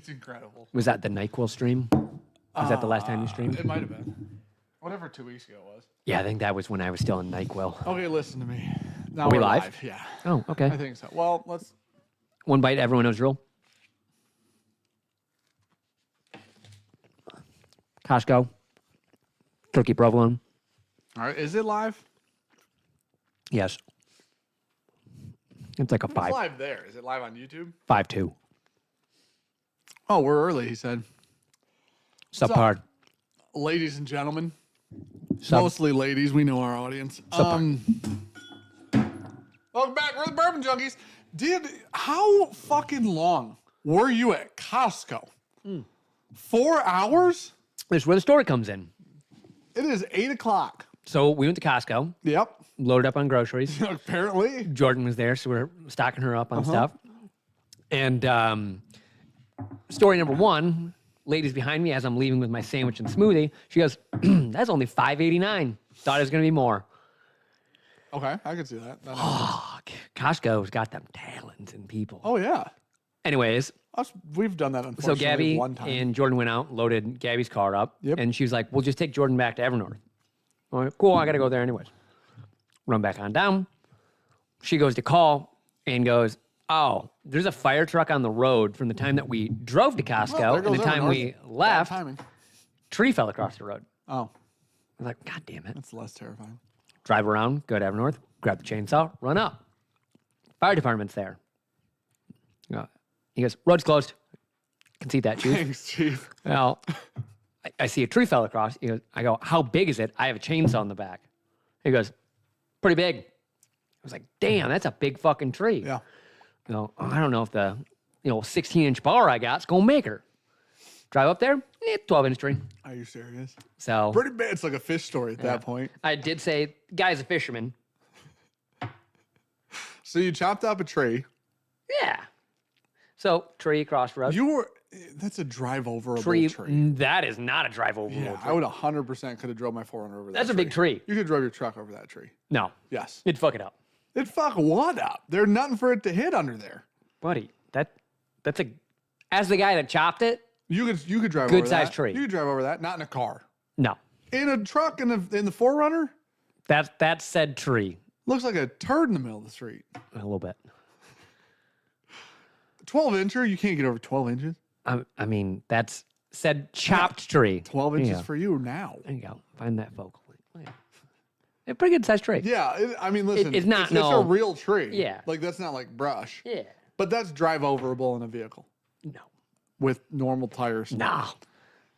It's incredible. Was that the NyQuil stream? Was that the last time you streamed? It might have been. Whatever 2 weeks ago it was. Yeah, I think that was when I was still in NyQuil. Okay, listen to me. Now Are we we're live? Yeah. Oh, okay. I think so. Well, let's... One bite, everyone knows the rule. Costco. Turkey provolone. All right, is it live? Yes. It's like a It's 5. live there. Is it live on YouTube? 5-2. Oh, we're early, he said. Subpar. Ladies and gentlemen. Sub. Mostly ladies. We know our audience. Welcome back. We're the Bourbon Junkies. How fucking long were you at Costco? 4 hours? This is where the story comes in. It is 8 o'clock. So we went to Costco, Yep. loaded up on groceries. Apparently. Jordan was there, so we're stocking her up on stuff. And story number 1, ladies behind me as I'm leaving with my sandwich and smoothie, she goes, that's only $5.89. Thought it was going to be more. Okay, I can see that. Oh, Costco's got them talented people. Oh, yeah. Anyways, We've done that, so unfortunately, Gabby one time. and Jordan went out, loaded Gabby's car up, Yep. and she was like, we'll just take Jordan back to Evernorth. I'm like, cool, I got to go there anyways. Run back on down. She goes to call and goes, oh, there's a fire truck on the road from the time that we drove to Costco there and goes the time Evernorth. we Bad left, timing. tree fell across the road. Oh, I was like, God damn it. that's less terrifying. Drive around, go to Evernorth, grab the chainsaw, run up. Fire department's there. He goes, road's closed. Can see that, Chief. Thanks, Chief. Well, I see a tree fell across. He goes, I go, how big is it? I have a chainsaw in the back. He goes, pretty big. I was like, damn, that's a big fucking tree. Yeah. You know, I don't know if the 16-inch bar I got's gonna make her. Drive up there, 12-inch tree. Are you serious? So Pretty bad. It's like a fish story at that point. I did say, guy's a fisherman. So you chopped up a tree. Yeah. So tree across the road. That's a drive over Tree. tree. That is not a drive over. Yeah, I would 100% could have drove my 400 over that. That's a big tree. You could drive your truck over that tree. No, Yes. it'd fuck it up, It'd fuck what up? There's nothing for it to hit under there. buddy. That's a. As the guy that chopped it, You could drive Good over sized that. tree. You could drive over that, not in a car. no. In a truck in the 4Runner, That said tree looks like a turd in the middle of the street. a little bit. 12-incher, you can't get over 12 inches. I mean, that's said chopped tree. 12 inches Yeah. for you now. There you go. Find that focal point. Oh, yeah. A pretty good sized tree. Yeah, I mean, listen, it's not, it's a no. real tree. Yeah. Like, that's not like brush. Yeah. But that's drive overable in a vehicle No. with normal tires. No.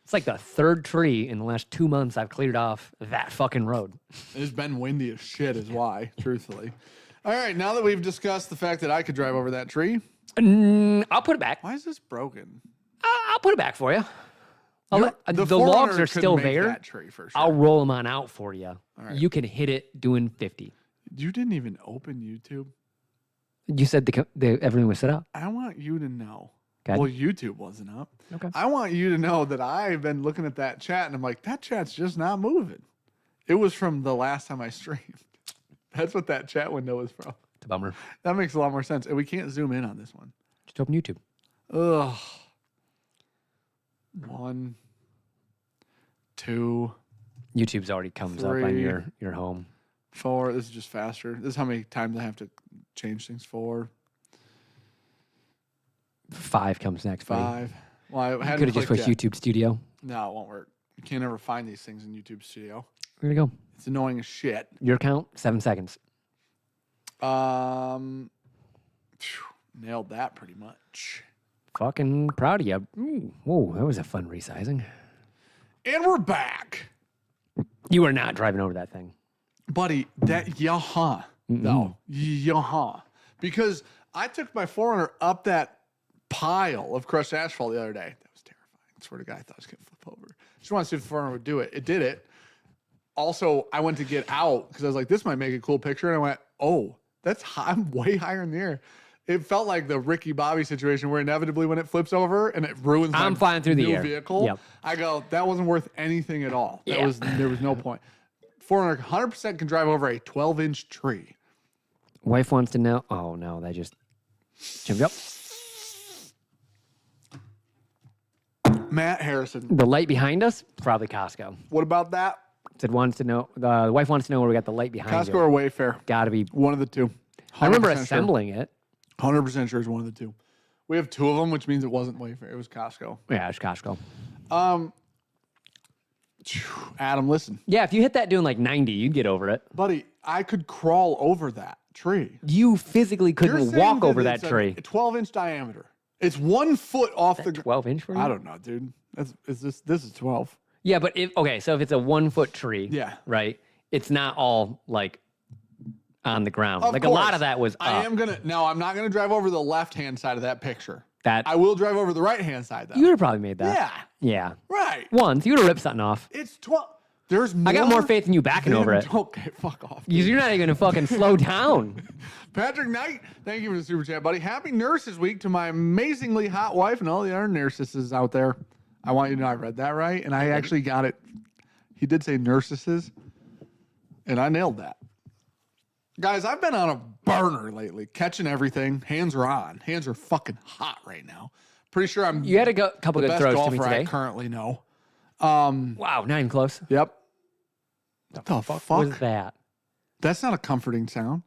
It's like the third tree in the last 2 months I've cleared off that fucking road. It's been windy as shit is why, truthfully. All right, now that we've discussed the fact that I could drive over that tree, I'll put it back. why is this broken? I'll put it back for you. The 4Runner logs are could still make there. That tree for sure. I'll roll them on out for you. right. You can hit it doing 50. You didn't even open YouTube. You said everything was set up. I want you to know. Okay. Well, YouTube wasn't up. Okay. I want you to know that I've been looking at that chat and I'm like, that chat's just not moving. It was from the last time I streamed. That's what that chat window is from. It's a bummer. That makes a lot more sense. And we can't zoom in on this one. Just open YouTube. Ugh. 1, 2, YouTube's already comes up on 3. your home. 4. This is just faster. This is how many times I have to change things. 4, 5 comes next. 5. Well, I You hadn't could have just clicked pushed yet. YouTube Studio. No, it won't work. You can't ever find these things in YouTube Studio. There you go. It's annoying as shit. Your count, 7 seconds. Nailed that pretty much. Fucking proud of you. Whoa, that was a fun resizing. And we're back. You are not driving over that thing. Buddy, that no. Because I took my 4Runner up that pile of crushed asphalt the other day. That was terrifying. I swear to God, I thought I was going to flip over. Just wanted to see if the 4Runner would do it. It did it. Also, I went to get out because I was like, this might make a cool picture. And I went, oh, that's high. I'm way higher in the air. It felt like the Ricky Bobby situation where inevitably when it flips over and it ruins I'm my flying through the new air. vehicle, Yep. I go, that wasn't worth anything at all. Yeah. There was no point. 400 100% can drive over a 12-inch tree. Wife wants to know. Oh, no, that just jumped up. Matt Harrison. The light behind us, probably Costco. What about that? Said wants to know. The wife wants to know where we got the light behind Costco you. or Wayfair? Got to be One of the two. I remember 100% assembling it. 100% sure it's one of the two. We have two of them, which means it wasn't Wayfair. It was Costco. Yeah, it's Costco. Adam, listen. Yeah, if you hit that doing like 90, you'd get over it. Buddy, I could crawl over that tree. You physically couldn't walk over that tree. A 12-inch diameter. It's 1 foot off the 12-inch for you? I don't know, dude. This is 12. Yeah, but so if it's a 1 foot tree, Yeah. right? It's not all like on the ground. Of like course. a lot of that was up. I'm not gonna drive over the left-hand side of that picture. That I will drive over the right-hand side though. you would have probably made that. Yeah. Yeah. Right. Once you would have ripped something off. It's 12. There's more. I got more faith in you backing over it. Okay, fuck off. You're not even gonna fucking slow down. Patrick Knight, thank you for the super chat, buddy. Happy Nurses Week to my amazingly hot wife and all the other nurses out there. I want you to know I read that right, and I actually got it. He did say nurses, and I nailed that. Guys, I've been on a burner lately, catching everything. Hands are on. Hands are fucking hot right now. Pretty sure I'm You had a couple the good best throws to golfer me I today. currently know. Wow, not even close. Yep. The fuck? What was that? That's not a comforting sound.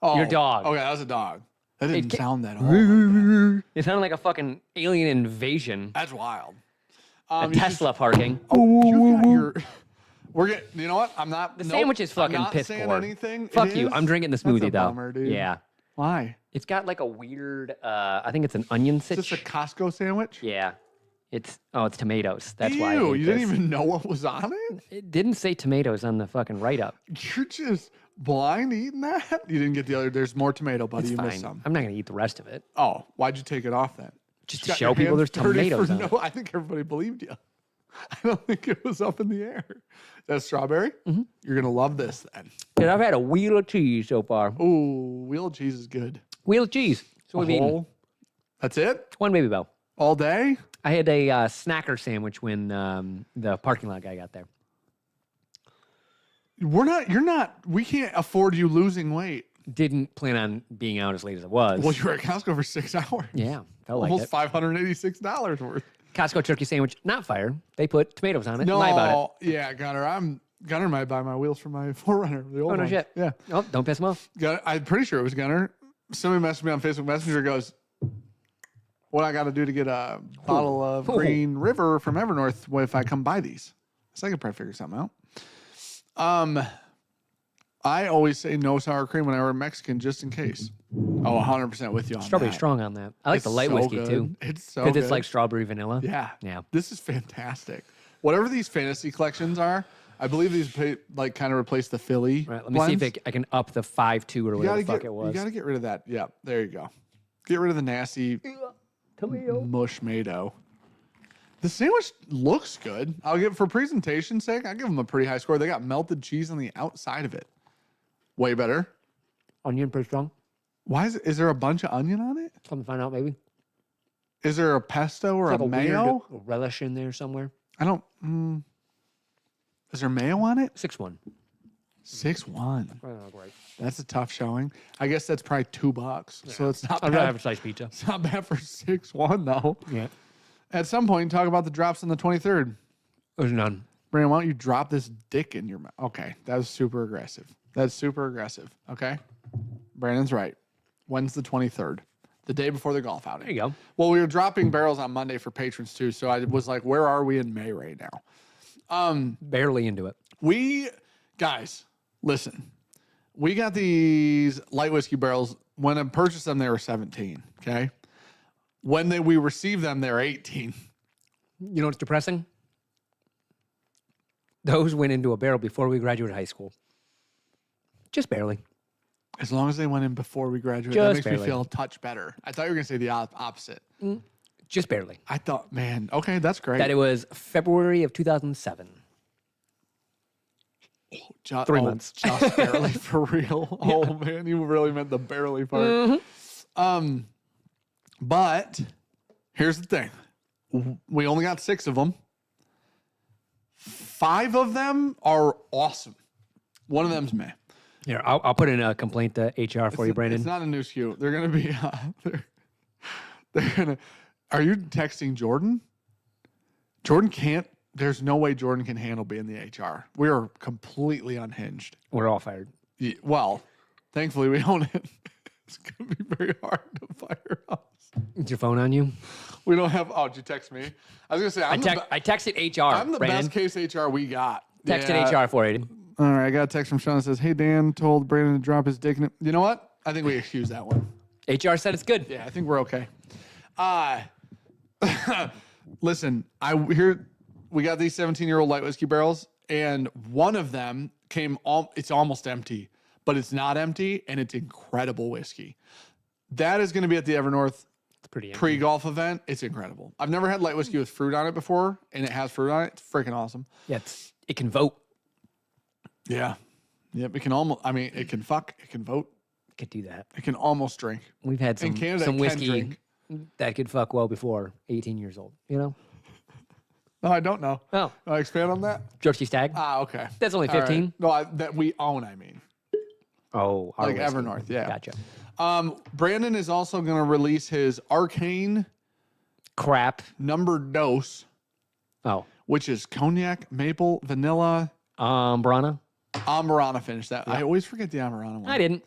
Oh, Your dog. Okay, that was a dog. That didn't ca- sound that all. Like that. It sounded like a fucking alien invasion. That's wild. A Tesla parking. You got your. We're getting. You know what? I'm not. The sandwich is fucking I'm not piss saying poor. anything. Fuck It you. is? I'm drinking the That's a smoothie though. bummer, dude. Yeah. Why? It's got like a weird I think it's an onion Is this sitch. a Costco sandwich? Yeah. It's tomatoes. That's Ew, why I hate you didn't this. even know what was on it? It didn't say tomatoes on the fucking write-up. You're just blind eating that? You didn't get the other. There's more tomato, buddy. It's You fine. missed some. I'm not gonna eat the rest of it. Oh, why'd you take it off then? Just to Got show your people hands there's dirty tomatoes for on it. no, I think everybody believed you. I don't think it was up in the air. That's strawberry? Mm-hmm. You're going to love this then. Dude, I've had a wheel of cheese so far. Ooh, wheel of cheese is good. Wheel of cheese. So we've eaten. Whole? That's it? One Baby Bell. All day? I had a snacker sandwich when the parking lot guy got there. We can't afford you losing weight. Didn't plan on being out as late as it was. Well, you were at Costco for 6 hours. Yeah, felt like Almost it. $586 worth. Costco turkey sandwich, not fire. They put tomatoes on it. Lie about it. Yeah, Gunner might buy my wheels for my 4Runner. The old Oh, no ones. shit. Yeah. Oh, don't piss him off. I'm pretty sure it was Gunner. Somebody messaged me on Facebook Messenger, goes, what I got to do to get a bottle of Green River from Evernorth if I come buy these? So I could probably figure something out. I always say no sour cream when I order Mexican just in case. Oh, 100% with you on Strawberry that. strong on that. I like It's the light so whiskey good. too. It's so Because good. it's like strawberry vanilla. Yeah. Yeah. This is fantastic. Whatever these fantasy collections are, I believe these kind of replace the Philly. Right, let me see if I can up the 5.2 or whatever the fuck it was. You got to get rid of that. Yeah, there you go. Get rid of the nasty mushmado. The sandwich looks good. I'll give for presentation's sake. I'll give them a pretty high score. They got melted cheese on the outside of it. Way better. Onion pretty strong. Why is there a bunch of onion on it? Something to find out maybe. Is there a pesto or It's a like mayo? weird relish in there somewhere. I don't. Is there mayo on it? 6-1. 6-1. Oh, great. That's a tough showing. I guess that's probably $2. So it's not I'd bad. rather have a sliced pizza. It's not bad for 6-1 though. Yeah. At some point, talk about the drops on the 23rd. There's none. Brandon, why don't you drop this dick in your mouth? Okay, that was super aggressive. That's super aggressive. Okay, Brandon's right. When's the 23rd? The day before the golf outing. There you go. Well, we were dropping barrels on Monday for patrons too, so I was like, where are we in May right now? Barely into it. Guys, listen. We got these light whiskey barrels. When I purchased them, they were 17. Okay. When we received them, they're 18. You know what's depressing? Those went into a barrel before we graduated high school. Just barely. As long as they went in before we graduated, Just that makes barely. me feel a touch better. I thought you were going to say the opposite. Just barely. I thought, man, okay, that's great. That it was February of 2007. 3 months. Just barely for real. Oh, man, you really meant the barely part. But here's the thing. We only got 6 of them. 5 of them are awesome. One of them's meh. Here, I'll put in a complaint to HR for you, Brandon. It's not a new SKU. They're going to be, they're going to, Are you texting Jordan? Jordan can't. There's no way Jordan can handle being the HR. We are completely unhinged. We're all fired. Yeah, well, thankfully we own it. It's going to be very hard to fire us. Is your phone on you? We don't have. Oh, did you text me? I was going to say, I texted HR. I'm the Brandon. best case HR we got. Texted HR for you. All right, I got a text from Sean that says, "Hey, Dan told Brandon to drop his dick in it." You know what? I think we excuse that one. HR said it's good. Yeah, I think we're okay. Listen, we got these 17-year-old light whiskey barrels, and one of them it's almost empty, but it's not empty, and it's incredible whiskey. That is going to be at the Evernorth pre-golf event. It's incredible. I've never had light whiskey with fruit on it before, and it has fruit on it. It's freaking awesome. Yeah, it can vote. Yeah. Yep, it can almost, it can fuck, it can vote. It could do that. It can almost drink. We've had some whiskey that could fuck well before 18 years old, you know? No, I don't know. Oh. I'll expand on that. Junkies Stag? Okay. That's only 15? Right. No, that we own, Oh, our like whiskey. Evernorth, yeah. Gotcha. Brandon is also going to release his Arcane Crap. numbered dose, which is cognac, maple, vanilla. Brana? Amarana finished that. Yep. I always forget the Amarana one. I didn't.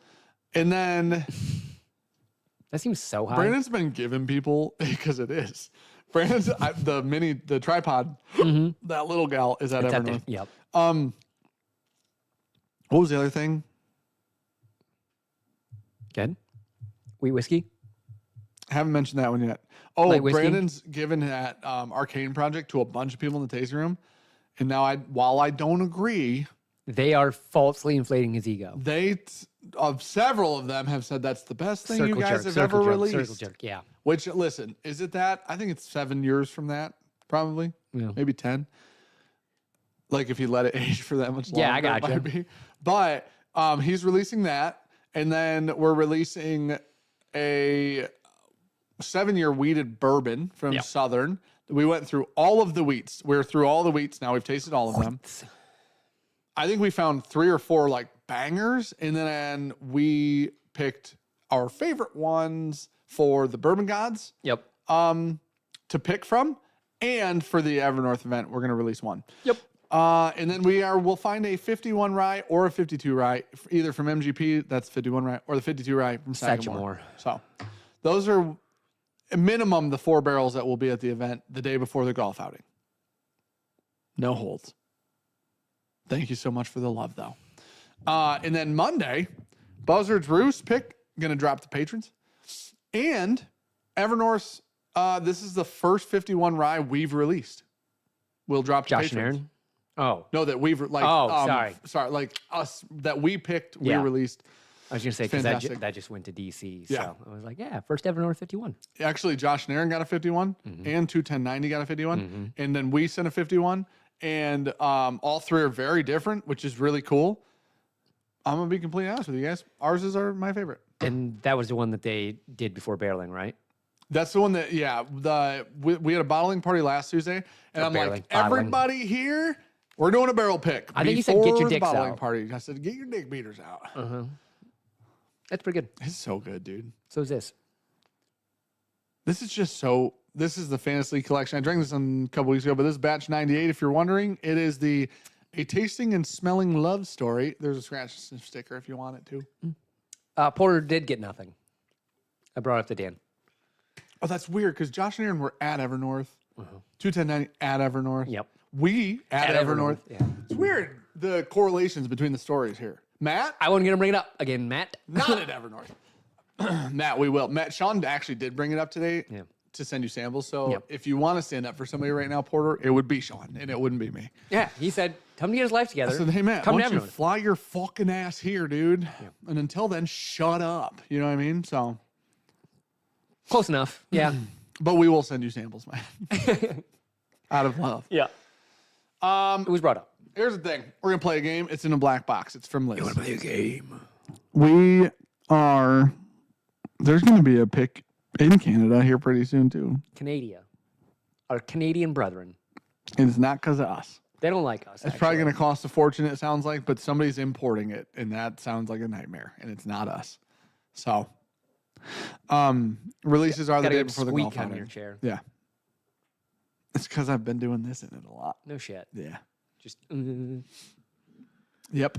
And then... That seems so high. Brandon's been giving people, because it is. Brandon's, the tripod, that little gal is at Evernorth. Yep. What was the other thing? Good. Wheat whiskey? I haven't mentioned that one yet. Oh, Brandon's given that Arcane project to a bunch of people in the tasting room. And now, while I don't agree... They are falsely inflating his ego. Several of them have said that's the best thing you guys have ever released. Circle jerk, yeah. Which, listen, is it that? I think it's 7 years from that, probably. Yeah. Maybe 10. Like if you let it age for that much longer. Yeah, I got you. But he's releasing that. And then we're releasing a 7-year wheated bourbon from Southern. We went through all of the wheats. We're through all the wheats now. We've tasted all of them. I think we found 3 or 4 like bangers, and then we picked our favorite ones for the Bourbon Gods. Yep. To pick from, and for the Evernorth event, we're going to release one. Yep. And then we'll find a 51 rye or a 52 rye, either from MGP, that's 51 rye, or the 52 rye from Sagamore. So those are a minimum the 4 barrels that will be at the event the day before the golf outing. No holds. Thank you so much for the love, though. And then Monday, Buzzard's Roost pick, going to drop to patrons. And Evernorth's, this is the first 51 rye we've released. We'll drop to Josh patrons. and Aaron? Oh. No, that we've, sorry, like us, that we picked, we released. I was going to say, because that just went to DC. So I was like, first Evernorth 51. Actually, Josh and Aaron got a 51, and 21090 got a 51. And then we sent a 51. And all 3 are very different, which is really cool. I'm going to be completely honest with you guys. Ours are my favorite. And that was the one that they did before barreling, right? That's the one that, we had a bottling party last Tuesday. And I'm like, everybody here, we're doing a barrel pick. I think you said get your dicks out. Party. I said, get your dick beaters out. That's pretty good. It's so good, dude. So is this. This is just so... This is the Fantasy Collection. I drank this a couple weeks ago, but this is batch 98. If you're wondering, it is a tasting and smelling love story. There's a scratch sticker if you want it to. Porter did get nothing. I brought it up to Dan. Oh, that's weird because Josh and Aaron were at Evernorth. 21090 at Evernorth. Yep. We at Evernorth. Yeah. It's weird the correlations between the stories here. Matt? I wasn't going to bring it up again, Matt. Not at Evernorth. Matt, we will. Matt, Sean actually did bring it up today. Yeah. To send you samples. So if you want to stand up for somebody right now, Porter, it would be Sean and it wouldn't be me. Yeah. He said, come to get his life together. I said, hey, Matt, come why don't you fly your fucking ass here, dude? Yeah. And until then, shut up. You know what I mean? So. Close enough. Yeah. But we will send you samples, man. Out of love. Yeah. It was brought up. Here's the thing. We're going to play a game. It's in a black box. It's from Liz. You want to play a game? There's going to be a pick in Canada here pretty soon, too. Canada. Our Canadian brethren. And it's not because of us. They don't like us. It's probably going to cost a fortune, it sounds like, but somebody's importing it, and that sounds like a nightmare, and it's not us. So, Releases are the Gotta day get before the squeak golf on outing. your chair. Yeah. It's because I've been doing this in it a lot. No shit. Yeah. Just Yep.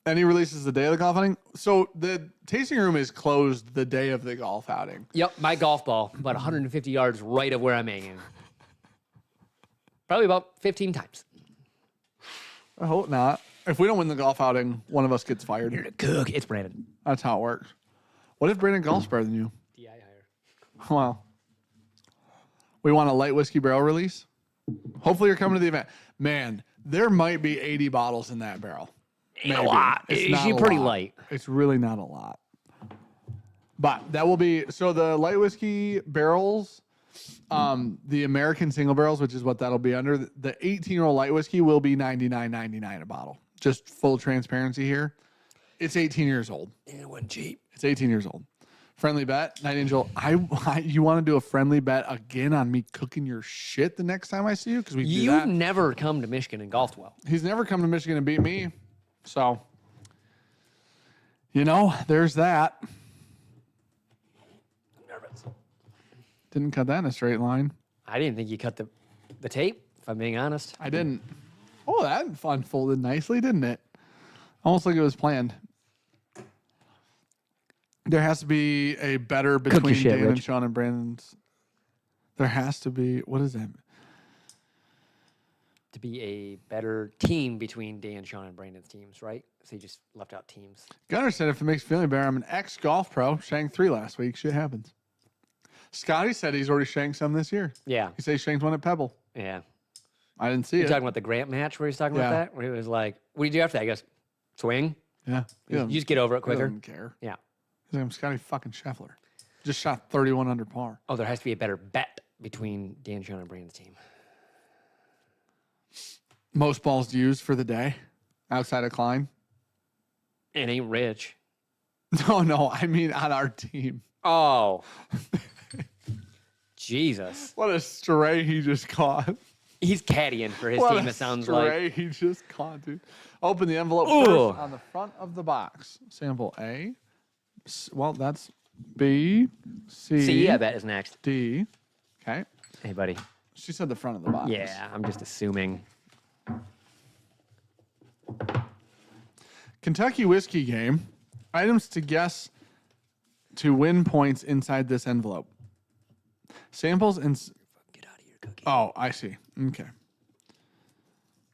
Any releases the day of the golf outing? So the tasting room is closed the day of the golf outing. Yep, my golf ball about 150 yards right of where I'm hanging. Probably about 15 times. I hope not. If we don't win the golf outing, one of us gets fired. You're the cook. It's Brandon. That's how it works. What if Brandon golfs better than you? DI hire. Well, we want a light whiskey barrel release. Hopefully you're coming to the event. Man, there might be 80 bottles in that barrel. Ain't a lot. It's It's not a pretty lot. light. It's really not a lot. But that will be, so the light whiskey barrels, the American single barrels, which is what that'll be under, the 18-year-old light whiskey will be $99.99 a bottle. Just full transparency here. It's 18 years old. And it wasn't cheap. It's 18 years old. Friendly bet, Night Angel. You want to do a friendly bet again on me cooking your shit the next time I see you? Because we do You've that. never come to Michigan and golfed well. He's never come to Michigan and beat me. So, you know, there's that. Nervous. Didn't cut that in a straight line. I didn't think you cut the tape, if I'm being honest. I didn't. Oh, that unfolded nicely, didn't it? Almost like it was planned. There has to be a better between shit, Dan and Rich. Sean and Brandon's. There has to be. What is that? To be a better team between Dan, Sean, and Brandon's teams, right? So you just left out teams. Gunnar said, if it makes you feel any better, I'm an ex-golf pro. Shanked 3 last week. Shit happens. Scotty said he's already shanked some this year. Yeah. He said he shanked one at Pebble. Yeah. I didn't see You're it. talking about the Grant match where he's talking about Yeah. that? Where he was like, what do you do after that? I guess, swing? Yeah. You just get over it He quicker? doesn't care. Yeah. He's like, I'm Scotty fucking Scheffler. Just shot 31 under par. Oh, there has to be a better bet between Dan, Sean, and Brandon's team. Most balls used for the day outside of Klein. It ain't rich. No, I mean on our team. Oh. Jesus. What a stray he just caught. He's caddying for his What team, a it sounds like. stray he just caught, dude. Open the envelope Ooh. first on the front of the box. Sample A. Well, that's B, C, See, I bet is next. D. Okay. Hey, buddy. She said the front of the box. Yeah, I'm just assuming. Kentucky whiskey game. Items to guess to win points inside this envelope. Samples and. Get out of here, cookie. Oh, I see. Okay.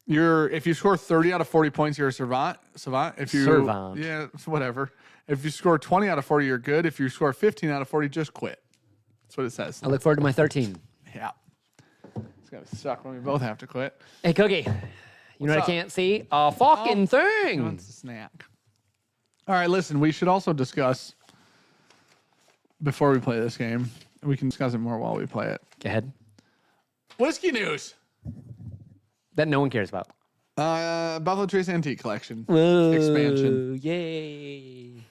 If you score 30 out of 40 points, you're a savant. If you Servant. Yeah, whatever. If you score 20 out of 40, you're good. If you score 15 out of 40, just quit. That's what it says. I look forward to my 13. Yeah. It's gonna suck when we both have to quit. Hey, Cookie. You know what up? I can't see? A fucking He thing. wants a snack. All right, listen, we should also discuss before we play this game. We can discuss it more while we play it. Go ahead. Whiskey news. That no one cares about. Buffalo Trace Antique Collection expansion. Yay.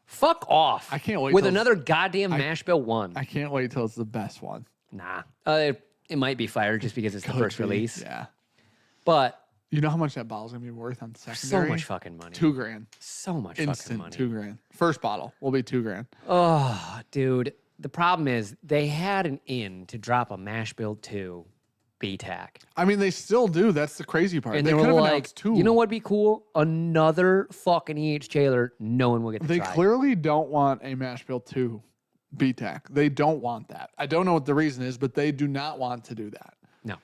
Fuck off. I can't wait With till- another goddamn mash bill 1. I can't wait till it's the best one. Nah. It might be fired just because it's the first release. Yeah. But You know how much that bottle's gonna be worth on secondary? so much fucking money. $2,000. So much fucking Instant money. $2,000. First bottle will be $2,000. Oh, dude. The problem is they had an in to drop a mash bill 2 B-Tac. I mean, they still do. That's the crazy part. And they they could were have like, announced 2. you know what'd be cool? Another fucking E.H. Taylor no one will get to They try. clearly don't want a mash bill 2 B-Tac. They don't want that. I don't know what the reason is, but they do not want to do that. No.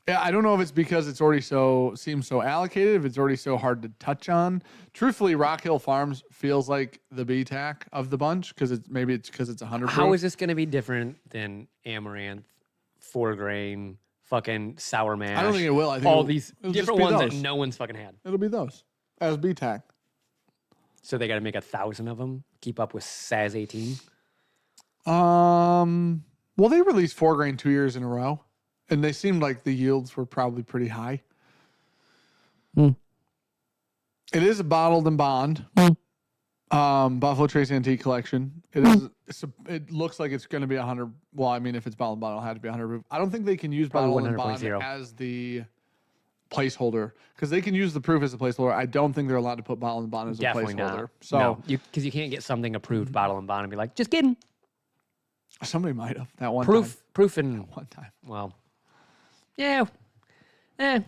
Yeah, I don't know if it's because it's already seems so allocated, if it's already so hard to touch on. Truthfully, Rock Hill Farms feels like the B-Tac of the bunch because it's 100 How is this going to be different than Amaranth, 4-grain, fucking sour mash? I don't think it will. I think all it'll- these it'll just different be ones that those. no one's fucking had. It'll be those as B-Tac. So they got to make 1,000 of them. Keep up with SAS 18. Well, they released 4-grain 2 years in a row, and they seemed like the yields were probably pretty high. Hmm. It is a bottled and bond. Buffalo Trace Antique Collection. It looks like it's going to be 100. Well, I mean, if it's bottled and bond, it'll have to be 100 proof. I don't think they can use Probably bottled and bond 100.0. as the placeholder because they can use the proof as a placeholder. I don't think they're allowed to put bottle and bond as Definitely a placeholder. not. So no, because you can't get something approved bottle and bond and be like, just kidding. somebody might have that one Proof and one time. well, yeah, yeah.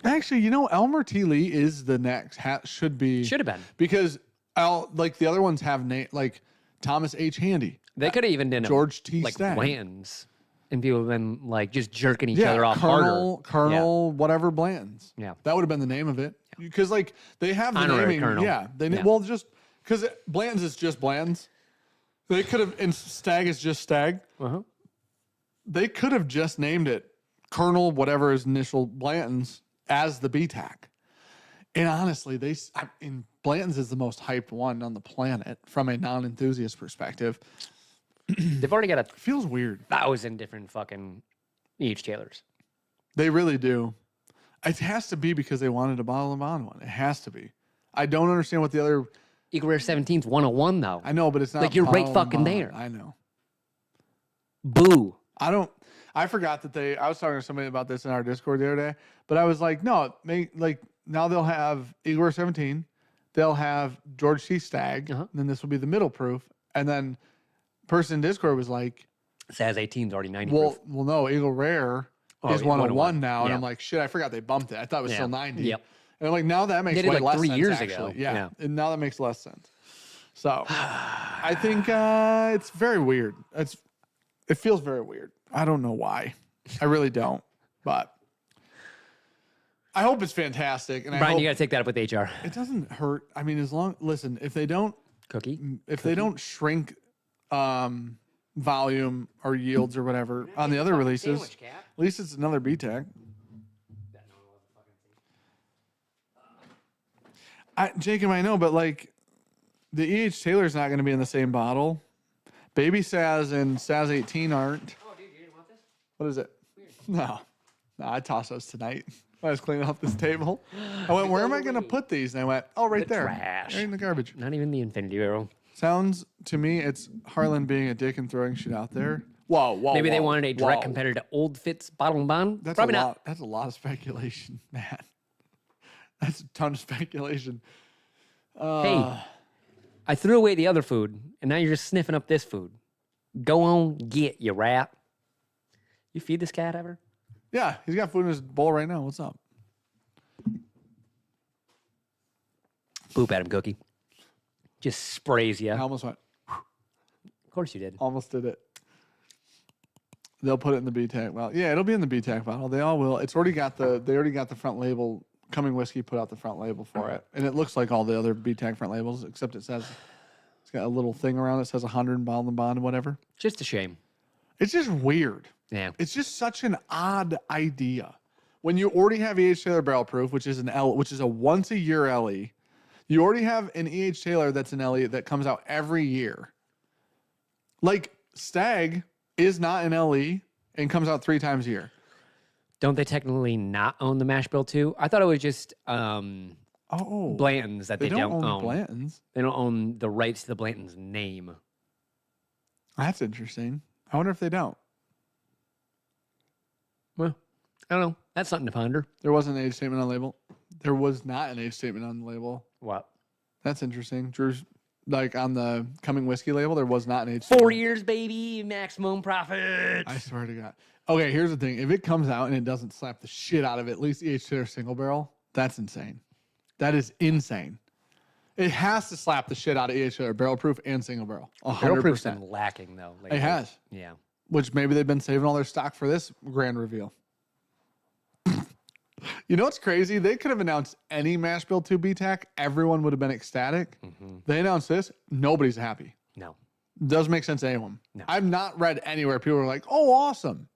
Actually, you know, Elmer T. Lee is the next. Should have been because like the other ones have like Thomas H. Handy. They could have even done George T. like Stagg. Bland's, and people have been like just jerking each other off Colonel, whatever Bland's. Yeah, that would have been the name of it because like they have the Honorary naming. Colonel. Yeah, well just because Bland's is just Bland's. They could have and Stag is just Stag. They could have just named it Colonel, whatever his initial Blanton's, as the B-Tac. And honestly, Blanton's is the most hyped one on the planet from a non-enthusiast perspective. They've already got feels weird. 1,000 different fucking E.H. Taylors. They really do. It has to be because they wanted a bottle and bond one. It has to be. I don't understand what the other Eagle Rare 17's 101 though. I know, but it's not like you're right fucking bond. there. I know. Boo. I forgot that I was talking to somebody about this in our Discord the other day, but I was like, no, now they'll have Eagle Rare 17, they'll have George T. Stagg, and then this will be the middle proof, and then person in Discord was like, Saz 18's already 90 well, proof. well, no, Eagle Rare is 101 now, and I'm like, shit, I forgot they bumped it. I thought it was still 90. Yep. And I'm like, now that makes They did way like less 3 sense, years actually. ago. Yeah. And now that makes less sense. So I think it's very weird. It feels very weird. I don't know why. I really don't. But I hope it's fantastic. And Brian, you got to take that up with HR. It doesn't hurt. I mean, listen, if they don't they don't shrink volume or yields or whatever on the other releases, at least it's another B-Tac. Jacob, I know, but like the E.H. Taylor's not going to be in the same bottle. Baby Saz and Saz 18 aren't. Oh, dude, you didn't want this? What is it? No, I tossed those tonight. I was cleaning up this table. I went, where am I going to put these? And I went, oh, right there. Trash. Right in the garbage. Not even the Infinity Barrel. Sounds to me, it's Harlan being a dick and throwing shit out there. Whoa. Maybe they wanted a direct competitor to Old Fitz Bottle and Bond. That's Probably not. not. That's a lot of speculation, man. That's a ton of speculation. Hey, I threw away the other food, and now you're just sniffing up this food. Go on, get you rat. You feed this cat ever? Yeah, he's got food in his bowl right now. What's up? Boop at him, Cookie. Just sprays you. I almost went. Of course you did. Almost did it. They'll put it in the B-Tac. Well, yeah, it'll be in the B-Tac bottle. They all will. They already got the front label. Cumming Whiskey put out the front label for it, and it looks like all the other B-Tac front labels, except it's got a little thing around it that says 100 bottle and bond, whatever. Just a shame. It's just weird. Yeah. It's just such an odd idea. When you already have E.H. Taylor Barrel Proof, which is a once a year LE, you already have an E.H. Taylor that's an LE that comes out every year. Like Stag is not an LE and comes out 3 times a year. Don't they technically not own the mash bill too? I thought it was just Blanton's that they don't own. Blanton's. They don't own the rights to the Blanton's name. That's interesting. I wonder if they don't. Well, I don't know. That's something to ponder. There wasn't an age statement on the label. There was not an age statement on the label. What? That's interesting. Drew's like on the Cumming Whiskey label, there was not an age 4 statement. years, baby, maximum profit. I swear to God. Okay, here's the thing. If it comes out and it doesn't slap the shit out of it, at least E.H. Taylor single barrel, that's insane. That is insane. It has to slap the shit out of E.H. Taylor barrel proof and single barrel. 100%. Barrel proof's been lacking though. Lately. It has. Yeah. Which maybe they've been saving all their stock for this grand reveal. You know what's crazy? They could have announced any mash bill 2 B-Tac. Everyone would have been ecstatic. Mm-hmm. They announced this. Nobody's happy. No. Doesn't make sense to anyone. No. I've not read anywhere people are like, oh, awesome.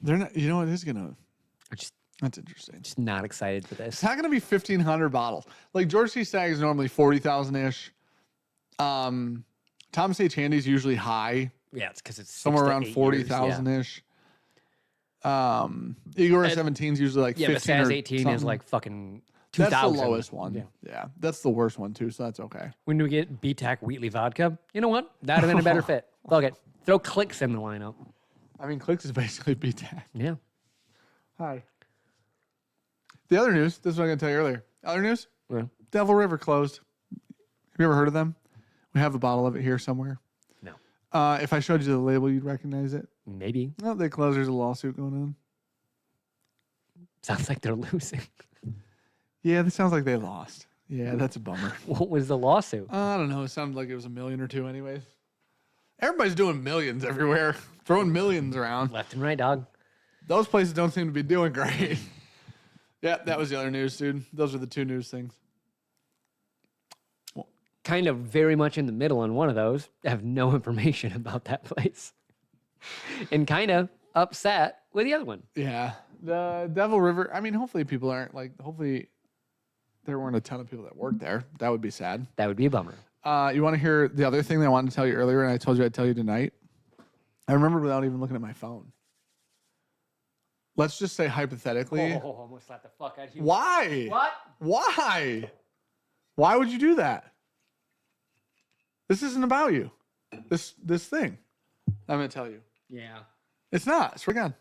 They're not, you know what? It is going to, that's interesting. Just not excited for this. It's not going to be 1,500 bottles. Like George C. Stagg is normally 40,000-ish. Thomas H. Handy's usually high. Yeah, it's because it's somewhere around 40,000-ish. Eagle Rare 17 is usually like 15 but Saz 18 something. is like fucking 2,000. That's the lowest one. Yeah, that's the worst one too, so that's okay. When do we get B-Tac Wheatley vodka? You know what? That would have been a better fit. Fuck it. Throw Clicks in the lineup. I mean, Clicks is basically B-Tac. Yeah. Hi. The other news, this is what I'm going to tell you earlier. Other news? Yeah. Devil River closed. Have you ever heard of them? We have a bottle of it here somewhere. No. If I showed you the label, you'd recognize it. Maybe. No, they closed. There's a lawsuit going on. Sounds like they're losing. Yeah, that sounds like they lost. Yeah, that's a bummer. What was the lawsuit? I don't know. It sounded like it was $1 million or $2 million anyways. Everybody's doing millions everywhere. Throwing millions around. Left and right, dog. Those places don't seem to be doing great. Yeah, that was the other news, dude. Those are the two news things. Kind of very much in the middle on one of those. I have no information about that place. And kind of upset with the other one. Yeah. The Devil River, I mean, hopefully people aren't like, hopefully there weren't a ton of people that worked there. That would be sad. That would be a bummer. You want to hear the other thing that I wanted to tell you earlier, and I told you I'd tell you tonight? I remember without even looking at my phone. Let's just say hypothetically. Oh, almost slapped the fuck out of you. Why? What? Why? Why would you do that? This isn't about you. This thing. I'm going to tell you. Yeah. It's not. Swear to God.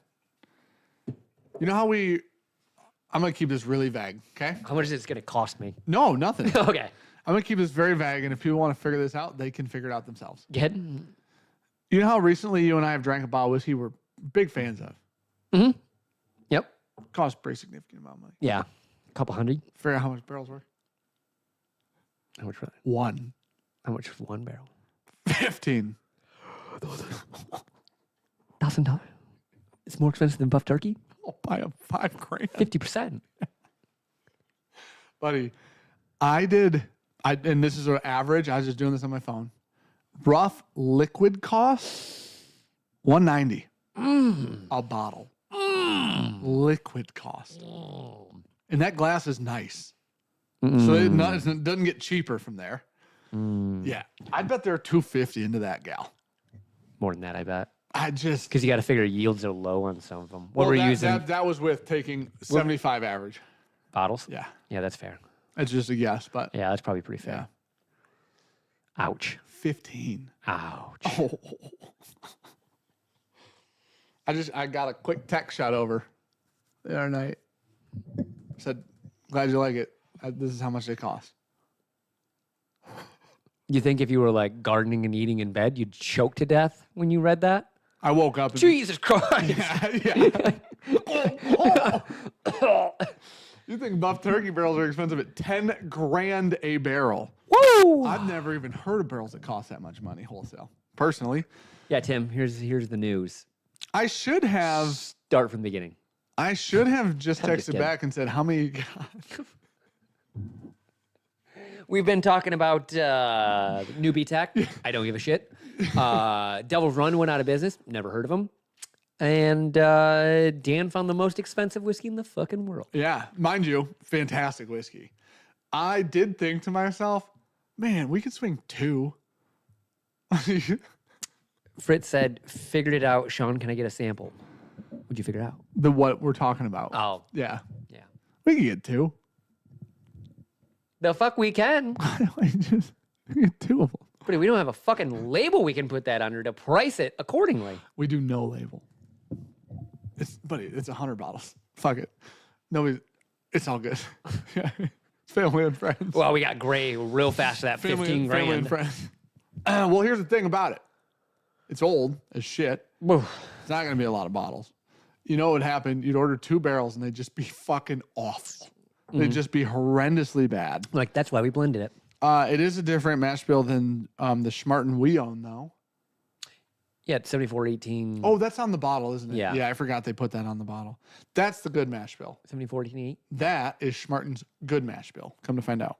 You know how I'm going to keep this really vague, okay? How much is this going to cost me? No, nothing. Okay. I'm going to keep this very vague, and if people want to figure this out, they can figure it out themselves. Get. You know how recently you and I have drank a bottle of whiskey we're big fans of? Mm-hmm. Yep. Cost a pretty significant amount of money. Yeah. A couple hundred. Figure out how much barrels were? How much for that? One. How much for one barrel? 15. $1,000. It's more expensive than buff turkey? I'll buy a $5,000. 50%. Buddy, and this is an average. I was just doing this on my phone. Rough liquid cost, $190 a bottle. Liquid cost. And that glass is nice. So it doesn't get cheaper from there. Yeah. I bet they're $250 into that gal. More than that, I bet. Because you got to figure yields are low on some of them. What well, we're that, using? that was with taking 75 average. Bottles? Yeah. Yeah, that's fair. It's just a guess, but Yeah, that's probably pretty fair. yeah. Ouch. 15. Ouch. Oh. I got a quick text shot over the other night. Said, glad you like it. This is how much they cost. You think if you were like gardening and eating in bed, you'd choke to death when you read that? I woke up. And, Jesus Christ. yeah. You think buff turkey barrels are expensive at $10,000 a barrel? Woo! I've never even heard of barrels that cost that much money wholesale. Personally, Yeah, Tim, here's the news. I should have Start from the beginning. just I'm just texted kidding. back and said how many you got. We've been talking about new B-Tac. I don't give a shit. Devil's Run went out of business. Never heard of them. And Dan found the most expensive whiskey in the fucking world. Yeah, mind you, fantastic whiskey. I did think to myself, man, we could swing 2. Fritz said, figured it out. Sean, can I get a sample? What'd you figure out? What we're talking about. Oh, Yeah, yeah. we can get 2. The fuck we can. We get 2 of them. But we don't have a fucking label we can put that under to price it accordingly. We do no label. It's 100 bottles. Fuck it. Nobody. It's all good. Yeah. Family and friends. Well, we got Gray real fast to that 15 grand. Family and friends. Well, here's the thing about it. It's old as shit. Oof. It's not going to be a lot of bottles. You know what would happen? You'd order 2 barrels and they'd just be fucking awful. They'd just be horrendously bad. Like, that's why we blended it. It is a different mash bill than the Schmarten we own, though. Yeah, it's 7418. Oh, that's on the bottle, isn't it? Yeah. Yeah, I forgot they put that on the bottle. That's the good mash bill. 7418. That is Schmarten's good mash bill. Come to find out,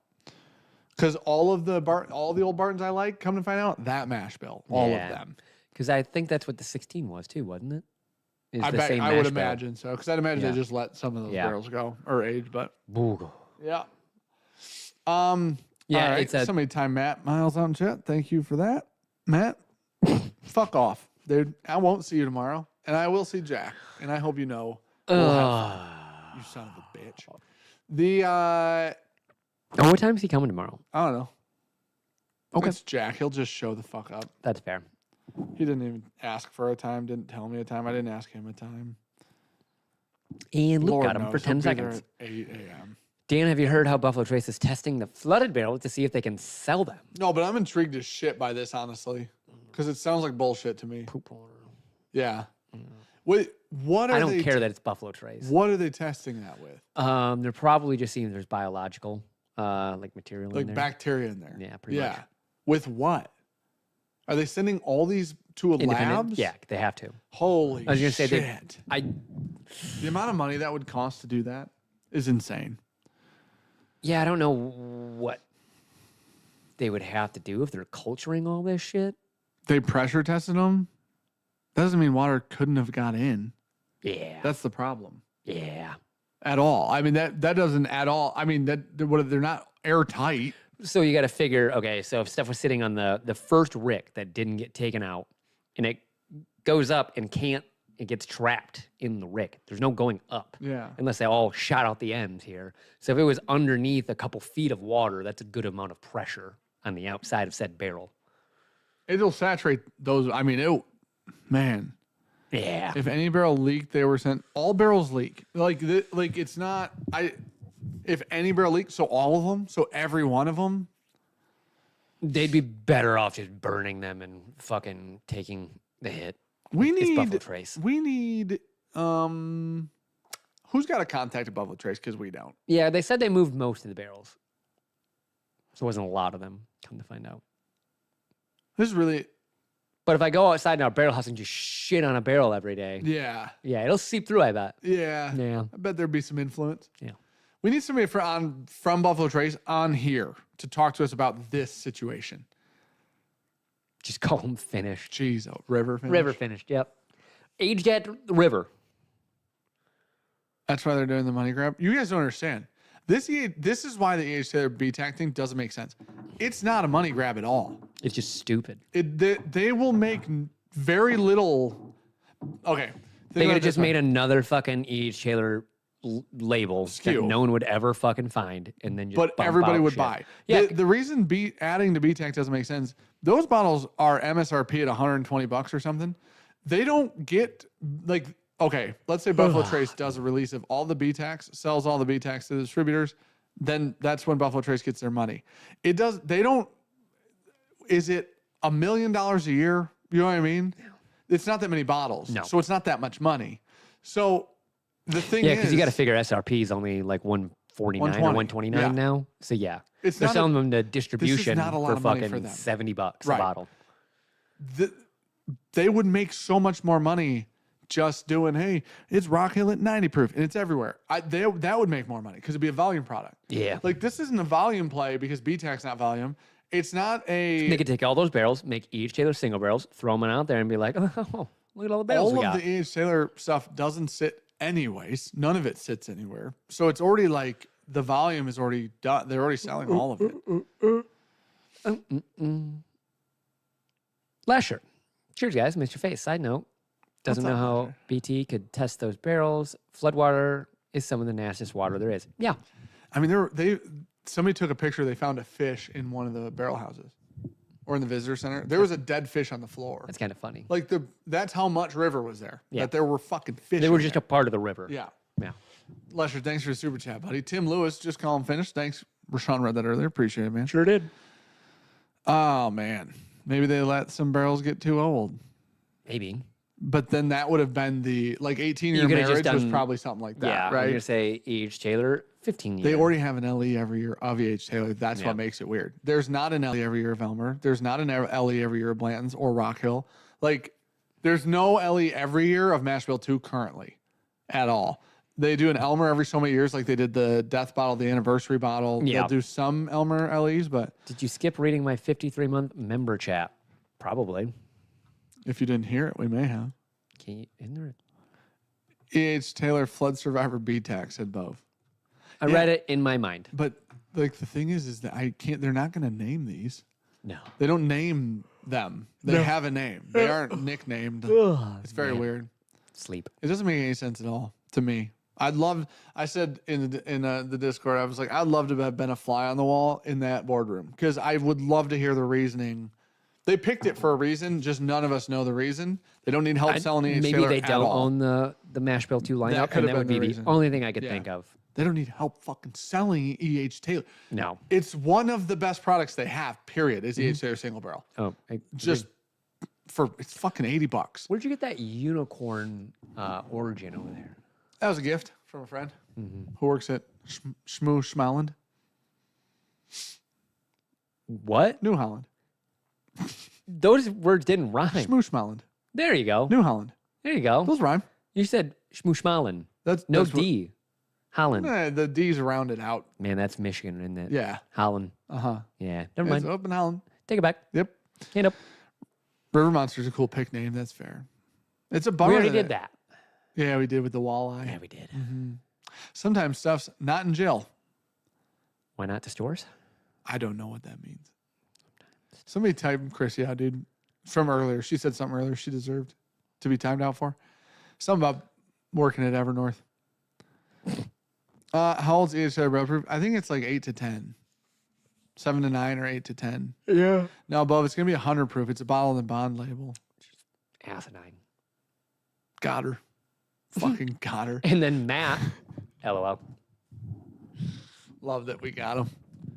because all the old Bartons I like, come to find out, that mash bill, all of them. Because I think that's what the 16 was too, wasn't it? Is I the bet, same I would mash bill. imagine so, because I'd imagine Yeah. they just let some of those Yeah. barrels go or age, but Boogle. yeah. Yeah, all right. it's a Somebody time Matt Miles out in chat. Thank you for that, Matt. Fuck off, dude. I won't see you tomorrow, and I will see Jack, and I hope you know. We'll have fun. You son of a bitch. Oh, what time is he coming tomorrow? I don't know. Okay. It's Jack. He'll just show the fuck up. That's fair. He didn't even ask for a time. Didn't tell me a time. I didn't ask him a time. And Luke Lord got him for knows, 10 he'll be there seconds. at 8 a.m. Dan, have you heard how Buffalo Trace is testing the flooded barrels to see if they can sell them? No, but I'm intrigued as shit by this, honestly, because it sounds like bullshit to me. Poop water. Yeah. Wait, what are I don't they? care that it's Buffalo Trace. What are they testing that with? They're probably just seeing if there's biological like material in Like there. bacteria in there? Yeah, pretty much. With what? Are they sending all these to a Independent? labs? Yeah, they have to. Holy I was gonna say shit. the amount of money that would cost to do that is insane. Yeah, I don't know what they would have to do if they're culturing all this shit. They pressure tested them. Doesn't mean water couldn't have got in. Yeah. That's the problem. Yeah. At all. I mean, that doesn't at all. I mean, they're not airtight. So you got to figure, okay, so if stuff was sitting on the first rick that didn't get taken out and it goes up and it gets trapped in the rick. There's no going up. Yeah. Unless they all shot out the ends here. So if it was underneath a couple feet of water, that's a good amount of pressure on the outside of said barrel. It'll saturate those. I mean, man. Yeah. If any barrel leaked, they were sent. All barrels leak. Like it's not. If any barrel leaks, so all of them, so every one of them, They'd be better off just burning them and fucking taking the hit. we It's need. Buffalo Trace. We need. Who's got a contact at Buffalo Trace? Because we don't. Yeah, they said they moved most of the barrels. So it wasn't a lot of them, come to find out. This is really. But if I go outside in our barrel house and just shit on a barrel every day, Yeah. it'll seep through, I bet. Yeah. Yeah. I bet there'd be some influence. Yeah. We need somebody from Buffalo Trace on here to talk to us about this situation. Just call them finished. Jeez, river finish. River finished, yep. Aged at river. That's why they're doing the money grab. You guys don't understand. This is why the EH B-Tac thing doesn't make sense. It's not a money grab at all. It's just stupid. They will make very little. Okay. They could have just made another fucking E.H. Taylor label SKU. that no one would ever fucking find, and then just But bump everybody out would shit. buy. Yeah, The reason adding to B-Tac doesn't make sense. Those bottles are MSRP at $120 or something. They don't get like. Okay, let's say Buffalo Trace does a release of all the B-Tacs, sells all the B-Tacs to the distributors, then that's when Buffalo Trace gets their money. It does. They don't. Is it $1 million a year? You know what I mean? No. It's not that many bottles, so it's not that much money. So the thing is, because you got to figure SRP is only like 149 or 129 now. So yeah, they're selling them to distribution not a lot for of money fucking for them. $70 Right. a bottle. They would make so much more money just doing, hey, it's Rock Hill at 90 proof and it's everywhere. That would make more money because it'd be a volume product. Yeah. Like this isn't a volume play because B-Tac's not volume. It's not a. They could take all those barrels, make each Taylor single barrels, throw them out there, and be like, oh, look at all the barrels we All got. of the E.H. Taylor stuff doesn't sit anyways. None of it sits anywhere. So it's already like the volume is already done. They're already selling all of it. Last shirt. Cheers, guys. Missed your face. Side note. Doesn't What's know up, how Lasher? BT could test those barrels. Floodwater is some of the nastiest water there is. Yeah. I mean, somebody took a picture. They found a fish in one of the barrel houses or in the visitor center. There was a dead fish on the floor. That's kind of funny. Like that's how much river was there. Yeah. That there were fucking fish. They were in just there. a part of the river. Yeah. Yeah. Lesher, thanks for the super chat, buddy. Tim Lewis, just call him finished. Thanks. Rashawn read that earlier. Appreciate it, man. Sure did. Oh, man. Maybe they let some barrels get too old. Maybe. But then that would have been the, 18-year You could have marriage just was done- probably something like that, Yeah. I'm right? going to say E.H. Taylor, 15 years. They already have an LE every year of E.H. Taylor. That's Yeah. what makes it weird. There's not an LE every year of Elmer. There's not an LE every year of Blanton's or Rock Hill. There's no LE every year of Mashville 2 currently at all. They do an Elmer every so many years, like they did the death bottle, the anniversary bottle. Yeah. They'll do some Elmer LEs, but Did you skip reading my 53-month member chat? Probably. if you didn't hear it, we may have. Isn't there? E.H. Taylor Flood Survivor B-Tac said both. I read it in my mind. But the thing is that they're not going to name these. No. They don't name them. They have a name. They aren't nicknamed. It's very weird. Sleep. It doesn't make any sense at all to me. I said in the Discord, I was like, I'd love to have been a fly on the wall in that boardroom because I would love to hear the reasoning They picked it for a reason. Just none of us know the reason. They don't need help selling E.H. Maybe Taylor they at don't all. own the mash bill 2 lineup, could and have that would been be the the reason. only thing I could Yeah. think of. They don't need help fucking selling E.H. Taylor. No. It's one of the best products they have, period, is Mm-hmm. E.H. Taylor single barrel. Oh, Just it's fucking $80. where'd you get that unicorn origin over there? That was a gift from a friend Mm-hmm. who works at Shmoo Schmalland, What? New Holland. Those words didn't rhyme. Shmoo Schmalland, There you go. New Holland. There you go. Those rhyme. You said Schmushmalin. That's No that's D. Holland. The D's rounded out. Man, that's Michigan, isn't it? Yeah. Holland. Uh-huh. Yeah. Never It's mind. up in Holland. Take it back. Yep. Hand up. River Monster's a cool pick name. That's fair. It's a We bummer. already did that. Yeah, we did with the walleye. Yeah, we did. Sometimes stuff's not in jail. Why not to stores? I don't know what that means. Somebody typed Chris, yeah, dude, from earlier. She said something earlier she deserved to be timed out for. Something about working at Evernorth. How old's EH Taylor proof? I think it's like 8 to 10. 7 to 9 or 8 to 10. Yeah. No, above, it's going to be 100 proof. It's a bottle and bond label. Asinine. Got her. Fucking got her. And then Matt. LOL. Love that we got him.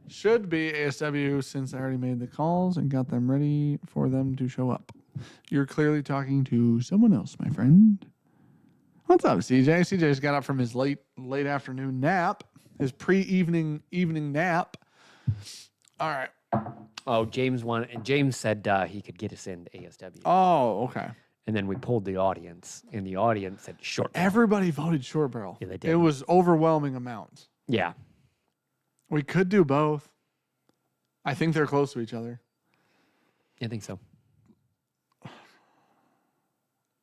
Should be ASW since I already made the calls and got them ready for them to show up. You're clearly talking to someone else, my friend. What's up, CJ? CJ just got up from his late afternoon nap, his evening nap. All right. Oh, James said he could get us into ASW. Oh, okay. And then we pulled the audience, and the audience said short. Everybody voted short barrel. Yeah, they did. It was overwhelming amounts. Yeah. We could do both. I think they're close to each other. I think so.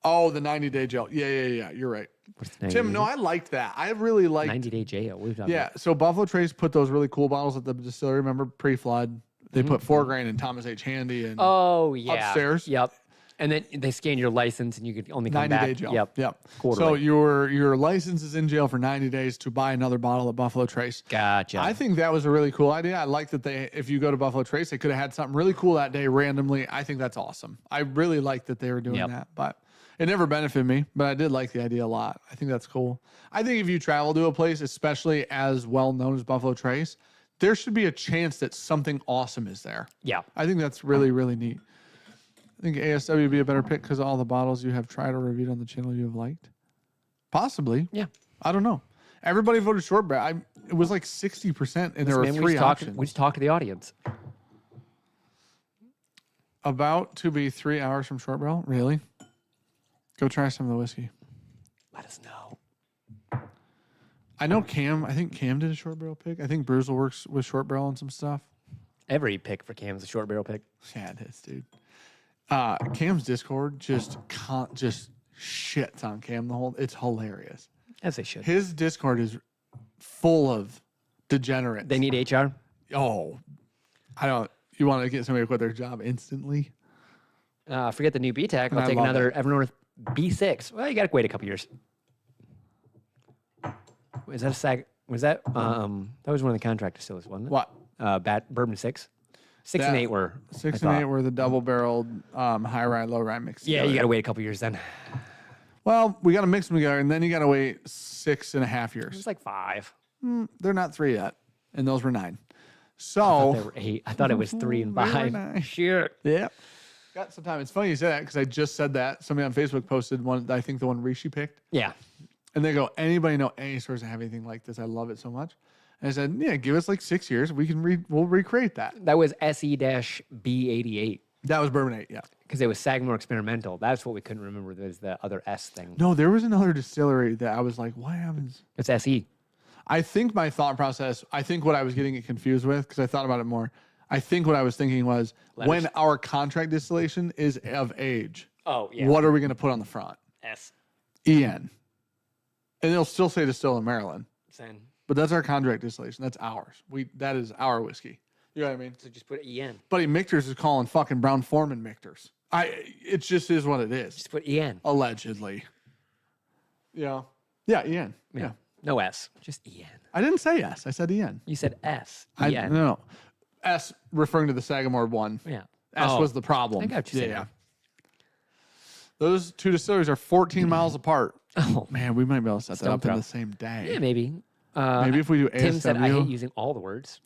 Oh, the 90-day jail. Yeah. You're right. What's the Tim, no, I liked that. I really liked 90-day jail. What are you talking Yeah, about? so Buffalo Trace put those really cool bottles at the distillery. Remember pre-flood? They put 4 grain in Thomas H. Handy and Oh, yeah. upstairs. Yep. And then they scanned your license, and you could only come 90-day back. jail. Yep. So Quarterly. your license is in jail for 90 days to buy another bottle of Buffalo Trace. Gotcha. I think that was a really cool idea. I like that if you go to Buffalo Trace, they could have had something really cool that day randomly. I think that's awesome. I really like that they were doing that, but it never benefited me, but I did like the idea a lot. I think that's cool. I think if you travel to a place, especially as well known as Buffalo Trace, there should be a chance that something awesome is there. Yeah. I think that's really, really neat. I think ASW would be a better pick because all the bottles you have tried or reviewed on the channel you have liked. Possibly. Yeah. I don't know. Everybody voted short barrel. It was like 60%, and there were Man, 3 options. we just talked to the audience. About to be 3 hours from short barrel? Really? Go try some of the whiskey. Let us know. I know Cam. I think Cam did a short barrel pick. I think Bruzel works with short barrel and some stuff. Every pick for Cam's a short barrel pick. Yeah, it is, dude. Cam's Discord just shits on Cam the whole. It's hilarious. As they should. His Discord is full of degenerates. They need HR. Oh, I don't. You want to get somebody to quit their job instantly? Forget the new B-Tac. And I'll I take love another it. Evernorth B6. Well, you got to wait a couple years. Was that a Saga? Was that that was one of the contract distillers, wasn't it? What? Bourbon 6. 6 and That- 8 were 6 I and 8 thought. were the double barreled high rye, low rye mix. Yeah, together. you got to wait a couple years then. Well, we got to mix them together, and then you got to wait 6.5 It years. was like 5. They're not 3 yet, and those were 9. I So thought they were 8. I thought it was 3 and They were 5. 9. Shit. yeah, got some time. It's funny you say that because I just said that. Somebody on Facebook posted one. I think the one Rishi picked, Yeah. and they go, "Anybody know any stores that have anything like this? I love it so much." And I said, "Yeah, give us like 6 years. We'll recreate that." That was SE-B88 That was Bourbon 8. Yeah. because it was Sagamore Experimental. That's what we couldn't remember. Was the other S thing. No, there was another distillery that I was like, "What happens?" It's SE. I think my thought process, I think what I was getting it confused with, because I thought about it more, I think what I was thinking was when our contract distillation is of age, Oh, yeah. what are we going to put on the front? S. EN. And it'll still say distill in Maryland, Sen. but that's our contract distillation. That's ours. That is our whiskey. You know what I mean? So just put EN. Buddy Michter's is calling fucking Brown Foreman Michter's. It just is what it is. Just put EN. Allegedly. Yeah. Yeah, EN. Yeah. No S. Just EN. I didn't say S. I said EN. You said S. No, EN. no. S referring to the Sagamore one. Yeah. was the problem. I got what you're saying. Yeah. Those two distilleries are 14 miles apart. Oh, Man, we might be able to set that Stone up throw. in the same day. yeah, maybe. Maybe if we do ASW. Tim said, I hate using all the words.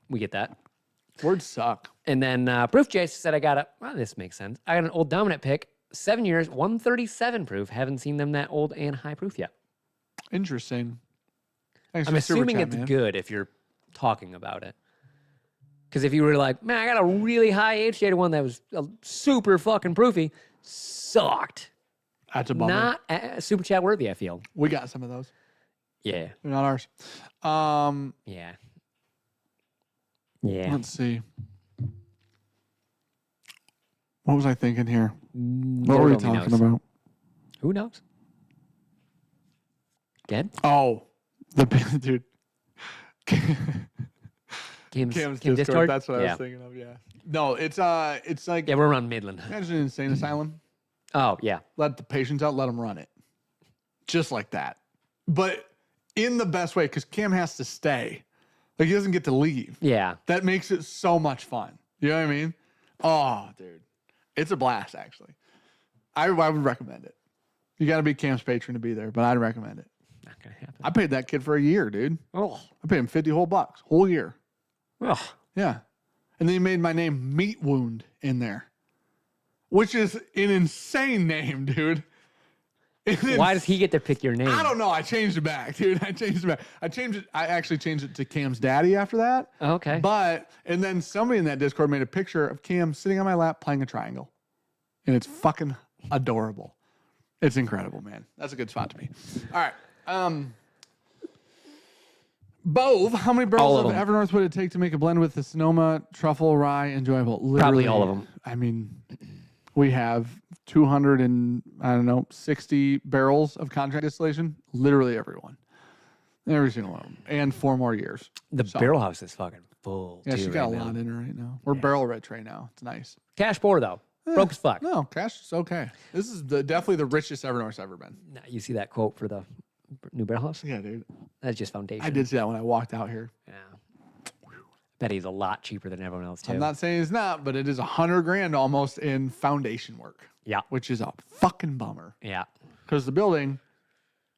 We get that. Words suck. And then Proof Jace said, this makes sense. I got an Old Dominant pick, 7 years, 137 proof. Haven't seen them that old and high proof yet. Interesting. Thanks I'm for the super assuming chat, it's man. good if you're talking about it. Because if you were like, man, I got a really high age-dated one that was super fucking proofy, sucked. That's a bummer. Not super chat worthy, I feel. We got some of those. Yeah. They're not ours. Yeah. Yeah. Let's see. What was I thinking here? What were we talking about? Who knows? Dead? Oh, the dude. Kim's Kim Discord? Discord. That's what I Yeah. was thinking of. Yeah. No, it's like Yeah, we're around Midland. imagine an insane asylum. Oh, yeah. Let the patients out. Let them run it, just like that. But in the best way, because Cam has to stay. Like he doesn't get to leave. Yeah. That makes it so much fun. You know what I mean? Oh, dude, it's a blast. Actually, I would recommend it. You got to be Cam's patron to be there, but I'd recommend it. Not going to happen. I paid that kid for a year, dude. Oh. I paid him $50 whole year. Oh. Yeah. And then he made my name Meat Wound in there, which is an insane name, dude. Why does he get to pick your name? I don't know. I changed it back, dude. I changed it back. I actually changed it to Cam's daddy after that. Okay. And then somebody in that Discord made a picture of Cam sitting on my lap playing a triangle. And it's fucking adorable. It's incredible, man. That's a good spot to be. All right. Bove, how many barrels of Evernorth would it take to make a blend with the Sonoma, truffle, rye, enjoyable? Literally, Probably all of them. I mean, we have 60 barrels of contract distillation. Literally everyone. Every single one of them. And 4 more years. The barrel house is fucking full. Yeah, too, she's got right a now. lot in her right now. We're barrel rich right now. It's nice. Cash pour, though. Broke as fuck. No, cash is okay. This is definitely the richest Evernorth's ever been. Nah, you see that quote for the new barrel house? Yeah, dude. That's just foundation. I did see that when I walked out here. Yeah. Bet he's a lot cheaper than everyone else, too. I'm not saying it's not, but it is $100,000 almost in foundation work. Yeah. Which is a fucking bummer. Yeah. Because the building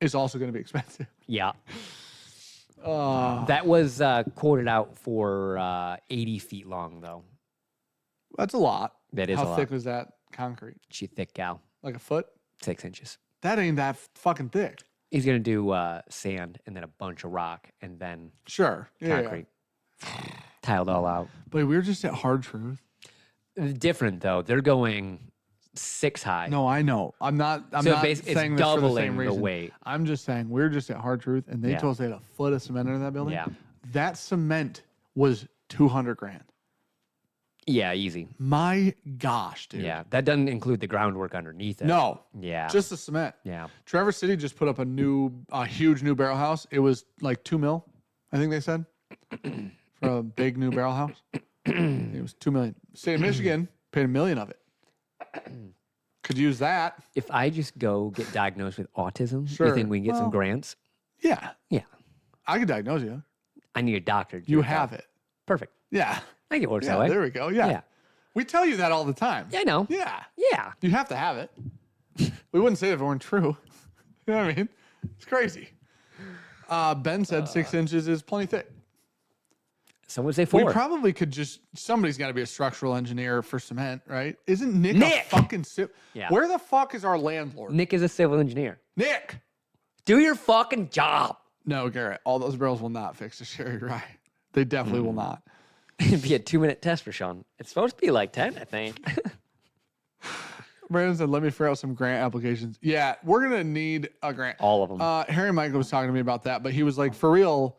is also going to be expensive. Yeah. That was quoted out for 80 feet long, though. That's a lot. That is a How lot. thick was that concrete? She thick gal. Like a foot? 6 inches. That ain't that fucking thick. He's going to do sand and then a bunch of rock and then Sure. Yeah. concrete. Tiled all out. But we were just at Hard Truth. Different, though. They're going 6 high. No, I know. I'm not So saying it's this for the doubling same the reason. weight. I'm just saying we're just at Hard Truth, and they Yeah. told us they had a foot of cement in that building. Yeah. That cement was $200,000. Yeah, easy. My gosh, dude. Yeah, that doesn't include the groundwork underneath it. No. Yeah. Just the cement. Yeah. Traverse City just put up a huge new barrel house. It was like $2 million, I think they said, for a big new barrel house. It was $2 million. State of Michigan paid $1 million of it. Could use that. If I just go get diagnosed with autism, Sure. you think we can get some Well, grants? Yeah, Yeah. I could diagnose you. I need a doctor. to do You that. have it. Perfect. Yeah. I think it works Yeah, that way. there we go. Yeah. Yeah. We tell you that all the time. Yeah, I know. Yeah. Yeah. You have to have it. We wouldn't say it if it weren't true. You know what I mean? It's crazy. Ben said 6 inches is plenty thick. Some would say We 4. probably could somebody's got to be a structural engineer for cement, right? Isn't Nick, Nick! a fucking Yeah. Where the fuck is our landlord? Nick is a civil engineer. Nick! Do your fucking job. No, Garrett, all those barrels will not fix the sherry rye. They definitely will not. It'd be a 2-minute test for Sean. It's supposed to be like 10, I think. Brandon said, let me figure out some grant applications. Yeah, we're going to need a grant. All of them. Harry Michael was talking to me about that, but he was like, for real,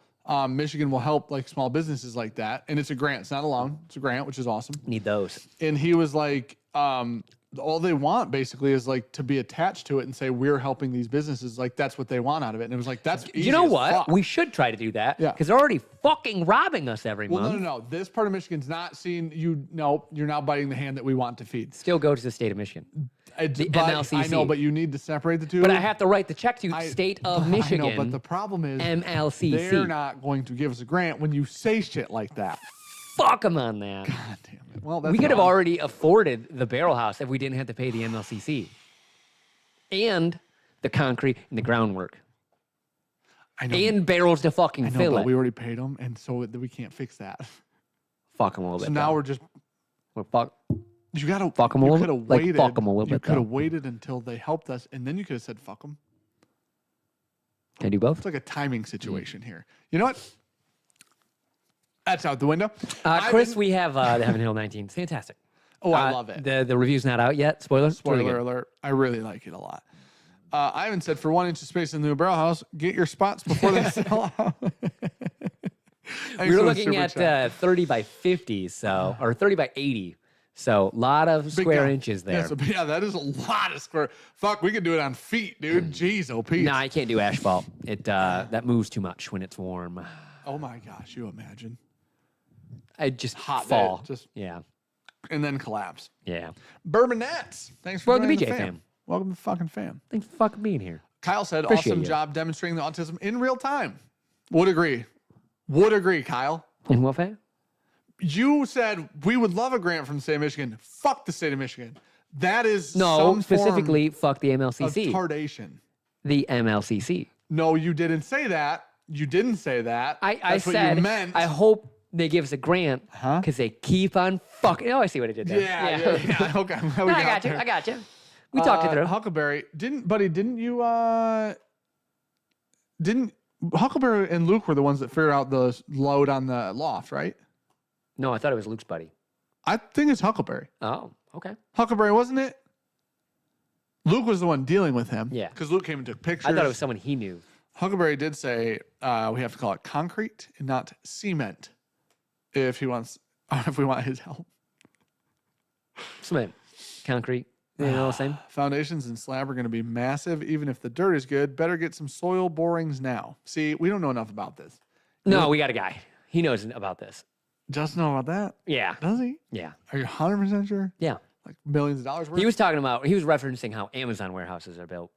Michigan will help like small businesses like that. And it's a grant. It's not a loan. It's a grant, which is awesome. Need those. And he was like, all they want basically is like to be attached to it and say, we're helping these businesses. Like that's what they want out of it. And it was like, that's easy You know as what? fuck. We should try to do that. Yeah. Because they're already fucking robbing us every Well, month. no. This part of Michigan's not seeing you. No, you're not biting the hand that we want to feed. Still go to the state of Michigan. The MLCC. I know, but you need to separate the two. But I have to write the check to state of Michigan. I know, but the problem is MLCC. they're not going to give us a grant when you say shit like that. fuck them on that. God damn it. Well, that's We could have wrong. already afforded the barrel house if we didn't have to pay the MLCC and the concrete and the groundwork I know. and barrels to fucking I know, fill but it. we already paid them, and so we can't fix that. Fuck them a little bit. So now though. we're just We're fuck. you gotta Fuck 'em a you little coulda bit? Like, waited. fuck 'em a little You bit, could though. have waited until they helped us, and then you could have said fuck them. Can I do both? It's like a timing situation here. You know what? That's out the window. Chris, we have the Heaven Hill 19. It's fantastic. Oh, I love it. The review's not out yet. Spoiler. It's really Spoiler good. alert. I really like it a lot. Ivan said, for 1 inch of space in the new barrel house, get your spots before they sell out. We were looking at 30 by 50, so or 30 by 80. So a lot of square inches there. Yeah, that is a lot of square. Fuck, we could do it on feet, dude. Jeez, oh, Pete. No, I can't do asphalt. It that moves too much when it's warm. Oh my gosh, you imagine. I just Hot fall. day, just yeah. and then collapse. Yeah. Bourbonets. Thanks for Welcome to joining BJ the fam. Welcome to the fucking fam. Thanks for fucking being here. Kyle said, Appreciate awesome you. job demonstrating the autism in real time. Would agree. Would agree, Kyle. In what way? You said we would love a grant from the state of Michigan. Fuck the state of Michigan. That is No, some specifically, fuck the form of MLCC. tardation. The MLCC. No, you didn't say that. You didn't say that. I That's what said, you meant. I hope they give us a grant Huh? because they keep on fucking. Oh, I see what I did there. yeah. Okay, I'm glad we No, I got you. there. I got you. We talked it through. Huckleberry, didn't you didn't Huckleberry and Luke were the ones that figured out the load on the loft, right? No, I thought it was Luke's buddy. I think it's Huckleberry. Oh, okay. Huckleberry, wasn't it? Luke was the one dealing with him. Yeah. Because Luke came and took pictures. I thought it was someone he knew. Huckleberry did say we have to call it concrete and not cement if he wants if we want his help. Cement, concrete, you know the same. Foundations and slab are going to be massive, even if the dirt is good. Better get some soil borings now. See, we don't know enough about this. No, we got a guy. He knows about this. Just know about that? Yeah. Does he? Yeah. Are you 100% sure? Yeah. Like millions of dollars worth? He was referencing how Amazon warehouses are built.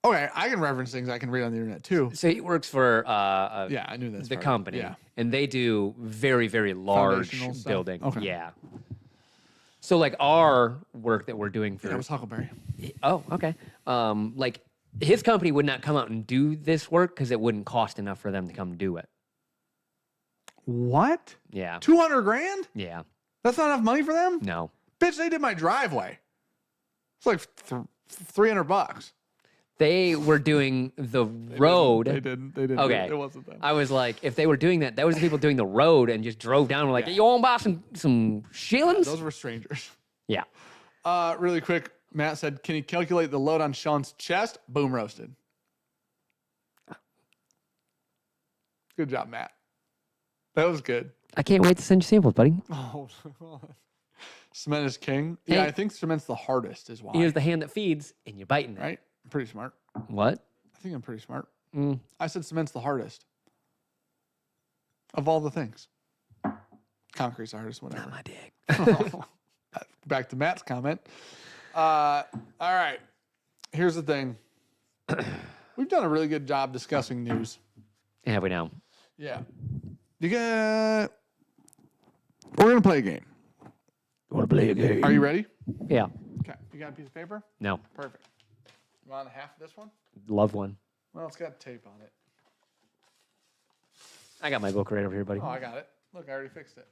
Okay, I can reference things I can read on the internet too. So he works for Yeah, I knew this. the part. company, Yeah. and they do very, very large Foundational stuff? building. Okay. Yeah. So like our work that we're doing for That was Huckleberry. oh, okay. Like his company would not come out and do this work because it wouldn't cost enough for them to come do it. What? Yeah. 200 grand? Yeah. That's not enough money for them? No. Bitch, they did my driveway. It's like $300. They were doing the road. They didn't. They didn't. Okay. It wasn't them. I was like, if they were doing that, that was the people doing the road and just drove down and were like, Yeah. you want to buy some shillings? Those were strangers. Yeah. Really quick, Matt said, can you calculate the load on Sean's chest? Boom roasted. Good job, Matt. That was good. I can't wait to send you samples, buddy. Oh, cement is king. Yeah, Hey. I think cement's the hardest is why. Here's the hand that feeds, and you're biting it. Right? I'm pretty smart. What? I think I'm pretty smart. Mm. I said cement's the hardest of all the things. Concrete's the hardest, whatever. Not my dick. Back to Matt's comment. All right. Here's the thing. We've done a really good job discussing news. Have we now? Yeah. We're gonna play a game. Want to play a game? Are you ready? Yeah. Okay. You got a piece of paper? No. Perfect. You want half of this one? Love one. Well, it's got tape on it. I got my book right over here, buddy. Oh, I got it. Look, I already fixed it.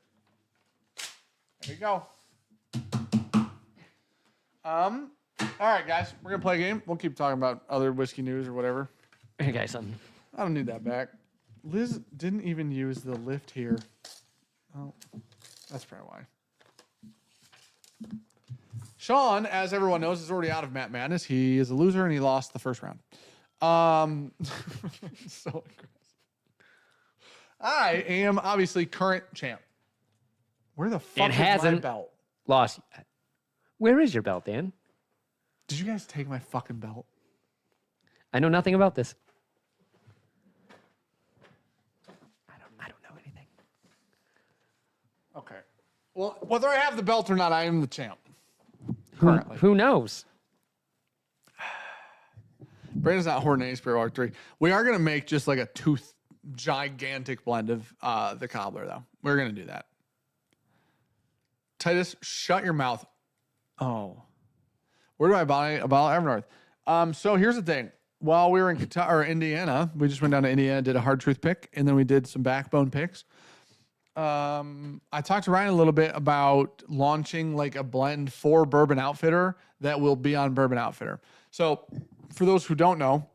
There you go. All right, guys, we're gonna play a game. We'll keep talking about other whiskey news or whatever. Hey, guys, something. I don't need that back. Liz didn't even use the lift here. Oh, that's probably why. Sean, as everyone knows, is already out of Matt Madness. He is a loser and he lost the first round. So aggressive. I am obviously current champ. Where the fuck is my hasn't. belt? Lost. Where is your belt, Dan? Did you guys take my fucking belt? I know nothing about this. I don't know anything. Okay. Well, whether I have the belt or not, I am the champ. Currently. Who knows? Brandon's not hoarding any Spirit Walk 3. We are going to make just like a gigantic blend of the cobbler, though. We're going to do that. Titus, shut your mouth. Oh. Where do I buy a bottle of Evernorth? So here's the thing. While we were in Indiana, we just went down to Indiana, did a hard truth pick, and then we did some backbone picks. I talked to Ryan a little bit about launching like a blend for Bourbon Outfitter that will be on Bourbon Outfitter. So for those who don't know,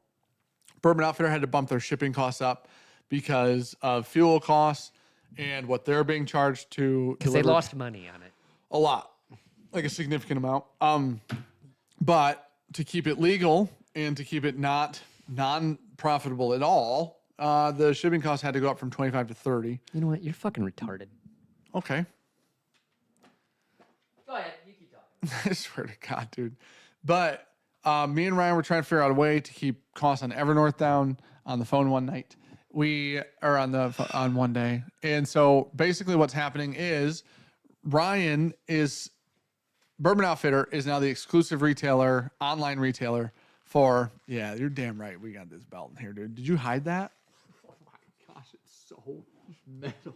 Bourbon Outfitter had to bump their shipping costs up because of fuel costs and what they're being charged to. Because they lost money on it. A lot, like a significant amount. But to keep it legal and to keep it not non-profitable at all, the shipping costs had to go up from 25 to 30. You know what? You're fucking retarded. Okay. Go ahead. You keep talking. I swear to God, dude. But me and Ryan were trying to figure out a way to keep costs on Evernorth down on the phone one night. On one day. And so basically what's happening is Bourbon Outfitter is now the exclusive retailer, online retailer for, yeah, you're damn right. We got this belt in here, dude. Did you hide that? Oh my gosh, it's so metal.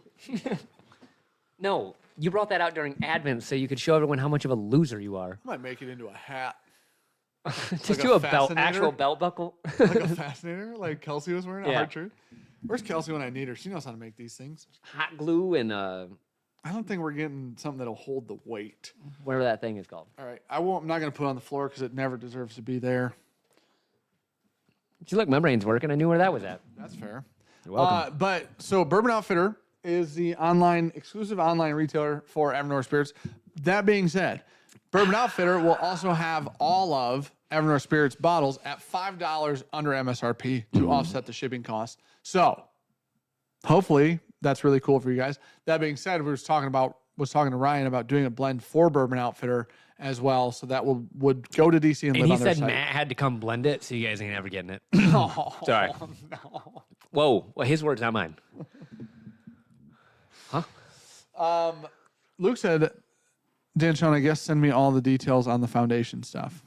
No, you brought that out during Advent so you could show everyone how much of a loser you are. I might make it into a hat. Just like do a fascinator? actual belt buckle. Like a fascinator, like Kelsey was wearing a Yeah. hard truth. Where's Kelsey when I need her? She knows how to make these things. Hot glue and I don't think we're getting something that'll hold the weight. whatever that thing is called. All right, I'm not going to put it on the floor because it never deserves to be there. See, look, my brain's working. I knew where that was at. That's fair. You're welcome. But so Bourbon Outfitter is the exclusive online retailer for Evernorth Spirits. That being said, Bourbon Outfitter will also have all of Evernorth Spirits bottles at $5 under MSRP to offset the shipping costs. So hopefully that's really cool for you guys. That being said, was talking to Ryan about doing a blend for Bourbon Outfitter as well. So that would go to DC and live And he on their said site. Matt had to come blend it, so you guys ain't ever getting it. Oh, Sorry. no. Whoa. Well, his words, not mine. Luke said, Dan Sean, I guess send me all the details on the foundation stuff.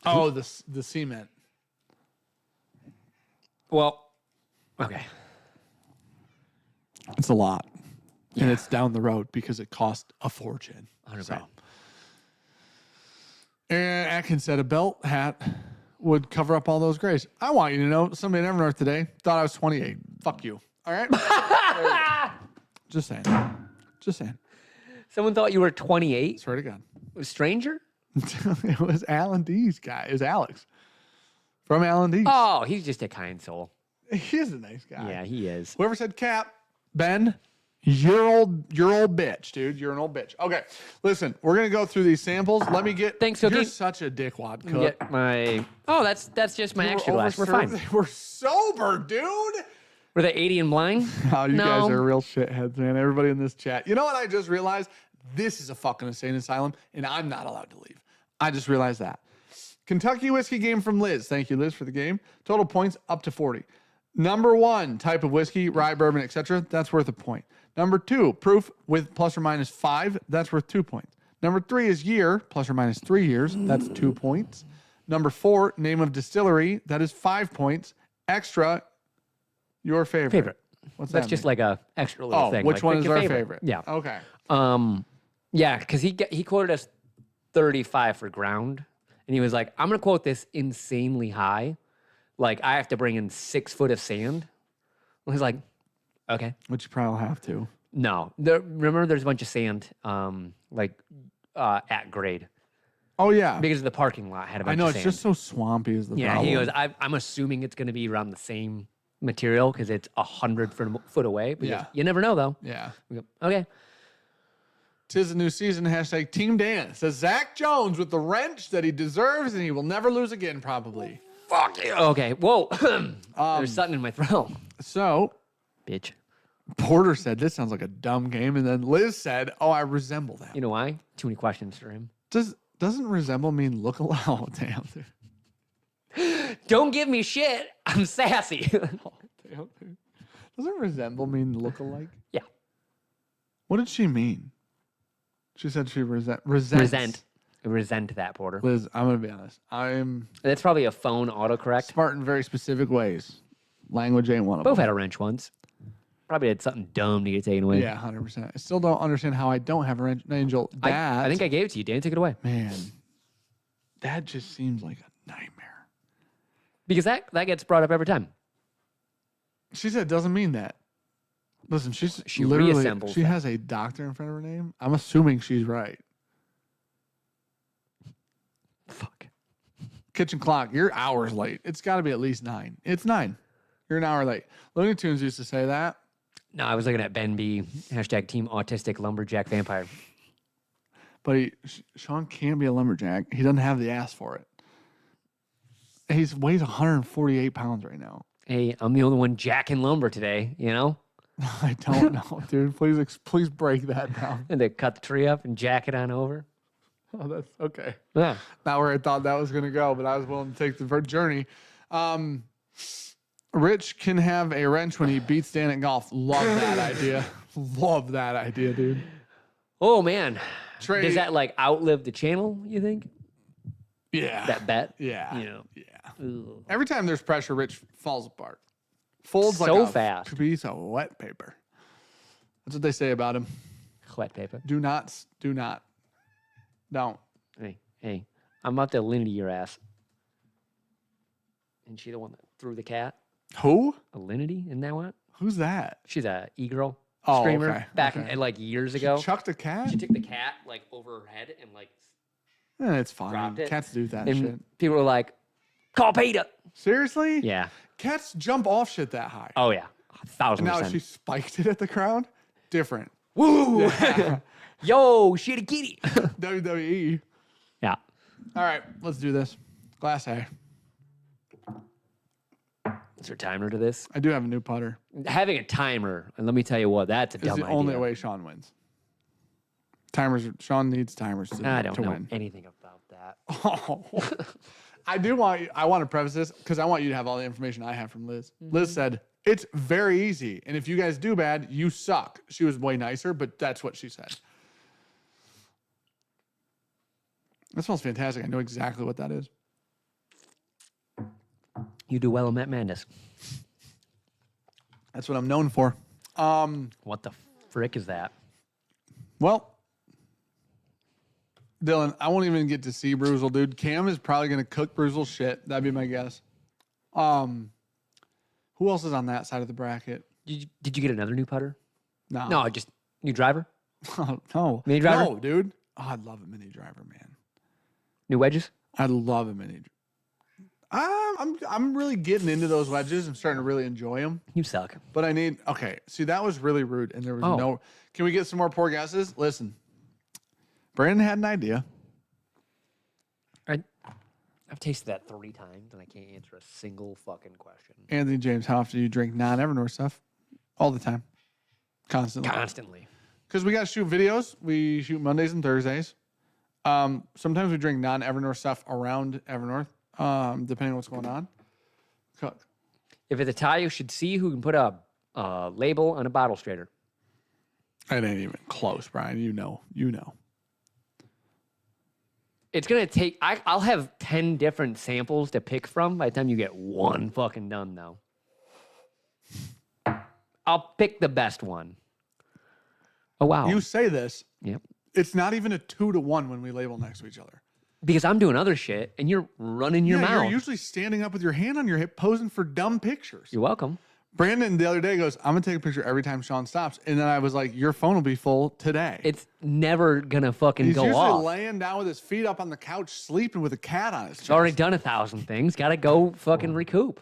Oh, the cement. Well, okay. It's a lot. And it's down the road because it cost a fortune. 100%. So. And Atkins said a belt hat would cover up all those grays. I want you to know somebody in Evernorth today thought I was 28. Fuck you. All right? Just saying. Just saying. Someone thought you were 28? Swear to God. A stranger? It was Alan D's guy. It was Alex from Alan D's. Oh, he's just a kind soul. He is a nice guy. Yeah, he is. Whoever said Cap, Ben, you're old bitch, dude. You're an old bitch. Okay, listen, we're gonna go through these samples. Let me get. Thanks, You're Cookie. such a dickwad, Cook. Get my. Oh, that's just my extra glass. We're fine. We're sober, dude. Were they 80 and blind? Oh, you No. guys are real shitheads, man. Everybody in this chat. You know what I just realized? This is a fucking insane asylum, and I'm not allowed to leave. I just realized that. Kentucky whiskey game from Liz. Thank you, Liz, for the game. Total points up to 40. Number 1, type of whiskey, rye, bourbon, etc. That's worth a point. Number 2, proof with plus or minus 5. That's worth 2 points. Number 3 is year, plus or minus 3 years. That's 2 points. Number 4, name of distillery. That is 5 points. Extra, your favorite. What's that? That's just like a extra little thing. Which like, one pick is your our favorite? Yeah. Okay. Yeah, because he quoted us 35 for ground, and he was like, "I'm gonna quote this insanely high, like I have to bring in 6 foot of sand." I was like, "Okay, Which you probably have to. no." Remember, there's a bunch of sand, at grade Oh, yeah. because the parking lot had a bunch I know, of it's sand. just so swampy is the Yeah, problem. he goes, I'm assuming it's gonna be around the same material because it's 100 foot away. But he goes, Yeah. you never know though. Yeah. We go, okay. 'Tis a new season. Hashtag Team Dan. Says Zach Jones with the wrench that he deserves and he will never lose again, probably. Fuck you. Okay. Whoa. There's something in my throat. So, Bitch. Porter said, this sounds like a dumb game. And then Liz said, oh, I resemble that. You know why? Too many questions for him. Doesn't resemble mean look alike? Oh, damn, dude. Don't give me shit. I'm sassy. Oh, damn, dude. Doesn't resemble mean look alike? Yeah. What did she mean? She said she resents. Resent that, Porter. Liz, I'm going to be honest. I'm That's probably a phone autocorrect. smart in very specific ways. Language ain't one of Both them. had a wrench once. Probably had something dumb to get taken away. Yeah, 100%. I still don't understand how I don't have an angel. I think I gave it to you. Dan took it away. Man, that just seems like a nightmare. Because that gets brought up every time. She said it doesn't mean that. Listen, she literally reassembles she that. has a doctor in front of her name. I'm assuming she's right. Fuck. Kitchen clock, you're hours late. It's got to be at least 9. It's 9. You're an hour late. Looney Tunes used to say that. No, I was looking at Ben B. # Team Autistic Lumberjack Vampire. But Sean can't be a lumberjack. He doesn't have the ass for it. He weighs 148 pounds right now. Hey, I'm the only one jacking lumber today, you know? I don't know, dude. Please break that down. And they cut the tree up and jack it on over. Oh, that's okay. Yeah. Not where I thought that was going to go, but I was willing to take the journey. Rich can have a wrench when he beats Dan at golf. Love that idea. Love that idea, dude. Oh, man. Trey, Does that, like, outlive the channel, you think? yeah. That bet? Yeah. You know. Yeah. Ugh. Every time there's pressure, Rich falls apart. Folds like So a fast. piece of wet paper. That's what they say about him. Wet paper. Do not. Don't. Hey, I'm about to Alinity your ass. Isn't she the one that threw the cat? Who? Alinity? Isn't that what? Who's that? She's a e-girl Oh, streamer okay, back okay. in, like years ago. Chucked a cat? She took the cat like over her head and like It's fine. dropped it. Cats do that and shit. people were like, "Call PETA." Seriously? Yeah. Cats jump off shit that high. Oh yeah. 1,000%. Now she spiked it at the ground. Different. Woo! Yeah. Yo, shitty kitty. WWE. Yeah. All right, let's do this. Glass A. Is there a timer to this? I do have a new putter. Having a timer, and let me tell you what, that's a It's dumb the idea. only way Sean wins. Sean needs timers to I don't know win. anything about that. Oh. I want to preface this because I want you to have all the information I have from Liz. Liz said, it's very easy. And if you guys do bad, you suck. She was way nicer, but that's what she said. That smells fantastic. I know exactly what that is. You do well in that madness. That's what I'm known for. What the frick is that? Well, Dylan, I won't even get to see Bruzel, dude. Cam is probably going to cook Bruzel's shit. That'd be my guess. Who else is on that side of the bracket? Did you get another new putter? No. No, just new driver? Oh, no. Mini driver? No, dude. Oh, I'd love a mini driver, man. New wedges? I'd love a mini. I'm really getting into those wedges. I'm starting to really enjoy them. You suck. But I need. Okay, see, that was really rude, and there was Oh. no. Can we get some more poor guesses? Listen, Brandon had an idea. I've tasted that 3 times, and I can't answer a single fucking question. Anthony James, how often do you drink non-Evernorth stuff? All the time, constantly. Constantly. Because we got to shoot videos. We shoot Mondays and Thursdays. Sometimes we drink non-Evernorth stuff around Evernorth, depending on what's going on. Cook. If it's a tie, you should see who can put a label on a bottle straighter. It ain't even close, Brian. You know. It's going to take... I'll have 10 different samples to pick from by the time you get one fucking done, though. I'll pick the best one. Oh, wow. You say this. Yep. It's not even a 2-to-1 when we label next to each other. Because I'm doing other shit, and you're running your mouth. You're usually standing up with your hand on your hip, posing for dumb pictures. You're welcome. Brandon the other day goes, I'm going to take a picture every time Sean stops. And then I was like, your phone will be full today. It's never going to fucking He's go usually off. laying down with his feet up on the couch, sleeping with a cat on his chest. It's already done 1,000 things. Got to go fucking recoup.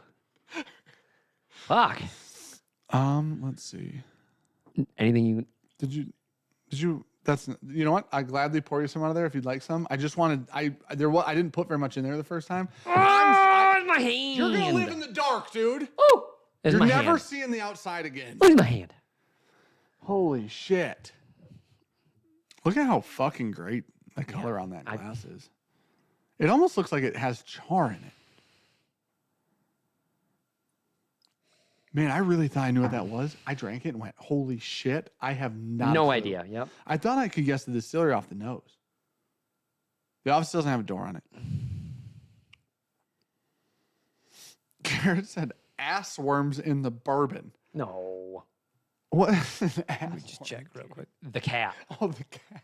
Fuck. Let's see. Anything you... Did you, that's, you know what? I gladly pour you some out of there if you'd like some. I just wanted, I didn't put very much in there the first time. Oh, it's my hand. You're going to live in the dark, dude. Oh, it's You're my never hand. seeing the outside again. Where's my hand? Holy shit. Look at how fucking great the color on that glass is. It almost looks like it has char in it. Man, I really thought I knew what that was. I drank it and went, holy shit, I have not No a clue. idea. Yep. I thought I could guess the distillery off the nose. The office doesn't have a door on it. Garrett said ass worms in the bourbon. No. What? Let me just check real quick. The cat. Oh, the cat.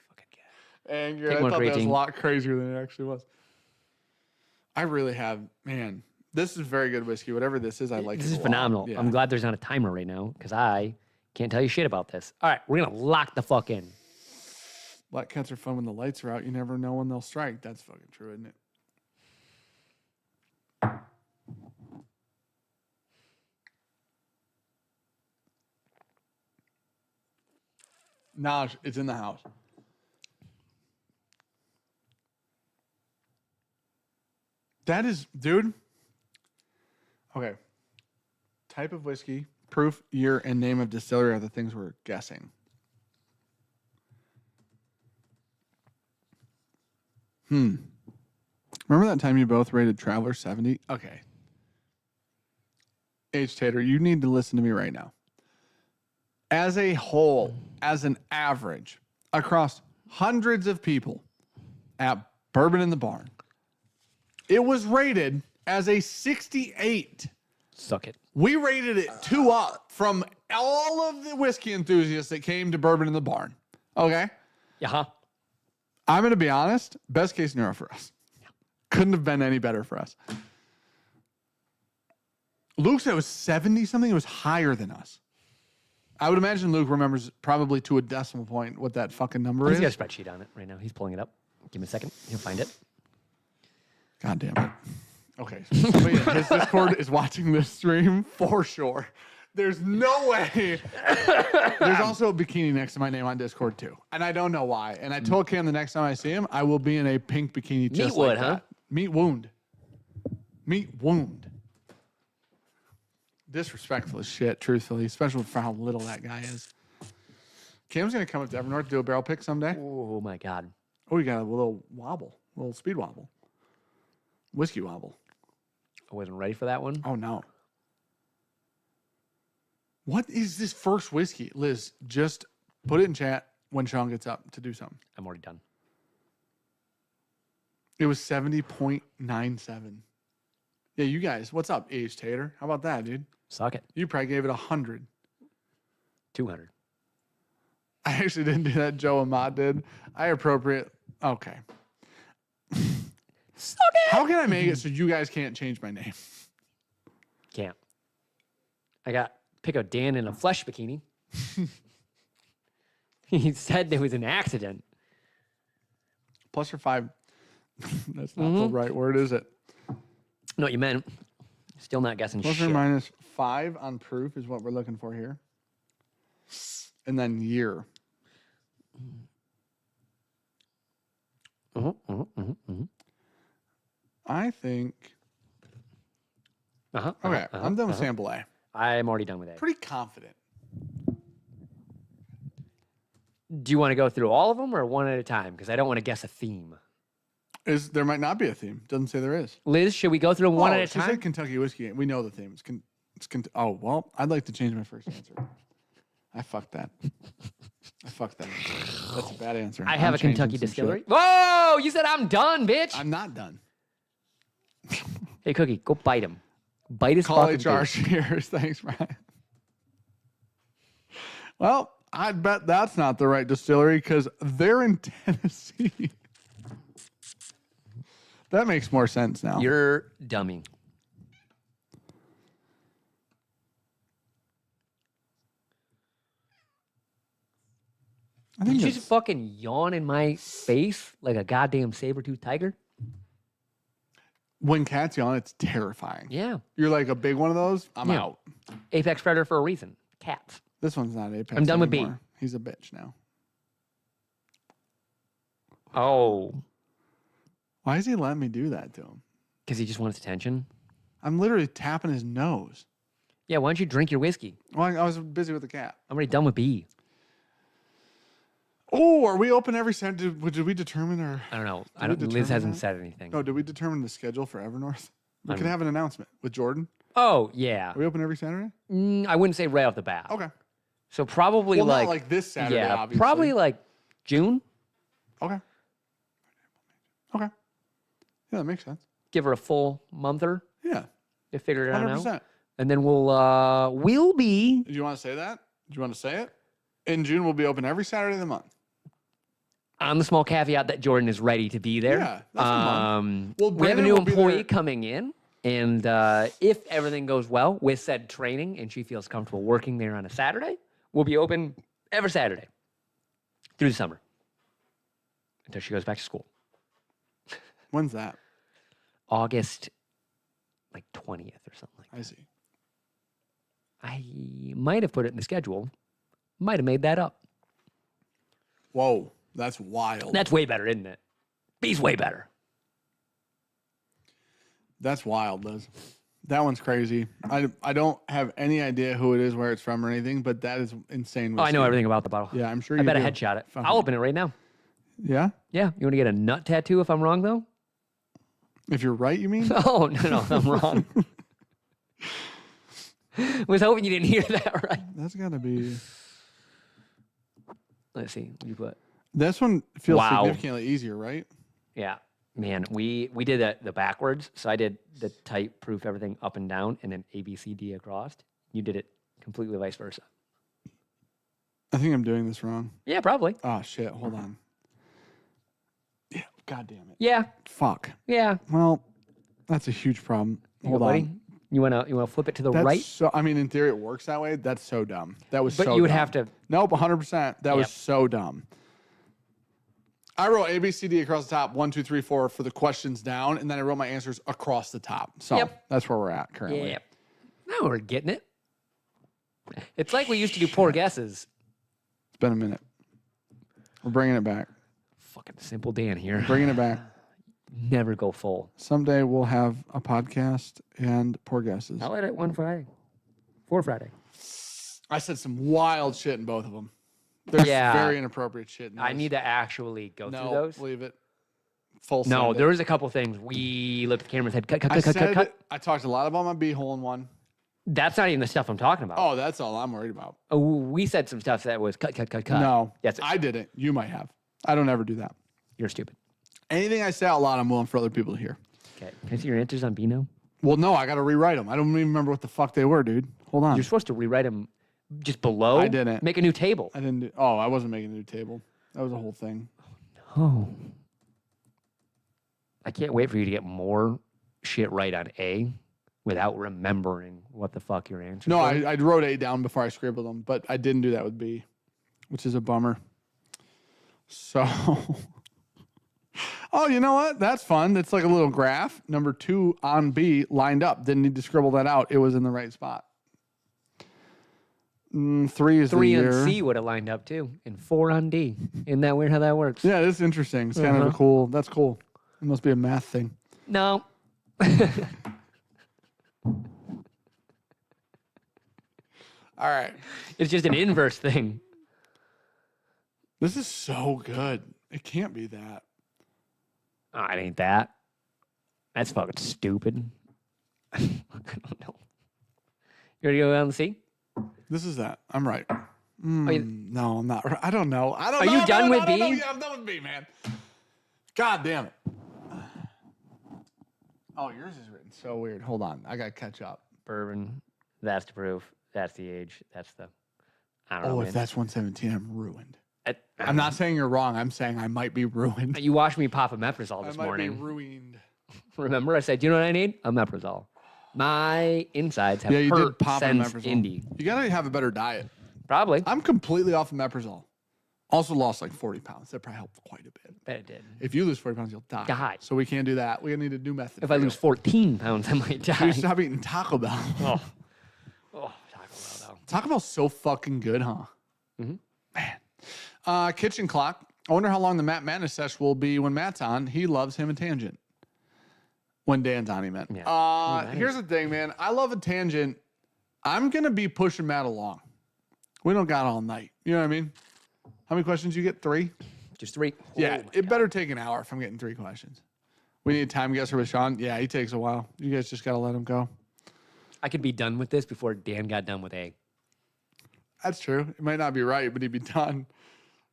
Fucking cat. Angry. Take I more thought that was a creatine. lot crazier than it actually was. I really have, man. This is very good whiskey. Whatever this is, I like This it is a lot. phenomenal. Yeah. I'm glad there's not a timer right now because I can't tell you shit about this. All right, we're going to lock the fuck in. Black cats are fun when the lights are out. You never know when they'll strike. That's fucking true, isn't it? Nah, it's in the house. That is, dude. Okay. Type of whiskey, proof, year, and name of distillery are the things we're guessing. Remember that time you both rated Traveler 70? Okay. H. Tater, you need to listen to me right now. As a whole, as an average, across hundreds of people at Bourbon in the Barn, it was rated as a 68. Suck it. We rated it 2 up from all of the whiskey enthusiasts that came to Bourbon in the Barn. Okay? Yeah. I'm going to be honest. Best case scenario for us. Couldn't have been any better for us. Luke said it was 70 something. It was higher than us. I would imagine Luke remembers probably to a decimal point what that fucking number He's is. got a spreadsheet on it right now. He's pulling it up. Give me a second. He'll find it. God damn it. Okay. So somebody in his Discord is watching this stream for sure. There's no way. There's also a bikini next to my name on Discord too. And I don't know why. And I told Cam the next time I see him, I will be in a pink bikini just Meat like wound, huh? that. Meat wound. Meat wound. Disrespectful as shit, truthfully, especially for how little that guy is. Cam's going to come up to Evernorth, do a barrel pick someday. Oh, my God. Oh, you got a little wobble, a little speed wobble. Whiskey wobble. I wasn't ready for that one. Oh, no. What is this first whiskey? Liz, just put it in chat when Sean gets up to do something. I'm already done. It was 70.97. Yeah, you guys, what's up, H. Tater? How about that, dude? Suck it. You probably gave it 100. 200. I actually didn't do that. Joe Ahmad did. I appropriate. Okay. Suck it. How can I make it so you guys can't change my name? Can't. I got pick a Dan in a flesh bikini. He said there was an accident. Plus or 5. That's not the right word, is it? No, you meant. Still not guessing Plus shit. or minus 5 on proof is what we're looking for here. And then year. I think. Okay, I'm done with sample A. I'm already done with it. Pretty confident. Do you want to go through all of them or one at a time? Because I don't want to guess a theme. There might not be a theme. Doesn't say there is. Liz, should we go through them one at a She time? said Kentucky whiskey. We know the theme. Oh, well, I'd like to change my first answer. I fucked that. That's a bad answer. I have I'm a Kentucky changing some distillery. shit. Whoa! You said I'm done, bitch. I'm not done. Hey, Cookie, go bite him. Bite his Call fucking HR. face. Cheers. Thanks, Brian. Well, I bet that's not the right distillery because they're in Tennessee. That makes more sense now. You're dummy. I Did think you it's- just fucking yawn in my face like a goddamn saber-toothed tiger? when cats yawn, it's terrifying. Yeah. You're like a big one of those. I'm Yeah. out. Apex predator for a reason. Cats. This one's not Apex. I'm done with B. anymore. He's a bitch now. Oh. Why is he letting me do that to him? Because he just wants attention? I'm literally tapping his nose. Yeah, why don't you drink your whiskey? Well, I was busy with the cat. I'm already done with B. Oh, are we open every Saturday? Did we determine our? I don't know. Did we Liz determine hasn't that? said anything. No, did we determine the schedule for Evernorth? We can have an announcement with Jordan. Oh, yeah. Are we open every Saturday? I wouldn't say right off the bat. Okay. So probably Well, like... not like this Saturday, yeah, obviously. probably like June. Okay. Okay. Yeah, that makes sense. Give her a full monther Yeah. to figure it out. 100%. And then we'll be... Do you want to say that? Do you want to say it? In June, we'll be open every Saturday of the month. On the small caveat that Jordan is ready to be there. Yeah, that's a month. Well, we have a Brandon new will be employee there. coming in. And if everything goes well with said training and she feels comfortable working there on a Saturday, we'll be open every Saturday through the summer until she goes back to school. When's that? August, like 20th or something like that. I see. I might have put it in the schedule. Might have made that up. Whoa, that's wild. That's way better, isn't it? B's way better. That's wild, Liz. That one's crazy. I don't have any idea who it is, where it's from, or anything, but that is insane. Oh, I know everything about the bottle. Yeah, I'm sure I you bet do. I headshot it. Fuck I'll it. open it right now. Yeah? Yeah. You want to get a nut tattoo if I'm wrong, though? If you're right, you mean? Oh, no, I'm wrong. Was hoping you didn't hear that right. That's got to be... Let's see. What you put? This one feels Wow. significantly easier, right? Yeah. Man, we did the backwards. So I did the type proof everything up and down and then A, B, C, D across. You did it completely vice versa. I think I'm doing this wrong. Yeah, probably. Oh, shit. Hold on. Yeah, God damn it. Yeah. Fuck. Yeah. Well, that's a huge problem. Hold buddy. on. You wanna flip it to the That's right? so, I mean, in theory, it works that way. That's so dumb. That was But so you would dumb. have to. Nope, 100%. That was Yep. so dumb. I wrote A, B, C, D across the top, 1, 2, 3, 4 for the questions down, and then I wrote my answers across the top. So Yep. that's where we're at currently. Yeah. Now we're getting it. It's like we used to do poor guesses. It's been a minute. We're bringing it back. Fucking simple Dan here. Bringing it back. Never go full. Someday we'll have a podcast and poor guesses. I'll edit one Friday. For Friday. I said some wild shit in both of them. There's Yeah. very inappropriate shit in I those. need to actually go through No, those. leave it. Full No, send it. there was a couple things. We looked at the camera and said, cut, cut, I cut, cut, said cut. I talked a lot about my beehole in one. That's not even the stuff I'm talking about. Oh, that's all I'm worried about. Oh, we said some stuff that was cut, cut, cut, cut. No, Yes, I didn't. You might have. I don't ever do that. you're stupid. Anything I say out loud, I'm willing for other people to hear. Okay. Can I see your answers on Beano? Well, no, I got to rewrite them. I don't even remember what the fuck they were, dude. Hold on. You're supposed to rewrite them just below. I didn't. Make a new table. I didn't do. Oh, I wasn't making a new table. That was a whole thing. Oh. I can't wait for you to get more shit right on A without remembering what the fuck your answer No, was. I wrote A down before I scribbled them, but I didn't do that with B, which is a bummer. So, oh, you know what? That's fun. It's like a little graph. Number 2 on B lined up. Didn't need to scribble that out. It was in the right spot. 3 is 3 the on year. C would have lined up too, and 4 on D. Isn't that weird how that works? Yeah, it's interesting. It's kind of a cool. That's cool. It must be a math thing. No. All right. It's just an inverse thing. This is so good. It can't be that. Oh, it ain't that. That's fucking stupid. I don't know. You ready to go down and see? This is that. I'm right. you- No, I'm not. I don't know. I don't Are know. you I done don't with know. I don't know. B? Yeah, I'm done with B, man. God damn it. Oh, yours is written so weird. Hold on. I got to catch up. Bourbon. That's the proof. That's the age. That's the. I don't know. Oh, man. if that's 117, I'm ruined. I I'm not saying you're wrong. I'm saying I might be ruined. You watched me pop a Meprazole I this might morning. be ruined. Remember, I said, "Do you know what I need? A Meprazole." My insides have Yeah, you hurt did pop a since Meprazole. Indy. You got to have a better diet. Probably. I'm completely off of Meprazole. Also lost like 40 pounds. That probably helped quite a bit. Bet it did. If you lose 40 pounds, you'll die. Die. So we can't do that. We need a new method. If for I you. lose 14 pounds, I might die. You stop eating Taco Bell. Oh, Taco Bell though. Taco Bell's so fucking good, huh? Mhm. Man. Kitchen clock. I wonder how long the Matt Madness sesh will be when Matt's on. He loves him a tangent. When Dan's on, he meant. Yeah. Here's the thing, man. I love a tangent. I'm going to be pushing Matt along. We don't got all night. You know what I mean? How many questions you get? 3? Just 3. Yeah, Oh, it better take an hour if I'm getting 3 questions. We need a time guesser with Sean. Yeah, he takes a while. You guys just got to let him go. I could be done with this before Dan got done with A. That's true. It might not be right, but he'd be done.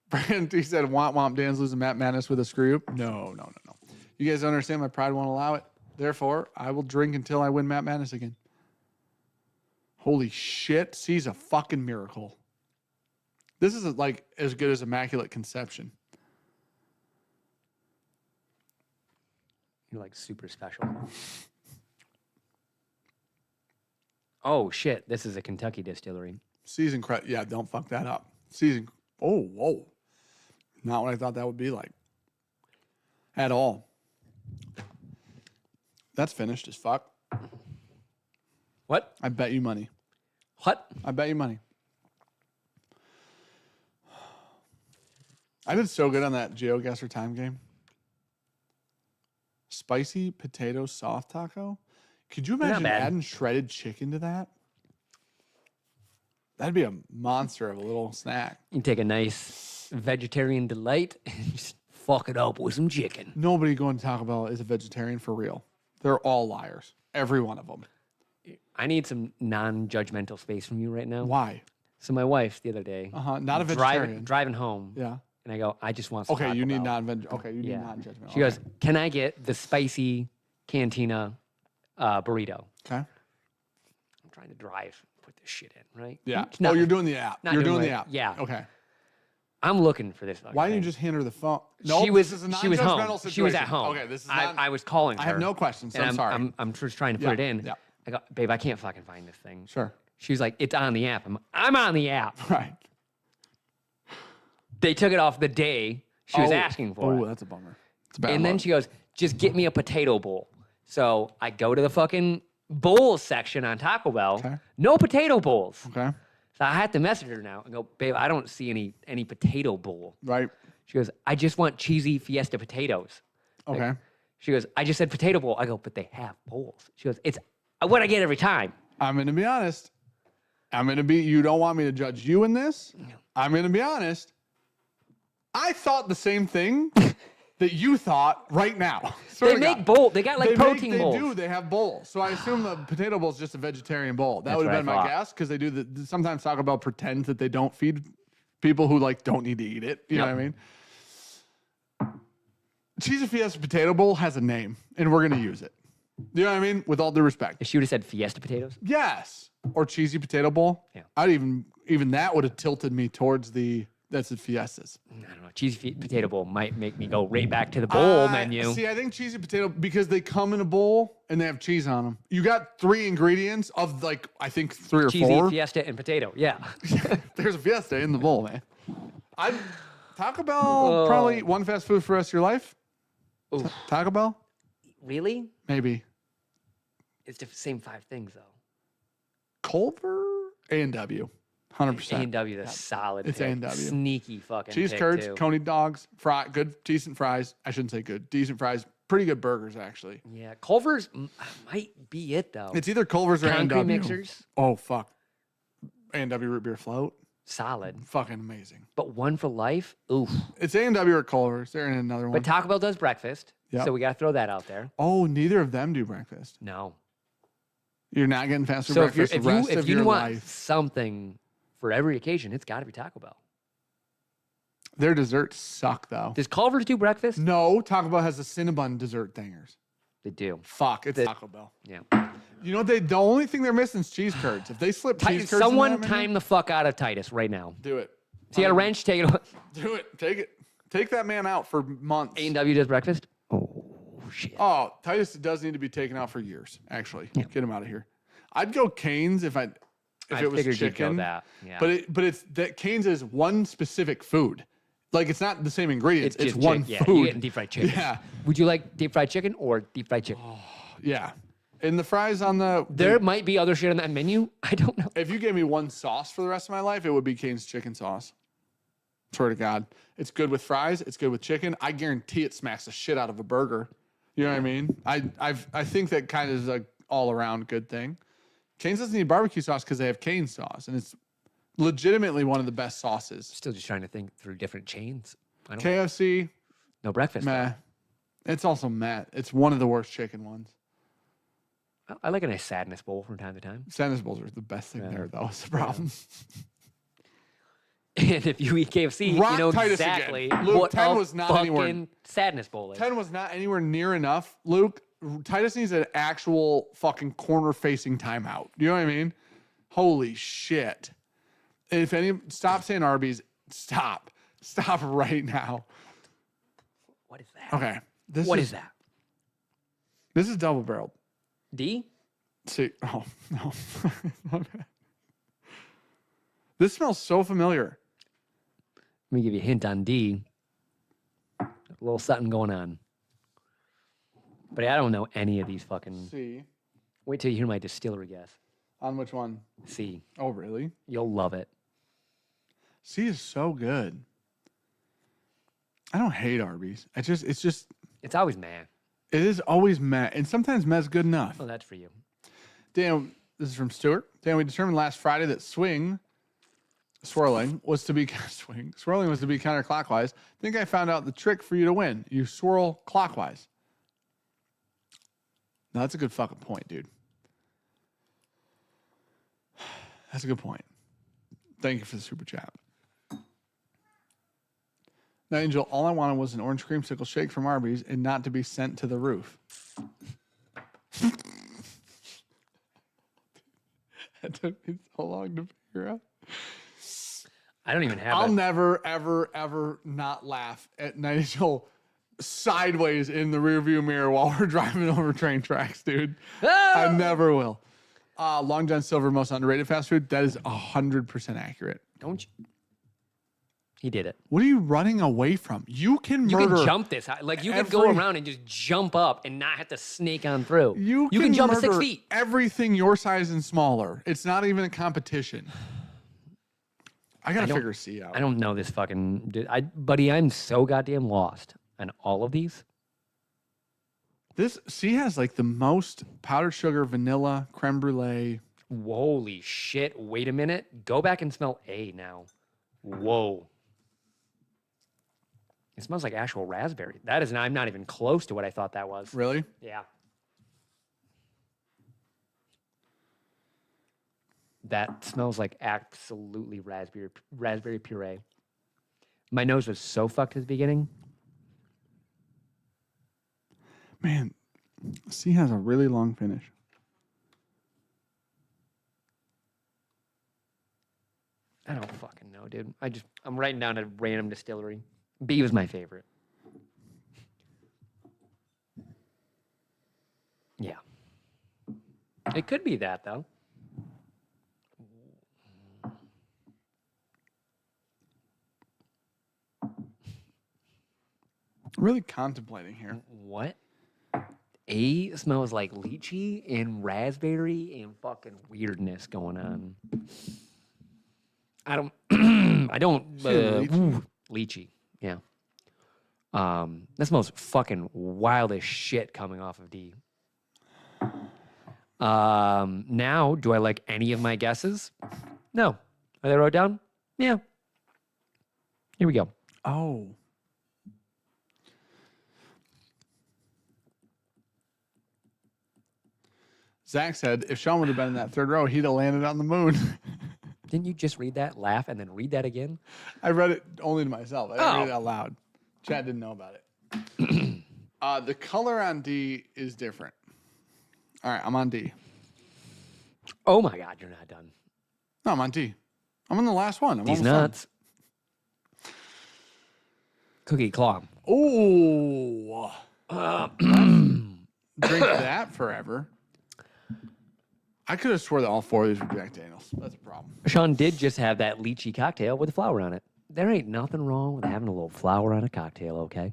Brent, he said, womp womp, Dan's losing Matt Madness with a screw. No. You guys don't understand. My pride won't allow it. Therefore, I will drink until I win Matt Madness again. Holy shit. C's a fucking miracle. This is like as good as Immaculate Conception. You're like super special. Oh shit! This is a Kentucky distillery. C's incredible. Yeah, don't fuck that up. C's. Oh, whoa. Not what I thought that would be like. At all. That's finished as fuck. What? I bet you money. What? I bet you money. I did so good on that GeoGuessr time game. Spicy potato soft taco. Could you imagine adding shredded chicken to that? That'd be a monster of a little snack. You take a nice vegetarian delight and just fuck it up with some chicken. Nobody going to Taco Bell is a vegetarian for real. They're all liars. Every one of them. I need some non-judgmental space from you right now. Why? So my wife the other day, not a vegetarian. driving home. Yeah. And I go, I just want some Okay, Taco you need Bell. non-veg. Okay, you need non-judgmental. She goes, can I get the spicy cantina burrito? Okay. I'm trying to drive, put this shit in, right? Yeah. Not- You're doing the app. not You're doing doing the it. app. Yeah. Okay. I'm looking for this. Why didn't you just hand her the phone? No, she was this is a she was home. non-judgmental situation. She was at home. Okay, this is not. I was calling her. I have no questions. So and I'm sorry. I'm just trying to put it in. Yeah. I go, babe, I can't fucking find this thing. Sure. She was like, it's on the app. I'm on the app. Right. They took it off the day she was asking for Oh, it. that's a bummer. It's a bad And then luck. she goes, just get me a potato bowl. So I go to the fucking bowls section on Taco Bell. Okay. No potato bowls. Okay. So I had to message her now and go, babe, I don't see any potato bowl. Right. She goes, I just want cheesy Fiesta potatoes. Okay. She goes, I just said potato bowl. I go, but they have bowls. She goes, it's what I get every time. I'm going to be honest. You don't want me to judge you in this. I'm going to be honest. I thought the same thing that you thought right now. They make bowls. They got like protein bowls. They do. They have bowls. So I assume the potato bowl is just a vegetarian bowl. That That's would have what been I my thought. guess because they do sometimes Taco Bell pretends that they don't feed people who like don't need to eat it. You know what I mean? Cheesy Fiesta potato bowl has a name, and we're gonna use it. You know what I mean? With all due respect. If she would have said Fiesta potatoes. Yes. Or cheesy potato bowl. Yeah. I'd even that would have tilted me towards that's the Fiestas. I don't know. Cheesy potato bowl might make me go right back to the bowl menu. See, I think cheesy potato because they come in a bowl and they have cheese on them. You got 3 ingredients of like I think 3 or Cheesy 4. Fiesta and potato. Yeah. There's a Fiesta in the bowl, man. Taco Bell probably one fast food for the rest of your life. Taco Bell, Really? maybe. It's the same 5 things though. Culver, A&W, 100%. A&W, that's solid. It's pick. A&W. Sneaky fucking Cheese pick, curds, too. coney dogs, good, decent fries. I shouldn't say good, decent fries. Pretty good burgers, actually. Yeah, Culver's might be it though. It's either Culver's or Concrete A&W. mixers, Oh, fuck. A&W root beer float. solid. Fucking amazing. But one for life, oof. It's A&W or Culver's. They're in another one. But Taco Bell does breakfast, Yep. so we gotta throw that out there. Oh, neither of them do breakfast. No. You're not getting fast food So breakfast the rest if of you your want life. something for every occasion, it's got to be Taco Bell. Their desserts suck, though. Does Culver's do breakfast? No, Taco Bell has the Cinnabon dessert thingers. They do. Fuck, it's Taco Bell. Yeah. You know, the only thing they're missing is cheese curds. If they slip cheese curds Someone in that menu, time the fuck out of Titus right now. do it. See, got a wrench, take it. Do it. Take it. Take that man out for months. A&W does breakfast? Oh, shit. Oh, Titus does need to be taken out for years, actually. Get him out of here. I'd go Cane's if it was figured you'd go chicken. that, yeah. But it's that Cane's is one specific food. Like it's not the same ingredients. It's just one Yeah, food. you're getting deep fried chicken. Yeah. Would you like deep fried chicken or deep fried chicken? Yeah. And the fries on There might be other shit on that menu. I don't know. if you gave me one sauce for the rest of my life, it would be Cane's chicken sauce. Swear to God. It's good with fries. It's good with chicken. I guarantee it smacks the shit out of a burger. You know what I mean? I think that kind of is a all around good thing. Cane's doesn't need barbecue sauce because they have cane sauce, and it's legitimately one of the best sauces. Still just trying to think through different chains. I don't KFC, No breakfast. meh. It's also meh. It's one of the worst chicken ones. I like a nice sadness bowl from time to time. Sandwich bowls are the best thing there, though. It's the problem. And if you eat KFC, Rock you know Titus exactly again. Luke, what 10 a was not fucking anywhere- sadness bowl is. 10 was not anywhere near enough. Luke, Titus needs an actual fucking corner-facing timeout. You know what I mean? Holy shit. If stop saying Arby's. Stop right now. What is that? Okay. What is that? This is double barreled. D? See, oh, no. This smells so familiar. Let me give you a hint on D. A little something going on. But I don't know any of these fucking... C. Wait till you hear my distillery guess. On which one? C. Oh, really? You'll love it. C is so good. I don't hate Arby's. It's always meh. It is always meh. And sometimes meh's good enough. Oh, that's for you. Dan, this is from Stuart. Dan, we determined last Friday that swirling was to be counterclockwise. I think I found out the trick for you to win. You swirl clockwise. Now, that's a good fucking point, dude. That's a good point. Thank you for the super chat. Now, Angel, all I wanted was an orange creamsicle shake from Arby's and not to be sent to the roof. That took me so long to figure out. I don't even have I'll never, ever, ever not laugh at Nigel sideways in the rearview mirror while we're driving over train tracks, dude. I never will. Long John Silver, most underrated fast food. That is 100% accurate. Don't you? He did it. What are you running away from? You can You murder. can jump this high. Like, you can go around and just jump up and not have to snake on through. You can jump murder 6 feet. everything your size and smaller. It's not even a competition. I gotta figure C out. I don't know this fucking... buddy, I'm so goddamn lost on all of these. This C has like the most powdered sugar, vanilla, creme brulee. Holy shit. Wait a minute. Go back and smell A now. Whoa. It smells like actual raspberry. I'm not even close to what I thought that was. Really? Yeah. That smells like absolutely raspberry puree. My nose was so fucked at the beginning. Man, C has a really long finish. I don't fucking know, dude. I'm writing down a random distillery. B was my favorite. Yeah. It could be that, though. I'm really contemplating here. What? A smells like lychee and raspberry and fucking weirdness going on. I don't. Lychee. Yeah. That smells fucking wild as shit coming off of D. Now, do I like any of my guesses? No. Are they wrote down? Yeah. Here we go. Oh. Zach said if Sean would have been in that third row, he'd have landed on the moon. Didn't you just read that, laugh, and then read that again? I read it only to myself. I didn't read it out loud. Chad didn't know about it. The color on D is different. All right, I'm on D. Oh my God, you're not done. No, I'm on D. I'm on the last one. These nuts. Cookie Claw. Oh. Drink that forever. I could have swore that all four of these were Jack Daniels. That's a problem. Sean did just have that lychee cocktail with a flower on it. There ain't nothing wrong with having a little flower on a cocktail, okay?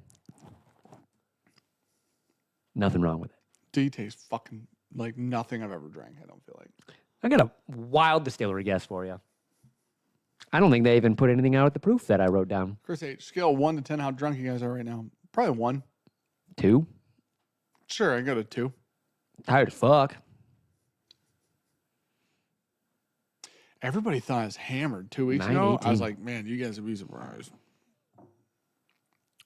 Nothing wrong with it. D tastes fucking like nothing I've ever drank, I don't feel like. I got a wild distillery guess for you. I don't think they even put anything out at the proof that I wrote down. Chris H, scale 1 to 10, how drunk you guys are right now? Probably 1. 2? Sure, I go to 2. Tired as fuck. Everybody thought I was hammered 2 weeks 9, ago. 18. I was like, man, you guys would be surprised.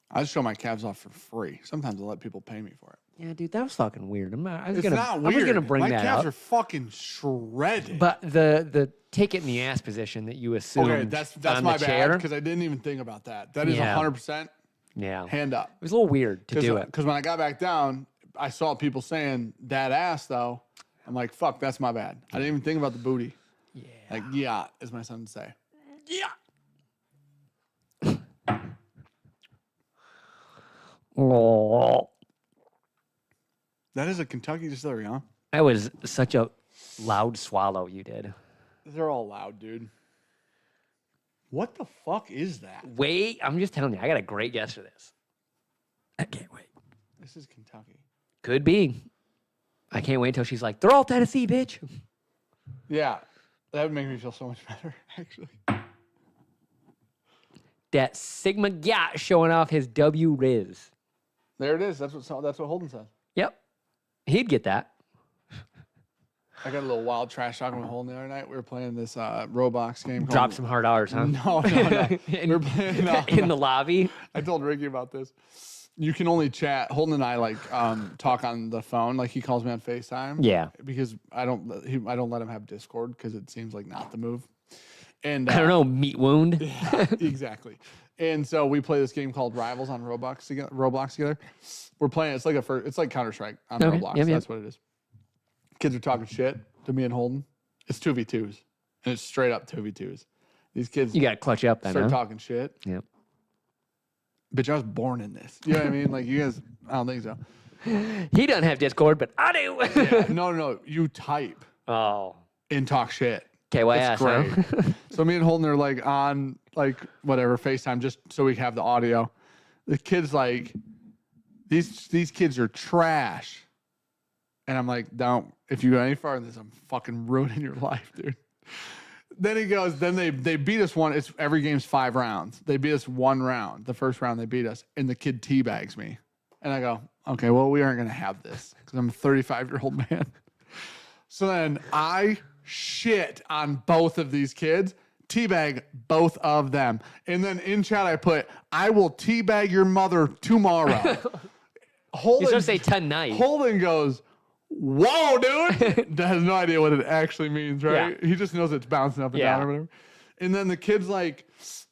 I just show my cabs off for free. Sometimes I let people pay me for it. Yeah, dude, that was fucking weird. I was Not weird. I was gonna bring my that calves up. are fucking shredded. But the take it in the ass position that you assumed okay, that's on my the chair. bad because I didn't even think about that. That is Yeah. 100% Yeah. hand up. It was a little weird to do it. Because when I got back down, I saw people saying that ass though. I'm like, fuck, that's my bad. I didn't even think about the booty. Yeah. Like, yeah, as my son would say. Yeah. Oh. That is a Kentucky distillery, huh? That was such a loud swallow you did. They're all loud, dude. What the fuck is that? Wait, I'm just telling you, I got a great guess for this. I can't wait. This is Kentucky. Could be. I can't wait till she's like, they're all Tennessee, bitch. Yeah, that would make me feel so much better, actually. That Sigma Gat showing off his W Riz. There it is. That's what Holden says. Yep. He'd get that. I got a little wild trash talking with Holden the other night. We were playing this Roblox game. Drop some hard R's, huh? No. We were playing in the lobby. I told Ricky about this. You can only chat. Holden and I talk on the phone. Like he calls me on FaceTime. Yeah. Because I don't let him have Discord because it seems like not the move. And I don't know, meat wound. Yeah, exactly. And so we play this game called Rivals on Roblox together. We're playing. It's like Counter-Strike on Roblox. Yep. That's what it is. Kids are talking shit to me and Holden. It's 2v2s, and it's straight up 2v2s. These kids, You got to clutch up then, start huh? talking shit. Yep. Bitch, I was born in this. You know what I mean? Like you guys, I don't think so. He doesn't have Discord, but I do. Yeah, no. You type Oh. and talk shit. KYS, It's great. huh? So me and Holden are like on whatever FaceTime just so we have the audio. The kids like these kids are trash. And I'm like, don't, if you go any farther than this, I'm fucking ruining your life, dude. Then he goes, then they beat us one. It's every game's 5 rounds. They beat us 1 round. The first round they beat us, and the kid teabags me. And I go, okay, well, we aren't gonna have this because I'm a 35-year-old man. So then I shit on both of these kids, teabag both of them. And then in chat I put, I will teabag your mother tomorrow. You're supposed to say tonight. Holden goes, whoa, dude. Has no idea what it actually means, right? Yeah. He just knows it's bouncing up and Yeah. down or whatever. And then the kid's like,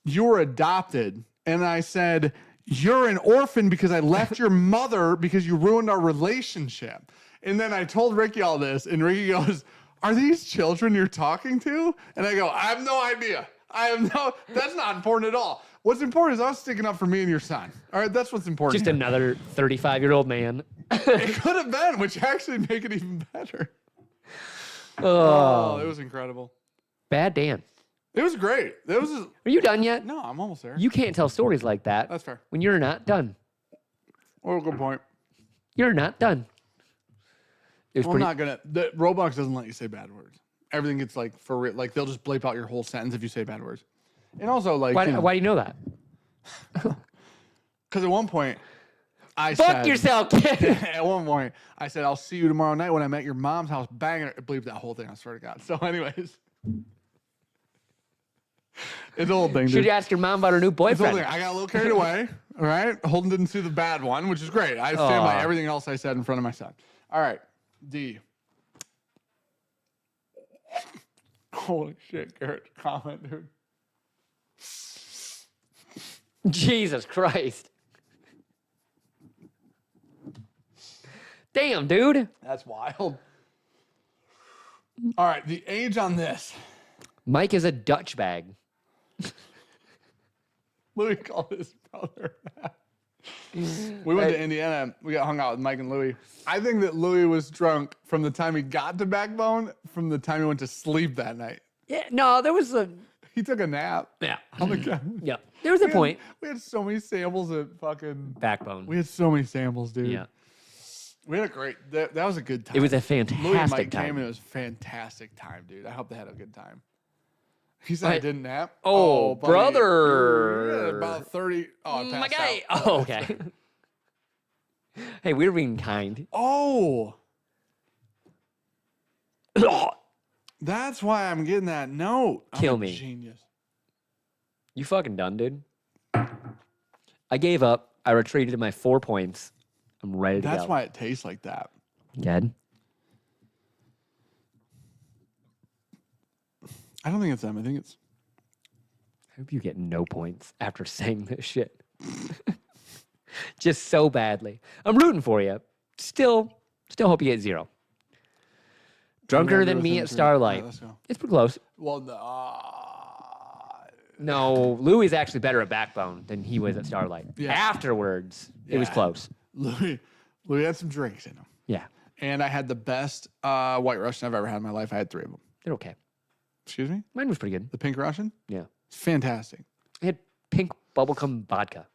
you were adopted. And I said, you're an orphan because I left your mother because you ruined our relationship. And then I told Ricky all this, and Ricky goes, are these children you're talking to? And I go, I have no idea. That's not important at all. What's important is I was sticking up for me and your son. All right, that's what's important. Just here. another 35-year-old man. It could have been, which actually make it even better. Oh, It was incredible. bad Dan. It was great. Are you done yet? No, I'm almost there. You can't tell stories like that. That's fair. When you're not done. Oh, good point. You're not done. It was Well, pretty. I'm not gonna. The Roblox doesn't let you say bad words. Everything gets like for real. Like they'll just bleep out your whole sentence if you say bad words. And also like why do you know that? Because at one point I Fuck said, yourself, kid. At one point I said I'll see you tomorrow night when I'm at your mom's house. Banging it bleeped that whole thing. I swear to God. So, anyways, it's a whole thing. Should Dude. you ask your mom about her new It's a whole boyfriend? thing. I got a little carried away. All right. Holden didn't see the bad one, which is great. I stand by everything else I said in front of my son. All right. D. Holy shit, Garrett's comment, dude. Jesus Christ. Damn, dude. That's wild. All right, the age on this. Mike is a Dutch bag. Louis called his brother. We went to Indiana. We got hung out with Mike and Louis. I think that Louis was drunk from the time he got to Backbone, from the time he went to sleep that night. Yeah, no, there was a. He took a nap. Yeah. On the couch. Yeah. There was a point. We had so many samples at fucking Backbone. We had so many samples, dude. Yeah. We had a great. That was a good time. It was a Louis and fantastic Mike time. came and it was a fantastic time, dude. I hope they had a good time. He said I didn't nap. Oh, buddy, brother. you're about 30. Oh, I My passed guy. out. Oh, okay. Hey, we were being kind. Oh. That's why I'm getting that note. Kill I'm a me. Genius. You fucking done, dude. I gave up. I retreated to my 4 points. I'm ready to go. That's why it tastes like that. Good. I don't think it's them. I think it's. I hope you get no points after saying this shit. Just so badly. I'm rooting for you. Still hope you get 0. Drunker than me at Starlight. Right, let's go. It's pretty close. Well, No, Louis is actually better at Backbone than he was at Starlight. Yeah. Afterwards, it was Yeah. close. Louis had some drinks in him. Yeah, And I had the best White Russian I've ever had in my life. I had 3 of them. they're okay. Excuse me? Mine was pretty good. The Pink Russian? Yeah. It's fantastic. I had pink bubblegum vodka.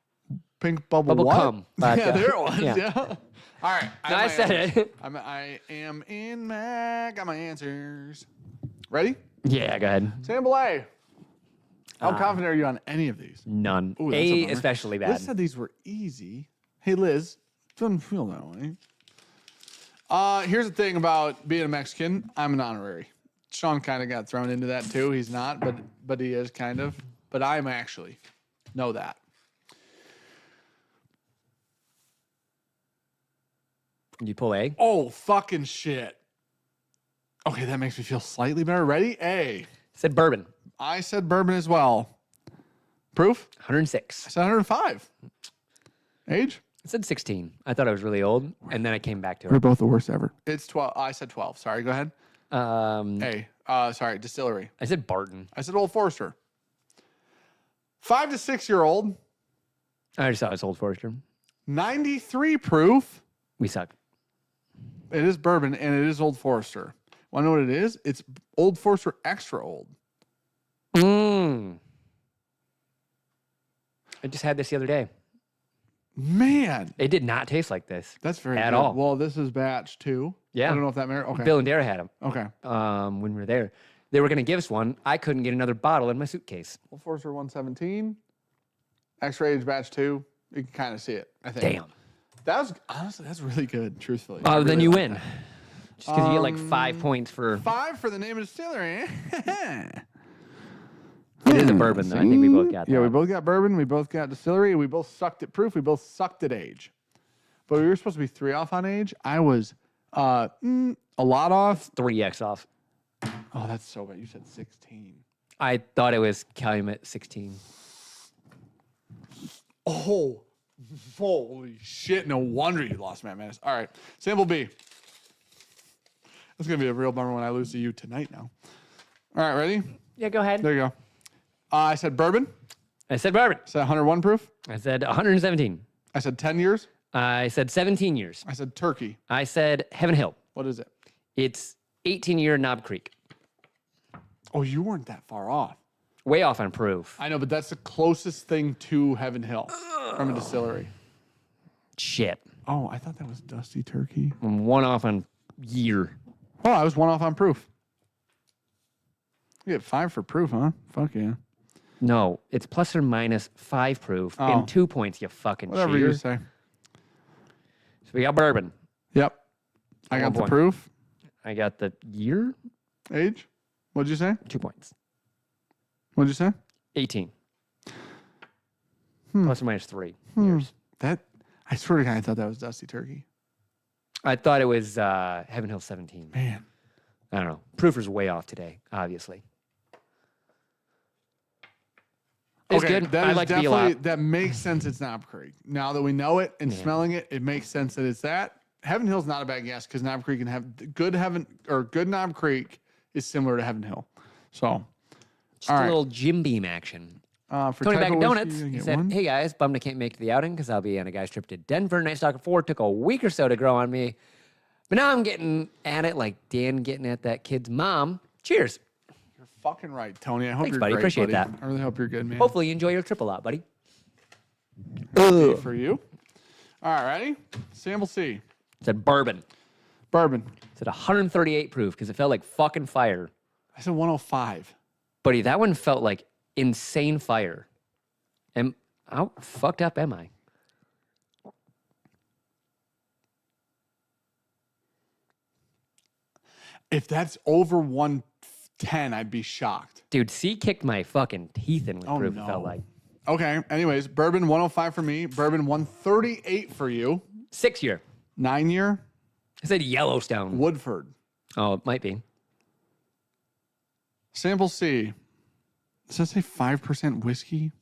Pink bubble Bubblegum what? vodka. Yeah, there it was. Yeah. Yeah. All right. No, I said it. I am in Mac. Got my answers. Ready? Yeah, go ahead. Sample A. How confident are you on any of these? None. Ooh, that's a A bummer. especially bad. Liz said these were easy. Hey, Liz. Doesn't feel that way. Here's the thing about being a Mexican. I'm an honorary. Sean kind of got thrown into that too. He's not, but he is kind of. But I'm actually. Know that. You pull A? Oh, fucking shit. Okay, that makes me feel slightly better. Ready? A. Said bourbon. I said bourbon as well. Proof? 106. I said 105. Age? I said 16. I thought I was really old, and then I came back to We're it. both the worst ever. It's 12. I said 12. Sorry, go ahead. I Sorry, distillery. said Barton. I said Old Forester. 5 to 6 year old, I just thought it was Old Forester. 93 proof. We suck. It is bourbon and it is Old Forester. Want to know what it is? It's Old Forester extra old. I just had this the other day. Man, It did not taste like this. that's very At good. all. Well, this is batch 2. Yeah. I don't know if that matters. Okay. Bill and Dara had them Okay. when we were there. They were going to give us one. I couldn't get another bottle in my suitcase. Old Forester 117. Extra age batch 2. You can kind of see it, I think. Damn. That was honestly, that's really good, truthfully. Oh, I then really you like win. that. Just because you get like 5 points for. 5 for the name of distillery. It is a bourbon, though. I think we both got that. Yeah, we both got bourbon. We both got distillery. We both sucked at proof. We both sucked at age. But we were supposed to be 3 off on age. I was a lot off. 3x off. Oh, that's so bad. You said 16. I thought it was Calumet 16. Oh, holy shit. No wonder you lost Matt Menace. All right. Sample B. That's going to be a real bummer when I lose to you tonight now. All right, ready? Yeah, go ahead. There you go. I said bourbon. I said bourbon. I said 101 proof. I said 117. I said 10 years. I said 17 years. I said turkey. I said Heaven Hill. What is it? It's 18-year Knob Creek. Oh, you weren't that far off. Way off on proof. I know, but that's the closest thing to Heaven Hill from a distillery. Shit. Oh, I thought that was Dusty Turkey. I'm 1 off on year. Oh, I was 1 off on proof. You get 5 for proof, huh? Fuck yeah. No, it's plus or minus 5 proof Oh. and 2 points, you fucking Whatever cheater. you say. So we got bourbon. Yep. I got 1 the point. proof. I got the year, Age. What'd you say? 2 points. What'd you say? 18. Plus or minus 3 years. That, I swear to God, I thought that was Dusty Turkey. I thought it was Heaven Hill 17. Man. I don't know. Proofer's way off today, obviously. It's good. That I is like to be a definitely, lot. that makes sense it's Knob Creek. Now that we know it and smelling it, it makes sense that it's that. Heaven Hill's not a bad guess because Knob Creek can have good Knob Creek is similar to Heaven Hill. So Just all a right. little Jim Beam action. For Tony type Bag of of whiskey, Donuts. you He get said, one. "Hey guys, bummed I can't make it to the outing because I'll be on a guy's trip to Denver. Night Stalker 4 took a week or so to grow on me, but now I'm getting at it like Dan getting at that kid's mom. Cheers. You're fucking right, Tony. I hope Thanks, you're buddy. great, Appreciate buddy. that. I really hope you're good, man. Hopefully you enjoy your trip a lot, buddy." Happy for you. All right, ready? Sample C. Said bourbon. Bourbon. Said 138 proof because it felt like fucking fire. I said 105. Buddy, that one felt like insane fire. And how fucked up am I? If that's over 110, I'd be shocked. Dude, C kicked my fucking teeth in with Oh, proof, no. it felt like. Okay. Anyways, bourbon 105 for me. Bourbon 138 for you. 6 year. 9 year. I said Yellowstone. Woodford. Oh, it might be. Sample C. Does that say 5% whiskey?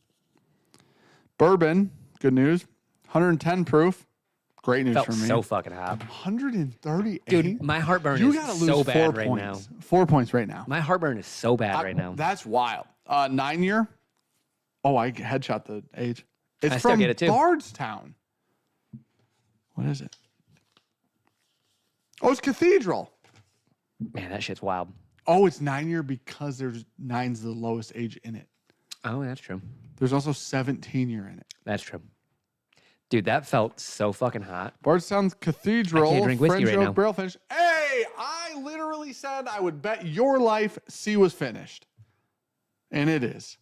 Bourbon. Good news. 110 proof. Great news Felt for me. so fucking hot. 138? Dude, my heartburn You is gotta lose so 4 bad right points. now. 4 points right now. My heartburn is so bad right now. That's wild. 9 year? Oh, I headshot the age. It's I still from get it, too. Bardstown. What is it? Oh, it's Cathedral. Man, that shit's wild. Oh, it's 9 year because there's 9's the lowest age in it. Oh, that's true. There's also 17 year in it. That's true. Dude, that felt so fucking hot. Bardstown Cathedral. I can't drink whiskey French right oak now. barrel finish. Hey, I literally said I would bet your life C was finished. And it is.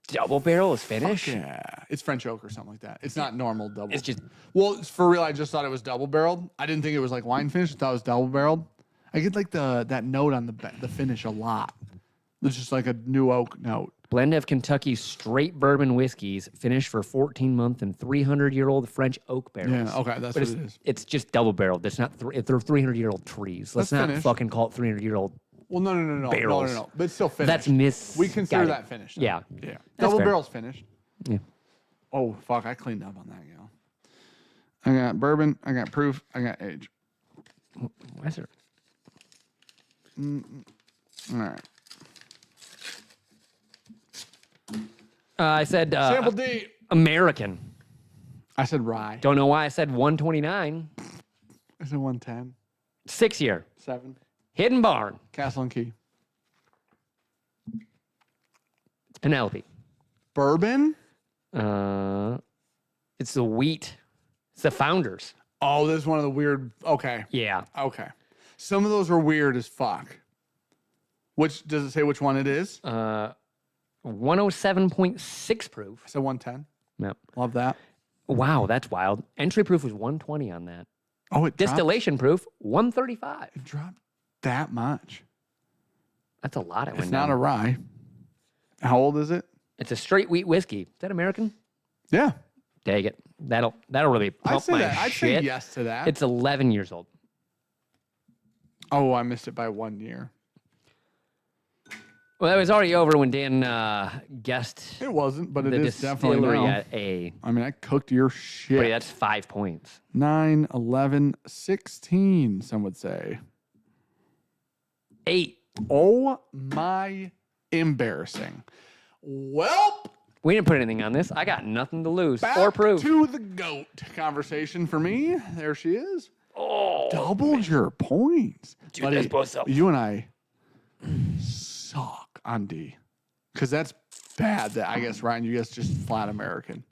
Double barrel is finished? Yeah. It's French oak or something like that. It's not normal double. It's just... Well, for real, I just thought it was double barreled. I didn't think it was like wine finish. I thought it was double barreled. I get like that note on the finish a lot. It's just like a new oak note. Blend of Kentucky straight bourbon whiskeys finished for 14-month and 300-year-old French oak barrels. Yeah, okay, that's But what it is. It's just double barreled. It's not. They're 300-year-old trees. Let's That's not finished. fucking call it 300-year-ld. Well, no. Barrels. No. But it's still finished. That's miss. We consider got it. that finished. though. Yeah. Yeah. That's Double fair. barrel's finished. Yeah. Oh, fuck. I cleaned up on that, gal. I got bourbon. I got proof. I got age. Why is there? All right. I said Sample D. American. I said rye. Don't know why I said 129. I said 110. 6 year. 7. Hidden Barn. Castle and Key. It's Penelope. Bourbon? It's the wheat. It's the founders. Oh, this is one of the weird. Okay. Yeah. Okay. Some of those were weird as fuck. Which, does it say which one it is? 107.6 proof. I said 110. Yep. Love that. Wow, that's wild. Entry proof was 120 on that. Oh, it dropped, Distillation proof, 135. it dropped that much. That's a lot. It It's went not down. a rye. How old is it? It's a straight wheat whiskey. Is that American? Yeah. Dang it. That'll really pump I'd say my that. I'd shit. say yes to that. It's 11 years old. Oh, I missed it by 1 year. Well, it was already over when Dan guessed It wasn't, but it the is definitely distillery now. at A. I mean, I cooked your But shit. that's 5 points. 9, 11, 16, some would say. 8. Oh, my embarrassing. Well, We didn't put anything on this. I got nothing to lose back or prove. to the GOAT conversation for me. There she is. Oh, Doubled your points. Dude, Buddy, that's both up. you and I suck on D. Because that's bad that I guess, Ryan, you guys just flat American.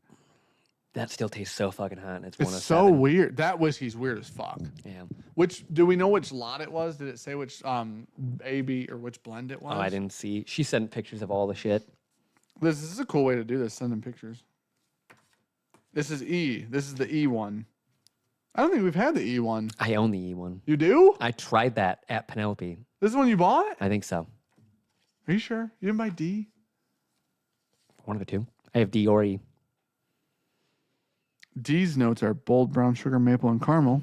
that still tastes so fucking hot. And it's It's 107. so weird. That whiskey's weird as fuck. Yeah. Which, do we know which lot it was? Did it say which AB or which blend it was? Oh, I didn't see. She sent pictures of all the shit. This is a cool way to do this, send them pictures. This is E. This is the E one. I don't think we've had the E one. I own the E one. You do? I tried that at Penelope. This is the one you bought? I think so. Are you sure? You didn't buy D? One of the two. I have D or E. D's notes are bold brown sugar, maple, and caramel.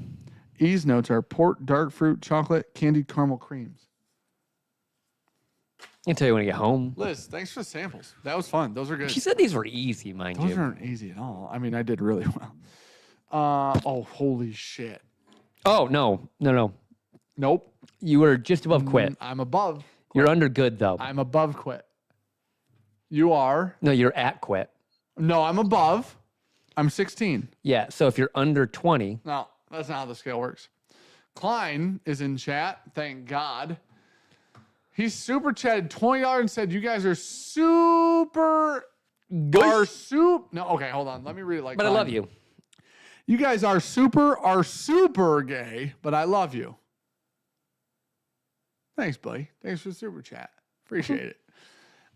E's notes are port, dark fruit, chocolate, candied caramel creams. I'll tell you when I get home. Liz, thanks for the samples. That was fun. Those are good. She said these were easy, mind Those you. aren't easy at all. I mean, I did really well. Oh, holy shit. Oh, no. Nope. You were just above quit. I'm above. You're under good, though. I'm above quit. You are? No, you're at quit. No, I'm above. I'm 16. Yeah, so if you're under 20, No, that's not how the scale works. Klein is in chat. Thank God. He's super chatted $20 and said, you guys are super. Are soup. No, okay, hold on. Let me read it like but I Klein. love you. You guys are super gay, but I love you. Thanks, buddy. Thanks for the super chat. Appreciate it.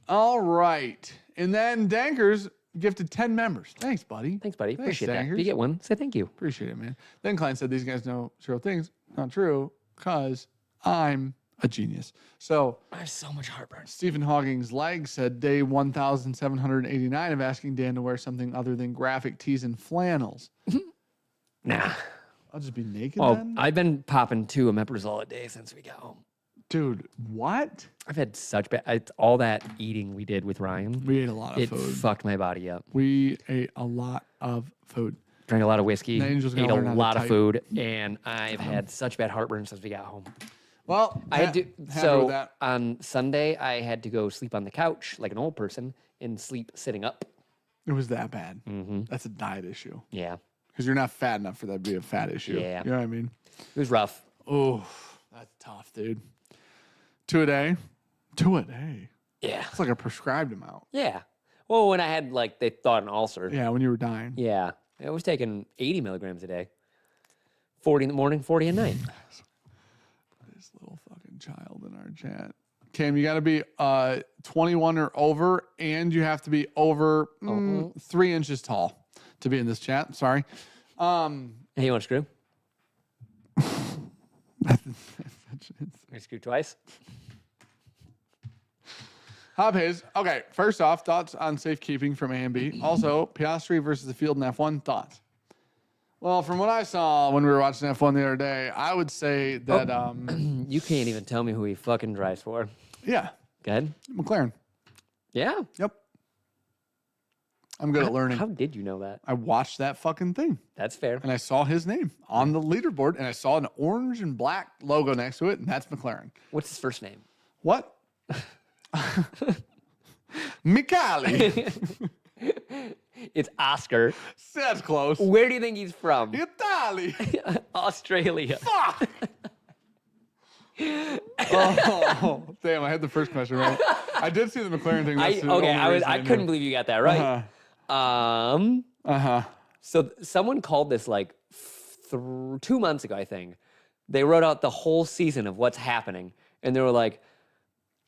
All right. And then Dankers gifted 10 members. Thanks, buddy. Thanks, buddy. Appreciate that. If Dankers. you get one, say thank you. Appreciate it, man. Then Klein said, these guys know 0 things. Not true, because I'm a genius. So I have so much heartburn. Stephen Hogging's leg said day 1,789 of asking Dan to wear something other than graphic tees and flannels. Nah. I'll just be naked Oh, then? I've been popping 2 omeprazole a day since we got home. Dude, what? I've had such bad. It's all that eating we did with Ryan. We ate a lot of It food. fucked my body up. We ate a lot of food. drank a lot of whiskey, Angel's ate gonna a learn how to lot of type. food, and I've had such bad heartburn since we got home. Well, I had to, happy with so that. on Sunday, I had to go sleep on the couch like an old person and sleep sitting up. It was that bad. That's a diet issue. Yeah, Because you're not fat enough for that to be a fat issue. Yeah. You know what I mean? it was rough. Oh, that's tough, dude. 2 a day? 2 a day? Yeah, It's like a prescribed amount. yeah. Well, when I had they thought an ulcer. Yeah, when you were dying. Yeah, I was taking 80 milligrams a day. 40 in the morning, 40 at night. This little fucking child in our chat. Cam, you got to be 21 or over, and you have to be over 3 inches tall to be in this chat. Sorry. Hey, you want to screw? You screw twice? Hop Haze. Okay, first off, thoughts on safekeeping from A and B. Also, Piastri versus the field in F1, thoughts? Well, from what I saw when we were watching F1 the other day, I would say that, You can't even tell me who he fucking drives for. yeah, Go ahead. McLaren. Yeah. Yep. I'm good at learning. How did you know that? I watched that fucking thing, That's fair. and I saw his name on the leaderboard, and I saw an orange and black logo next to it, and that's McLaren. What's his first name? What? Micali. It's Oscar. That's close. Where do you think he's from? Italy. Australia. Fuck. Oh, damn! I had the first question right. I did see the McLaren thing. That's the only reason I knew. couldn't believe you got that right. So someone called this 2 months ago, I think. They wrote out the whole season of what's happening, and they were like,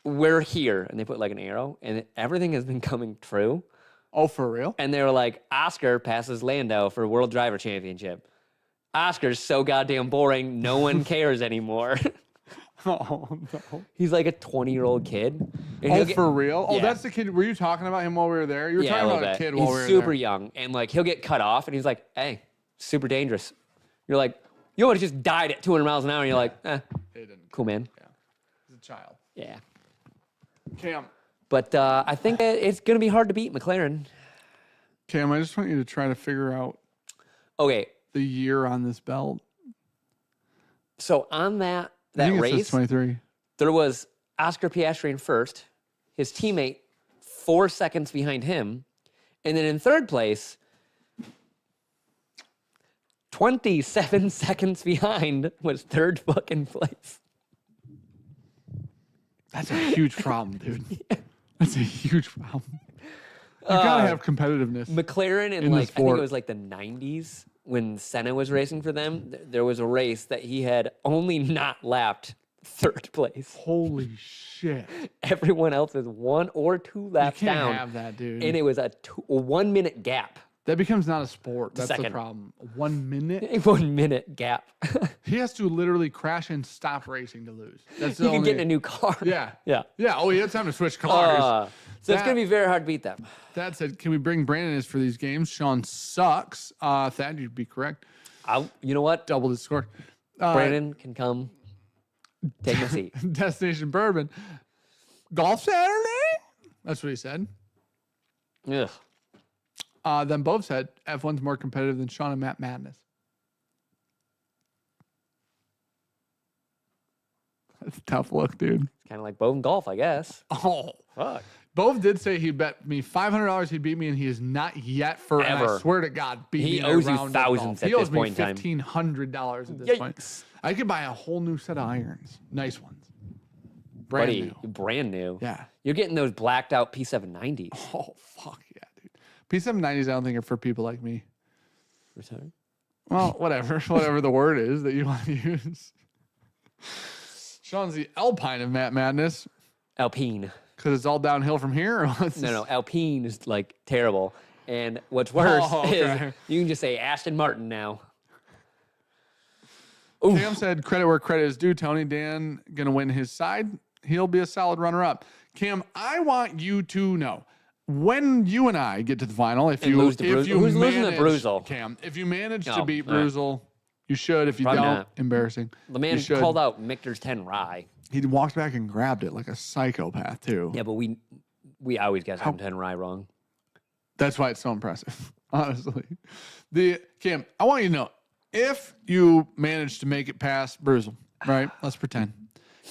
"We're here," and they put an arrow, and everything has been coming true. Oh, for real? And they were like, Oscar passes Lando for World Driver Championship. Oscar's so goddamn boring, no one cares anymore. Oh no! He's like a 20-year-old kid. And Oh, he'll get- for real? Oh, Yeah. that's the kid. Were you talking about him while we were there? You were Yeah, talking little about a bit. kid while He's we were super there. young, and he'll get cut off, and he's like, "Hey, super dangerous." You're like, "You almost just died at 200 miles an hour," and you're like, He didn't. "Cool, man." Yeah. He's a child. Yeah. Cam. But I think that it's gonna be hard to beat McLaren. Cam, I just want you to try to figure out Okay, the year on this belt. so on that I think it says race, 23. there was Oscar Piastri in first, his teammate 4 seconds behind him, and then in third place, 27 seconds behind was third fucking place. That's a huge problem, dude. That's a huge problem. You gotta have competitiveness. McLaren in In the I think it sport. was the 90s when Senna was racing for them, there was a race that he had only not lapped third place. Holy shit! Everyone else is 1 or 2 laps You can't down. have that, dude. And it was a 1 minute gap. That becomes not a sport. That's the second. problem. 1 minute. 1 minute gap. He has to literally crash and stop racing to lose. That's the You can only. get in a new car. Yeah. Yeah. Yeah. Oh, he had time to switch cars. So it's That- going to be very hard to beat them. That said, can we bring Brandon in for these games? Sean sucks. Thad, you'd be correct. You know what? Double his score. Brandon can come take my seat. Destination Bourbon. Golf Saturday? That's what he said. Ugh. Then both said F1's more competitive than Sean and Matt Madness. That's a tough look, dude. Kind of like Bourbon golf, I guess. Oh. Fuck. Bove did say he'd bet me $500 he'd beat me, and he is not yet for. And I Ever. swear to God, beat He me in a owes you round of thousands golf. at He owes this me point in time. $1,500 at this point. Yikes. I could buy a whole new set of irons, nice ones, brand Buddy, new. brand new. Yeah. You're getting those blacked out P790s. Oh fuck yeah, dude. P790s, I don't think are for people like me. Return. Well, whatever the word is that you want to use. Sean's the Alpine of Matt Madness Alpine. because it's all downhill from here. Or what's No, Alpine is terrible. And what's worse Oh, okay. is you can just say Aston Martin now. Cam said, credit where credit is due. Tony Dan going to win his side. He'll be a solid runner-up. Cam, I want you to know, when you and I get to the final, if And you lose to if Bruzel. you Who's losing to manage, Bruzel? Cam, if you manage to No, beat all right. Bruzel, you should. If you Probably don't, not. embarrassing. The man You should. called out Michter's 10 rye. He walked back and grabbed it like a psychopath too. Yeah, but we always get some 10 rye wrong. That's why it's so impressive. honestly. Cam, I want you to know, if you manage to make it past Bruzel, right? Let's pretend.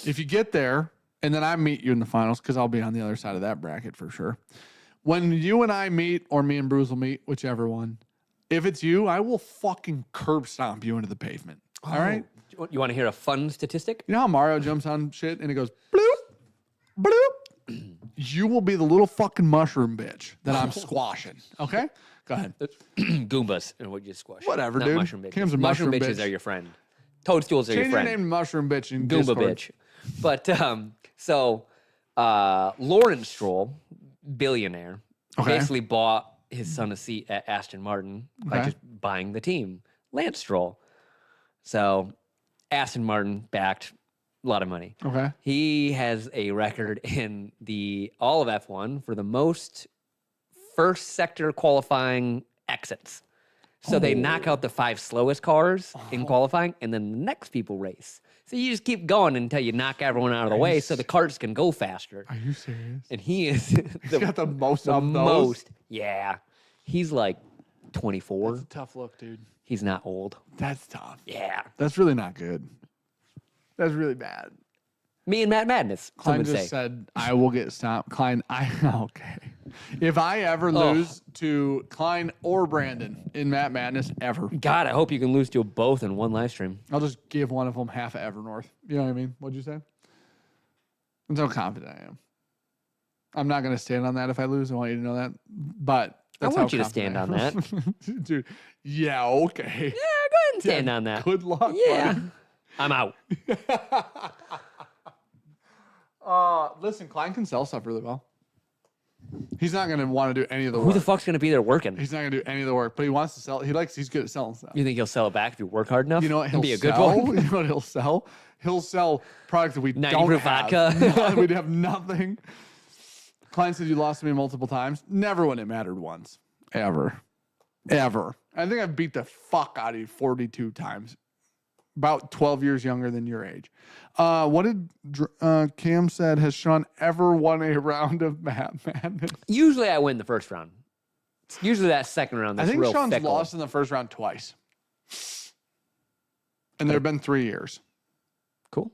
If you get there, and then I meet you in the finals, because I'll be on the other side of that bracket for sure. When you and I meet, or me and Bruzel meet, whichever one, if it's you, I will fucking curb stomp you into the pavement. All right? You want to hear a fun statistic? You know how Mario jumps on shit and it goes bloop, bloop? You will be the little fucking mushroom bitch that I'm squashing. Okay? Go ahead. Goombas and what you squash. Whatever, Not dude. mushroom bitches. Cam's a mushroom mushroom bitches bitch. are your friend. Toadstools are Change your friend. your name to mushroom bitch in Goomba Discord. bitch. But Lawrence Stroll, billionaire, Okay. basically bought his son a seat at Aston Martin by Okay. just buying the team. Lance Stroll. So Aston Martin backed a lot of money. Okay. He has a record in all of F1 for the most first sector qualifying exits. So they knock out the 5 slowest cars in qualifying, and then the next people race. So you just keep going until you knock everyone out of the way so the carts can go faster. Are you serious? And he is He's got the most of those. Yeah. He's like 24. That's a tough look, dude. He's not old. That's tough. Yeah. That's really not good. That's really bad. Me and Matt Madness, some Klein would just say. said, I will get stopped. Klein, okay. If I ever lose to Klein or Brandon in Matt Madness, ever, God, I hope you can lose to both in one live stream. I'll just give one of them half of Evernorth. You know what I mean? What'd you say? That's how confident I am. I'm not going to stand on that if I lose. I want you to know that. But that's I want how you to stand on confident I am. Dude, yeah, okay. Yeah, go ahead and stand on that. Good luck, Yeah. buddy. I'm out. Listen, Klein can sell stuff really well. He's not going to want to do any of the Who work. the fuck's going to be there working? He's not going to do any of the work, but he wants to sell. He's good at selling stuff. You think he'll sell it back if you work hard enough? You know what he'll And be a good sell? one? You know what he'll sell? He'll sell products that we 90 don't proof have. vodka. We'd have nothing. Client said you lost to me multiple times. Never when it mattered once. Ever. Ever. I think I've beat the fuck out of you 42 times. About 12 years younger than your age. What did Cam said? Has Sean ever won a round of Madness? Usually I win the first round. It's usually that second round that's I think real Sean's fickle. lost in the first round twice. And there have been 3 years. Cool.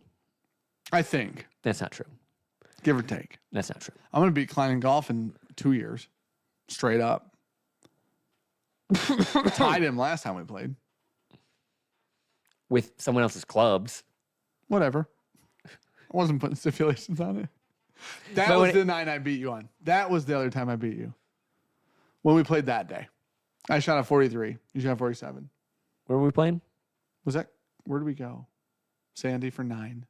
I think. That's not true. Give or take. That's not true. I'm going to beat Klein in golf in 2 years. Straight up. Tied him last time we played. With someone else's clubs. Whatever. I wasn't putting stipulations on it. That But was when the night I beat you on. That was the other time I beat you. When we played that day. I shot a 43. You shot 47. Where were we playing? Was that, where did we go? Sandy for 9.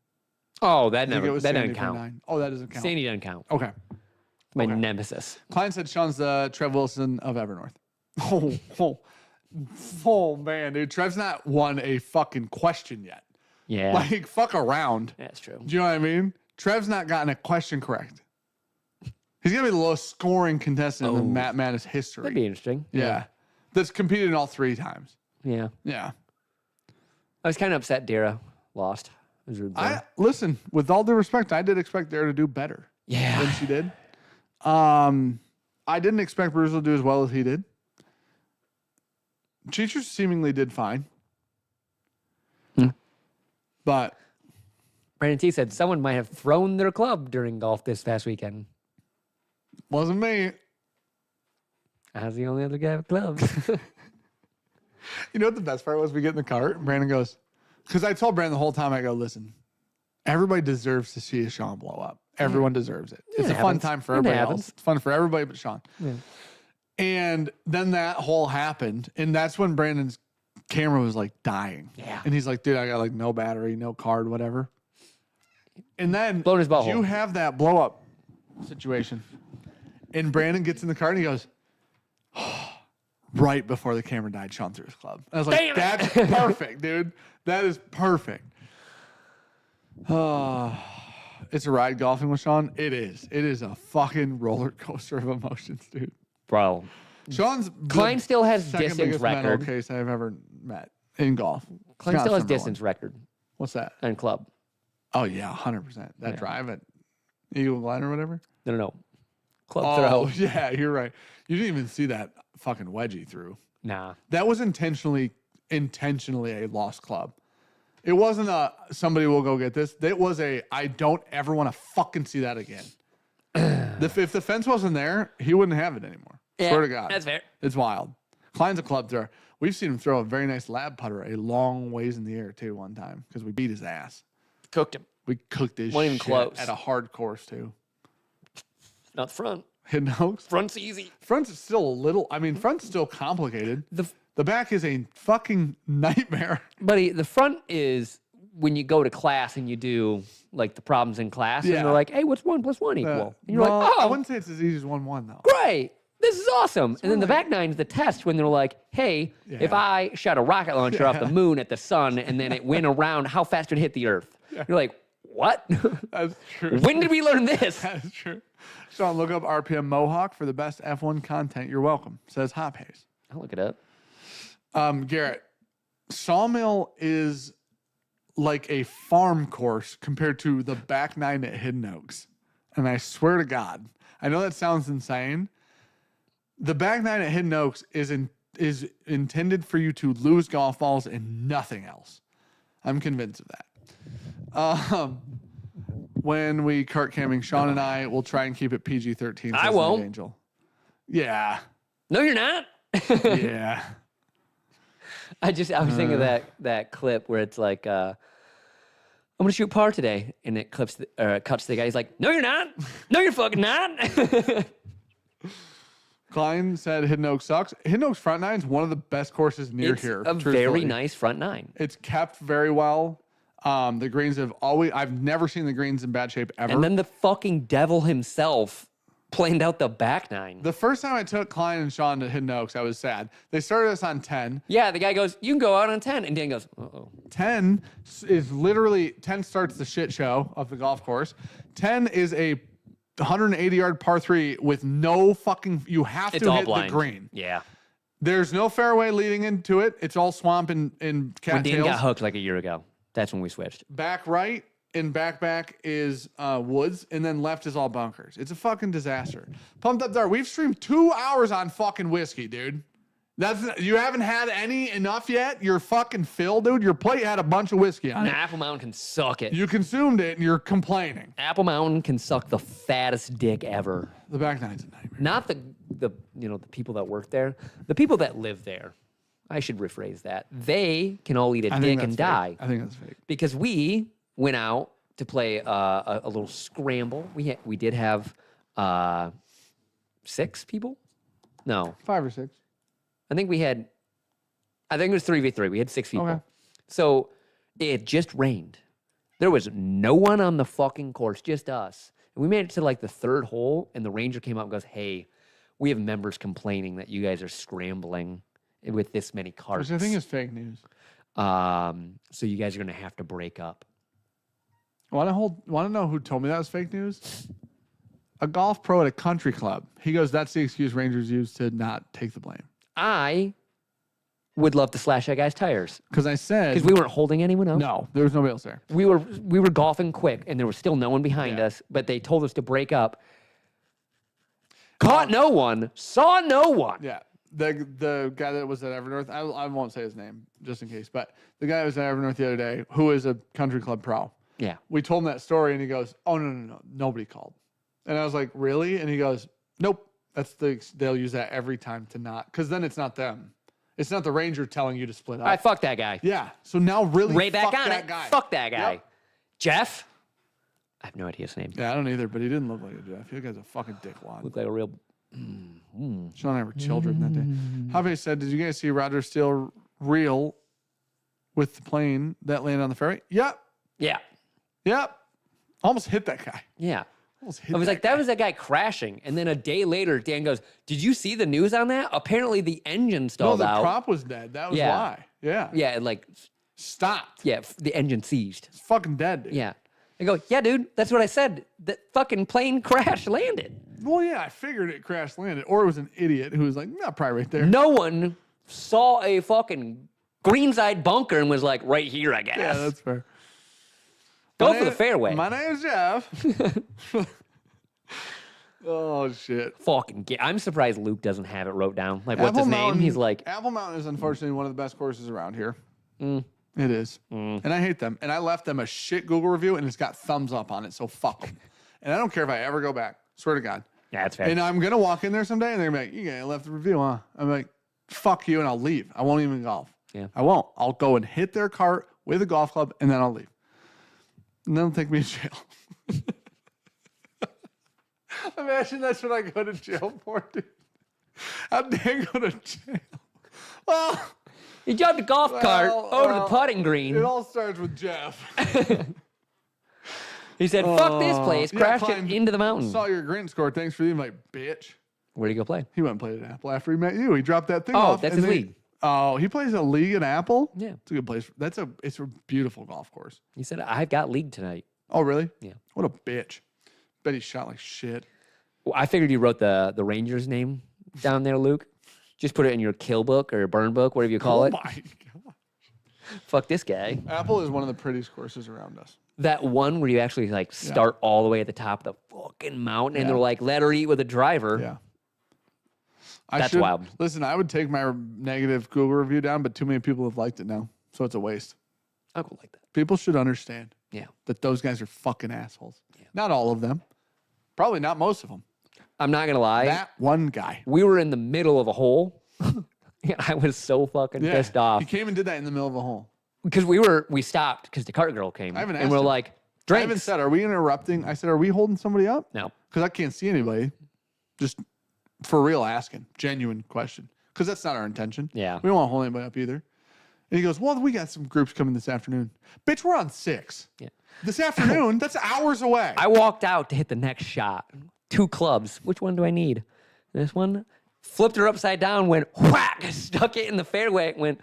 Oh, that I think it never. was That Sandy doesn't for count. 9. Oh, that doesn't count. Sandy doesn't count. Okay. My Okay. nemesis. Klein said Sean's the Trev Wilson of Evernorth. Oh, man, dude. Trev's not won a fucking question yet. Yeah. Like, fuck around. That's true. Do you know what I mean? Trev's not gotten a question correct. He's going to be the lowest scoring contestant in the Matt Madness history. That'd be interesting. Yeah. That's competed in all 3 times. Yeah. Yeah. I was kind of upset Dara lost. I was rooting for her. Listen, with all due respect, I did expect Dara to do better Yeah. than she did. I didn't expect Bruce to do as well as he did. Cheecher seemingly did fine. But Brandon T said someone might have thrown their club during golf this past weekend. wasn't me. I was the only other guy with clubs. You know what the best part was? We get in the car, and Brandon goes, because I told Brandon the whole time, I go, listen, everybody deserves to see a Sean blow up. Everyone deserves it. It's a fun happens. time for It everybody happens. else. It's fun for everybody but Sean. Yeah. And then that whole happened, and that's when Brandon's camera was like dying. Yeah. And he's like, dude, I got like no battery, no card, whatever. And then Blown his butthole. you have that blow up situation. And Brandon gets in the car and he goes, right before the camera died, Sean threw his club. I was like, Damn it. that's perfect, dude. That is perfect. It's a ride golfing with Sean. It is. It is a fucking roller coaster of emotions, dude. Bro. Sean's Klein the still has second distance biggest mental record. case I've ever met in golf. Klein Scott's still has number one. distance record What's that? on club. Oh yeah, 100%. That drive at Eagle Glen or whatever. No. Club Oh, throw. yeah, you're right. You didn't even see that fucking wedgie through. Nah. That was intentionally a lost club. It wasn't a somebody will go get this. It was a I don't ever want to fucking see that again. If the fence wasn't there, he wouldn't have it anymore. Yeah, Swear to God. that's fair. It's wild. Klein's a club thrower. We've seen him throw a very nice lab putter a long ways in the air too one time because we beat his ass. Cooked him. We cooked his Wasn't even shit close. at a hard course too. Not the front. Hidden Oaks. Front's easy. Front's still a little. I mean, front's still complicated. The back is a fucking nightmare. Buddy, the front is when you go to class and you do like the problems in class, and Yeah. they're like, "Hey, what's 1 + 1 equal?" And you're well, like, I "Oh, wouldn't say it's as easy as 1-1 though. great, this is awesome." And then the back nine is the test when they're like, "Hey, if I shot a rocket launcher off the moon at the sun and then it went around, how fast would it hit the Earth?" You're like, "What? That's true. When did we learn this?" That's true. Sean, look up RPM Mohawk for the best F1 content. You're welcome. Says Hop Haze. I'll look it up. Garrett, Sawmill is like a farm course compared to the back nine at Hidden Oaks. And I swear to God, I know that sounds insane. The back nine at Hidden Oaks is intended for you to lose golf balls and nothing else. I'm convinced of that. When we cart camming, Sean and I will try and keep it PG-13. I won't. Angel. Yeah. No, you're not. Yeah. I was thinking of that clip where it's like, I'm gonna shoot par today, and it cuts to the guy. He's like, "No, you're not. No, you're fucking not." Klein said Hidden Oaks sucks. Hidden Oaks front nine is one of the best courses near It's here. a truthfully. very nice front nine. It's kept very well. The greens I've never seen the greens in bad shape ever. And then the fucking devil himself planed out the back nine. The first time I took Klein and Sean to Hidden Oaks, I was sad. They started us on 10. Yeah, the guy goes, "You can go out on 10." And Dan goes, "Uh-oh." 10 is literally, 10 starts the shit show of the golf course. 10 is a 180-yard par 3 with no fucking, you have It's to all hit blind. the green. Yeah. There's no fairway leading into it. It's all swamp and When Dan cattails. got hooked like a year ago, that's when we switched. Back right and back is woods, and then left is all bunkers. It's a fucking disaster. Pumped Up Dart, we've streamed 2 hours on fucking whiskey, dude. You haven't had enough yet? You're fucking filled, dude. Your plate had a bunch of whiskey on it. Apple Mountain can suck it. You consumed it, and you're complaining. Apple Mountain can suck the fattest dick ever. The back nine's a nightmare. Not the people that work there, the people that live there. I should rephrase that. They can all eat a dick and die. I think that's fake. Because we went out to play a little scramble. We did have 6 people. No, 5 or 6. I think it was 3v3. We had 6 people. Okay. So it just rained. There was no one on the fucking course, just us. And we made it to like the 3rd hole, and the ranger came up and goes, "Hey, we have members complaining that you guys are scrambling with this many carts. Which I think is fake news. So you guys are going to have to break up." Want to know who told me that was fake news? A golf pro at a country club. He goes, "That's the excuse Rangers use to not take the blame." I would love to slash that guy's tires Because I said, because we weren't holding anyone else. no, there was nobody else there. We were golfing quick, and there was still no one behind us. But they told us to break up. Caught no one, saw no one. Yeah. The guy that was at Evernorth, I won't say his name just in case, but the guy that was at Evernorth the other day, who is a country club pro. Yeah. We told him that story, and he goes, "Oh, no, nobody called." And I was like, "Really?" And he goes, "Nope. They'll use that every time to not, because then it's not them. It's not the Ranger telling you to split up." I fuck that guy. Yeah. So now really Right back fuck on that it. guy. Fuck that guy. Yep. Jeff? I have no idea his name. Yeah, I don't either, but he didn't look like a Jeff. He guy's a fucking dickwad. Looked like a real... Sean and I were children that day. Javier said, "Did you guys see Roger Steele reel with the plane that landed on the ferry?" Yep. Yeah. Almost hit that guy. Yeah. Almost hit I was that like, that was a guy crashing. And then a day later, Dan goes, "Did you see the news on that? Apparently the engine No, stalled the out." prop was dead. That was Yeah. why. Yeah. Yeah, like, Stopped. yeah, the engine seized. It's fucking dead, dude. Yeah. I go, "Yeah, dude, that's what I said. The fucking plane crash landed." Well, yeah, I figured it crash landed. Or it was an idiot who was like, "No, probably right there." No one saw a fucking greenside bunker and was like, "Right here, I guess." Yeah, that's fair. Go for the fairway. My name is Jeff. Oh shit. I'm surprised Luke doesn't have it wrote down. Like, what's his name? He's like, Apple Mountain is unfortunately one of the best courses around here. It is. And I hate them. And I left them a shit Google review and it's got thumbs up on it. So fuck them. And I don't care if I ever go back. Swear to God. yeah, that's fair. And I'm going to walk in there someday and they're going to be like, you guys left the review, huh? I'm like, fuck you. And I'll leave. I won't even golf. Yeah. I won't. I'll go and hit their cart with a golf club and then I'll leave. And then they'll take me to jail. Imagine that's what I go to jail for, dude. How dang go to jail? Well, He dropped a golf cart over the putting green. it all starts with Jeff. He said, fuck this place, crashed it climbed- into the mountain. Saw your green score. Thanks for the invite, bitch. Where'd he go play? He went and played at Apple after he met you. He dropped that thing Oh, off. that's and his league. Oh, he plays a league at Apple? Yeah. It's a good place. It's a beautiful golf course. He said, I've got league tonight. Oh, really? Yeah. What a bitch. Bet he shot like shit. Well, I figured you wrote the Ranger's name down there, Luke. Just put it in your kill book or burn book, whatever you call it. Oh my God. Fuck this guy. Apple is one of the prettiest courses around us. That one where you actually like start all the way at the top of the fucking mountain and Yeah. they're like, let her eat with a driver. Yeah. That's wild. Listen, I would take my negative Google review down, but too many people have liked it now. So it's a waste. I'll go like that. People should understand Yeah. that those guys are fucking assholes. Not all of them. Probably not most of them. I'm not going to lie. That one guy. We were in the middle of a hole. I was so fucking pissed off. He came and did that in the middle of a hole. Because we stopped because the cart girl came. I haven't and asked we're him. like, I drinks. haven't said, are we interrupting? I said, are we holding somebody up? No. Because I can't see anybody. Just for real asking. Genuine question. Because that's not our intention. Yeah. We don't want to hold anybody up either. And he goes, well, we got some groups coming this afternoon. Bitch, we're on 6. Yeah. This afternoon? That's hours away. I walked out to hit the next shot. 2 clubs. Which one do I need? This one? Flipped her upside down, went whack, stuck it in the fairway, went,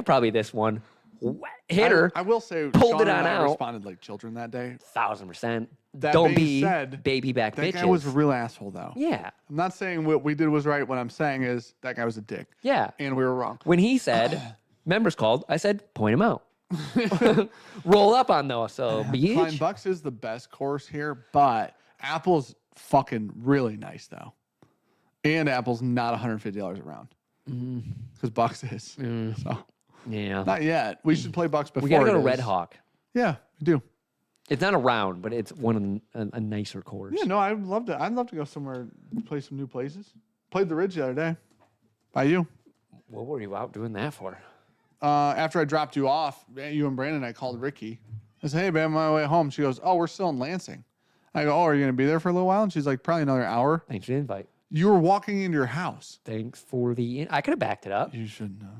probably this one. Whack, hit her. I will say, pulled Sean it on and I out. responded like children that day. 1000%. That Don't being be said, baby back That bitches. guy was a real asshole, though. Yeah. I'm not saying what we did was right. What I'm saying is that guy was a dick. Yeah. And we were wrong. When he said, members called, I said, point him out. Roll up on those, so Klein bitch. Bucks is the best course here, but Apple's fucking really nice, though. And Apple's not $150 a round. Because Bucks is. So, Yeah. not yet. We should play Bucks before. We got to go it to is. Red Hawk. Yeah, we do. It's not a round, but it's one of a nicer course. Yeah, no, I'd love to go somewhere, play some new places. Played the Ridge the other day. By you. What were you out doing that for? After I dropped you off, you and Brandon, I called Ricky. I said, hey, man, I'm on my way home. She goes, oh, we're still in Lansing. I go, oh, are you going to be there for a little while? And she's like, probably another hour. Thanks for the invite. You were walking into your house. Thanks for the... I could have backed it up. You shouldn't have.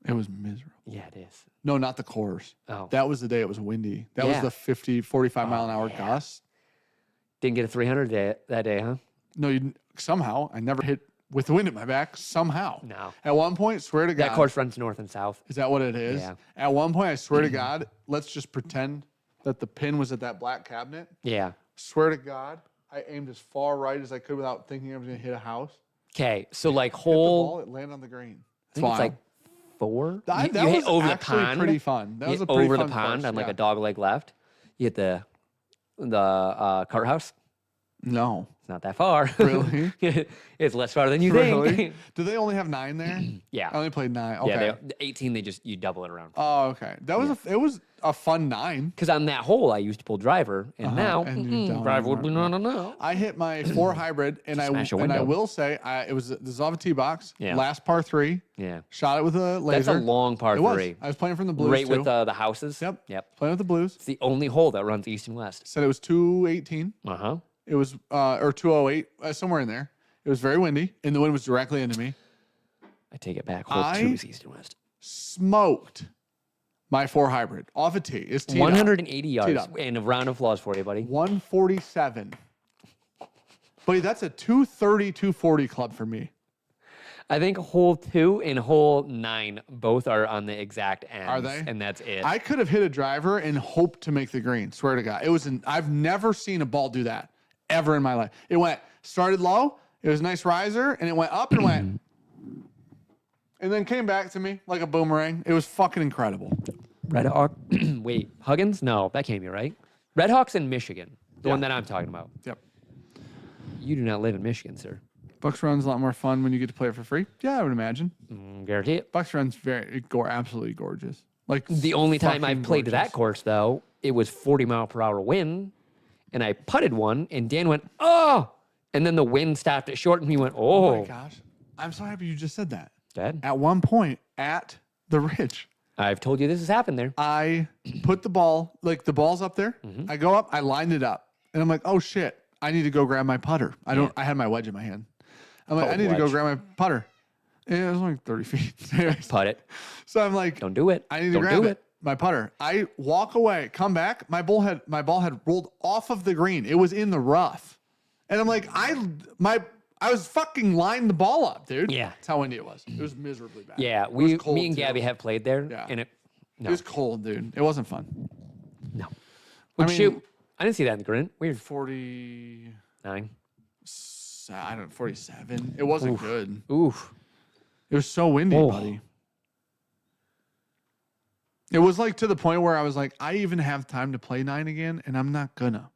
It was miserable. Yeah, it is. No, not the course. Oh. That was the day it was windy. That was Yeah. the 50, 45 mile an hour gust. Didn't get a 300 that day, huh? No, somehow, I never hit with the wind at my back. Somehow. No. At one point, swear to God. That course runs north and south. Is that what it is? Yeah. At one point, I swear to God, let's just pretend that the pin was at that black cabinet. Yeah. Swear to God, I aimed as far right as I could without thinking I was going to hit a house. Okay, so like Hit the hole... ball, it landed on the green. I think it's like 4. That you hit was over the actually pond. pretty fun. That You was hit a pretty over fun the pond course, on like yeah. a dog leg left. You hit the cart house. No. It's not that far. Really? It's less far than you Really? think. Do they only have 9 there? Yeah. I only played 9. Okay. Yeah, the 18, you double it around. Oh, okay. That was it was a fun 9. Because on that hole, I used to pull driver, and now and you don't driver would be anymore. no. I hit my 4 hybrid, and Smash a I window. will say it was the Zava T box. Yeah. Last par 3. Yeah. Shot it with a laser. That's a long par It was. 3. I was playing from the blues Right too. with the houses. Yep. Yep. Playing with the blues. It's the only hole that runs east and west. Said it was 218. Uh-huh. It was or 208, somewhere in there. It was very windy, and the wind was directly into me. I take it back. Hole 2 is east and west. Smoked my 4 hybrid off a tee. It's teed 180 up. yards. And a round of applause for you, buddy. 147. But that's a 230, 240 club for me. I think hole 2 and hole 9 both are on the exact ends. Are they? And that's it. I could have hit a driver and hoped to make the green. Swear to God. I've never seen a ball do that ever in my life. It started low. It was a nice riser, and it went up and went. And then came back to me like a boomerang. It was fucking incredible. Red Hawk. Wait, Huggins? No, that can't be right. Red Hawk's in Michigan. The one that I'm talking about. Yep. You do not live in Michigan, sir. Bucks Run's a lot more fun when you get to play it for free. Yeah, I would imagine. Guarantee it. Bucks Run's absolutely gorgeous. Like The only time I played gorgeous. that course, though, it was 40-mile-per-hour wind, and I putted one, and Dan went, oh! And then the wind stopped it short, and he went, oh. Oh my gosh. I'm so happy you just said that. Dad, At one point at the Ridge, I've told you this has happened there. I put the ball, like the ball's up there. Mm-hmm. I go up, I lined it up, and I'm like, oh shit, I need to go grab my putter. I had my wedge in my hand. I'm like, I need to go grab my putter. And it was only 30 feet. Anyways, Putt it. so I'm like, Don't do it. I need to Don't grab do it. My putter. I walk away, come back. My ball had rolled off of the green. It was in the rough, and I'm like, I was fucking lining the ball up, dude. Yeah. That's how windy it was. It was miserably bad. Yeah, It was cold, me and too. Gabby have played there, Yeah. and It was cold, dude. It wasn't fun. no. Would mean- shoot. I didn't see that in the green. Weird. 49. 47. It wasn't good. Oof. It was so windy, Oh. buddy. It was like to the point where I was like, I even have time to play 9 again, and I'm not gonna.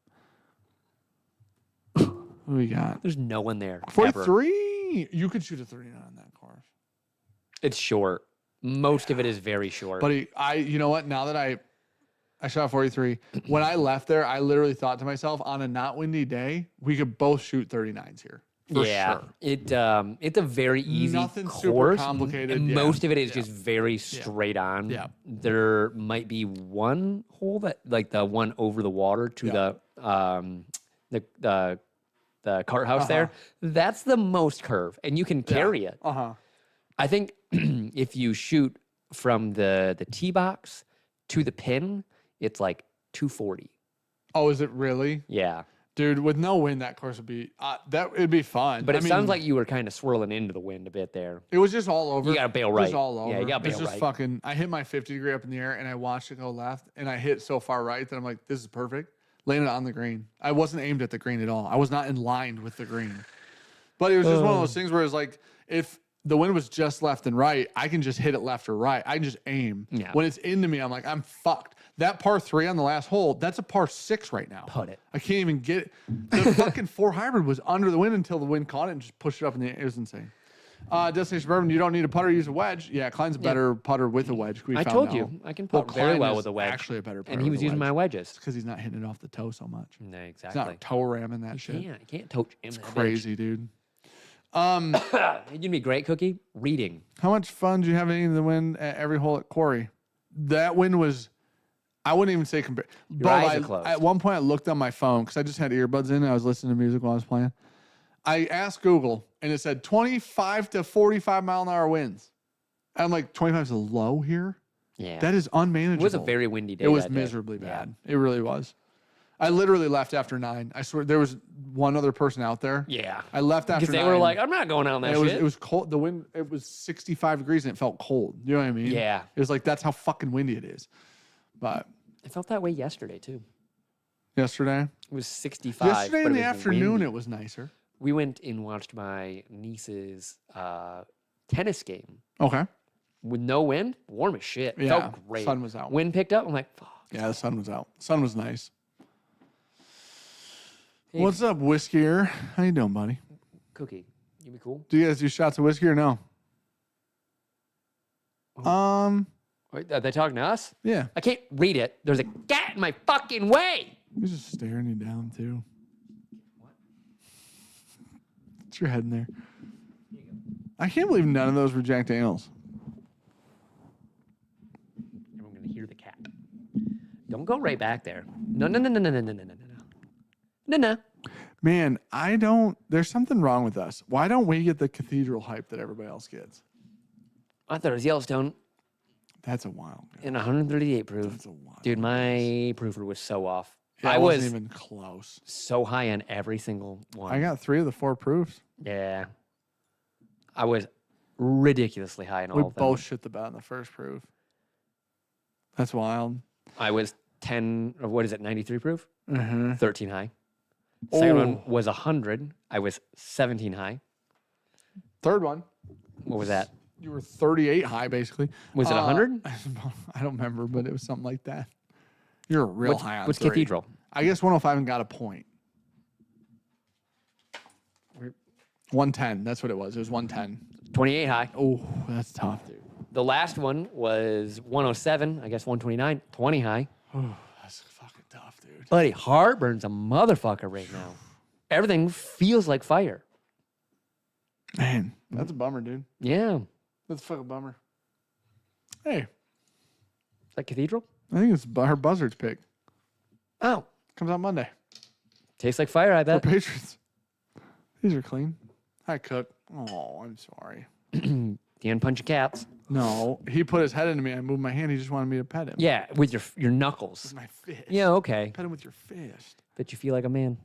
What do we got? There's no one there. ever. 43. You could shoot a 39 on that course. It's short. Most of it is very short. Buddy, you know what? Now that I shot 43, when I left there, I literally thought to myself, on a not windy day, we could both shoot 39s here. For yeah, sure. it's a very easy Nothing course. super complicated, And yeah. most of it is just very straight on. Yeah. There might be one hole that, like the one over the water to the cart house there. That's the most curve, and you can carry it. Uh-huh. I think if you shoot from the tee box to the pin, it's like 240. Oh, is it really? Yeah. Dude, with no wind, that course would be it'd be fun. But I it mean, sounds like you were kind of swirling into the wind a bit there. it was just all over. You gotta bail It was right. all over. Yeah, you gotta It's bail just right. fucking. I hit my 50 degree up in the air, and I watched it go left, and I hit so far right that I'm like, this is perfect. Landed on the green. I wasn't aimed at the green at all. I was not in line with the green. But it was just one of those things where it's like, if the wind was just left and right, I can just hit it left or right. I can just aim. Yeah. When it's into me, I'm like, I'm fucked. That par 3 on the last hole, that's a par 6 right now. Putt it. I can't even get it. The fucking 4 hybrid was under the wind until the wind caught it and just pushed it up in the air. It was insane. Destination Bourbon, you don't need a putter, use a wedge. Yeah, Klein's a better putter with a wedge. I told you, I can putt very Klein well is with a wedge. Actually, a better putter. And he was using my wedges. because he's not hitting it off the toe so much. No, He's exactly. not toe ramming that shit. Yeah, you can't touch him. It's crazy, dude. You'd be great, Cookie. Reading. How much fun did you have in the wind at every hole at Quarry? That wind was, I wouldn't even say compare. eyes are closed. At one point, I looked on my phone because I just had earbuds in and I was listening to music while I was playing. I asked Google and it said 25 to 45 mile an hour winds. And I'm like, 25 is a low here? Yeah. That is unmanageable. It was a very windy day. It was that day. miserably bad. It really was. I literally left after 9. I swear there was one other person out there. Yeah. I left after Because 9. they were like, I'm not going out on that And shit. it was cold. The wind, it was 65 degrees and it felt cold. You know what I mean? Yeah. It was like, that's how fucking windy it is. But I felt that way yesterday, too. yesterday? It was 65. Yesterday but in it the was afternoon, windy. it was nicer. We went and watched my niece's tennis game Okay. with no wind, warm as shit. Yeah, Felt great. sun was out. Wind picked up. I'm like, fuck. Yeah, the sun was out. Sun was nice. Hey, What's up, Whiskier? How you doing, buddy? Cookie, you be cool? Do you guys do shots of whiskey or no? Wait, are they talking to us? Yeah. I can't read it. There's a cat in my fucking way. He's just staring you down, too. What's your head in there? I can't believe none of those were Jack Daniels. Everyone gonna hear the cat. Don't go right back there. No, no, no, no, no, no, no, no, no, no. No, no. Man, there's something wrong with us. Why don't we get the cathedral hype that everybody else gets? I thought it was Yellowstone That's a wild guess. in 138 proof. That's a wild Dude, my proofer was so off. Yeah, I it was wasn't even close. so high on every single one. I got 3 of the 4 proofs. Yeah. I was ridiculously high in all We of them. both shit the bed on the first proof. That's wild. I was 10, or what is it, 93 proof? Mm-hmm. 13 high. Second one Oh. was 100. I was 17 high. Third one, What was that? you were 38 high, basically. Was it 100? I don't remember, but it was something like that. You're real high on What's 3. Cathedral? I guess 105 and got a point. 110. That's what it was. It was 110. 28 high. Oh, that's tough, dude. The last one was 107. I guess 129. 20 high. Oh, that's fucking tough, dude. Buddy, heartburn's a motherfucker right now. Everything feels like fire. Man, that's a bummer, dude. Yeah. That's a fucking bummer. Hey. Is that Cathedral? I think it's her buzzard's pick. Oh. Comes out Monday. Tastes like fire, I For bet. patrons. These are clean. Hi, Cook. Oh, I'm sorry. The unpunched cats. No, he put his head into me. I moved my hand. He just wanted me to pet him. Yeah, with your knuckles. With my fist. Yeah, okay. Pet him with your fist. Bet you feel like a man.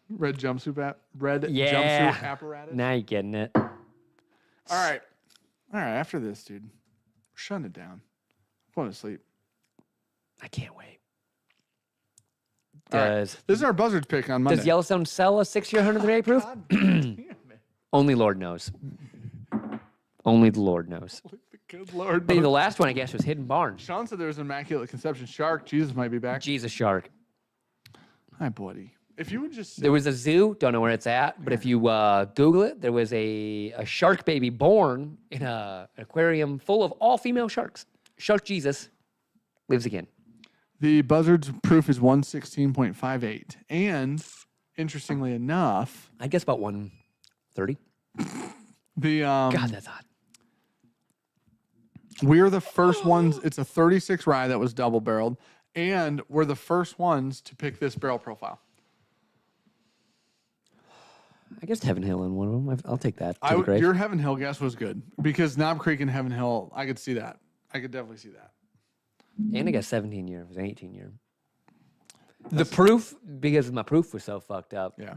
Red jumpsuit Yeah. jumpsuit apparatus. Now you're getting it. All right. After this, dude, we're shutting it down. I'm going to sleep. I can't wait. All right. Does This is our buzzard's pick on Monday. Does Yellowstone sell a 6-year 103 proof? God damn it. Only Lord knows. Only the Lord knows. Good Lord. Hey, the last one, I guess, was Hidden Barn. Sean said there was an Immaculate Conception shark. Jesus might be back. Jesus shark. Hi, buddy. If you would just... There was a zoo, don't know where it's at, but if you Google it, there was a shark baby born in an aquarium full of all-female sharks. Shark Jesus lives again. The buzzard's proof is 116.58. And, interestingly enough... I guess about 130. The God, that's hot. we're the first ones. It's a 36 rye that was double barreled, and we're the first ones to pick this barrel profile. I guess Heaven Hill in one of them. I'll take that. To the grave. Your Heaven Hill guess was good because Knob Creek and Heaven Hill, I could see that. I could definitely see that. And I got 17 year. It was an 18 year. The proof, because my proof was so fucked up. Yeah.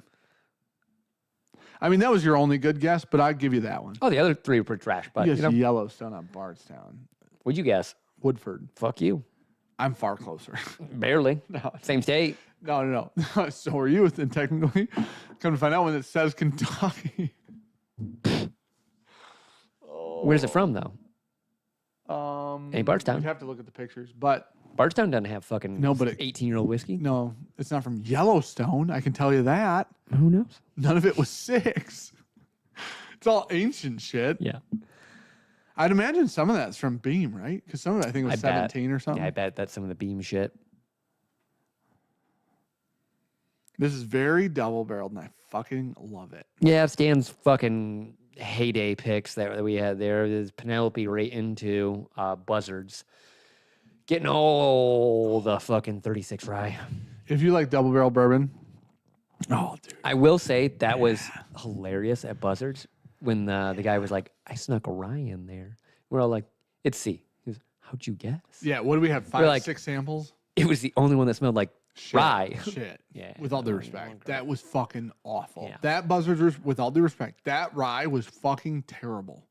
I mean, that was your only good guess, but I'd give you that one. Oh, the other three were trash. But Yes, you know, Yellowstone on Bardstown. what'd you guess? Woodford. Fuck you. I'm far closer. Barely. No. Same state. No. So are you, then technically. Come to find out when it says Kentucky. Where's it from, though? Hey, Bardstown. You'd have to look at the pictures, but Bardstown doesn't have fucking No, but it- 18-year-old whiskey. no, it's not from Yellowstone. I can tell you that. Who knows? None of it was 6. It's all ancient shit. Yeah. I'd imagine some of that's from Beam, right? Because some of it I think was 17 or something. Yeah, I bet that's some of the Beam shit. This is very double barreled, and I fucking love it. Yeah, Stan's fucking heyday picks that we had there. There's Penelope right into Buzzards. Getting all the fucking 36 rye. If you like double barrel bourbon, oh, dude. I will say that was hilarious at Buzzards when the guy was like, I snuck a rye in there. We're all like, it's C. He was, how'd you guess? Yeah, what do we have? 5, We're like- 6 samples? It was the only one that smelled like rye. Shit. Yeah, With all due no, respect. That was fucking awful. Yeah. That Buzzards, with all due respect, that rye was fucking terrible.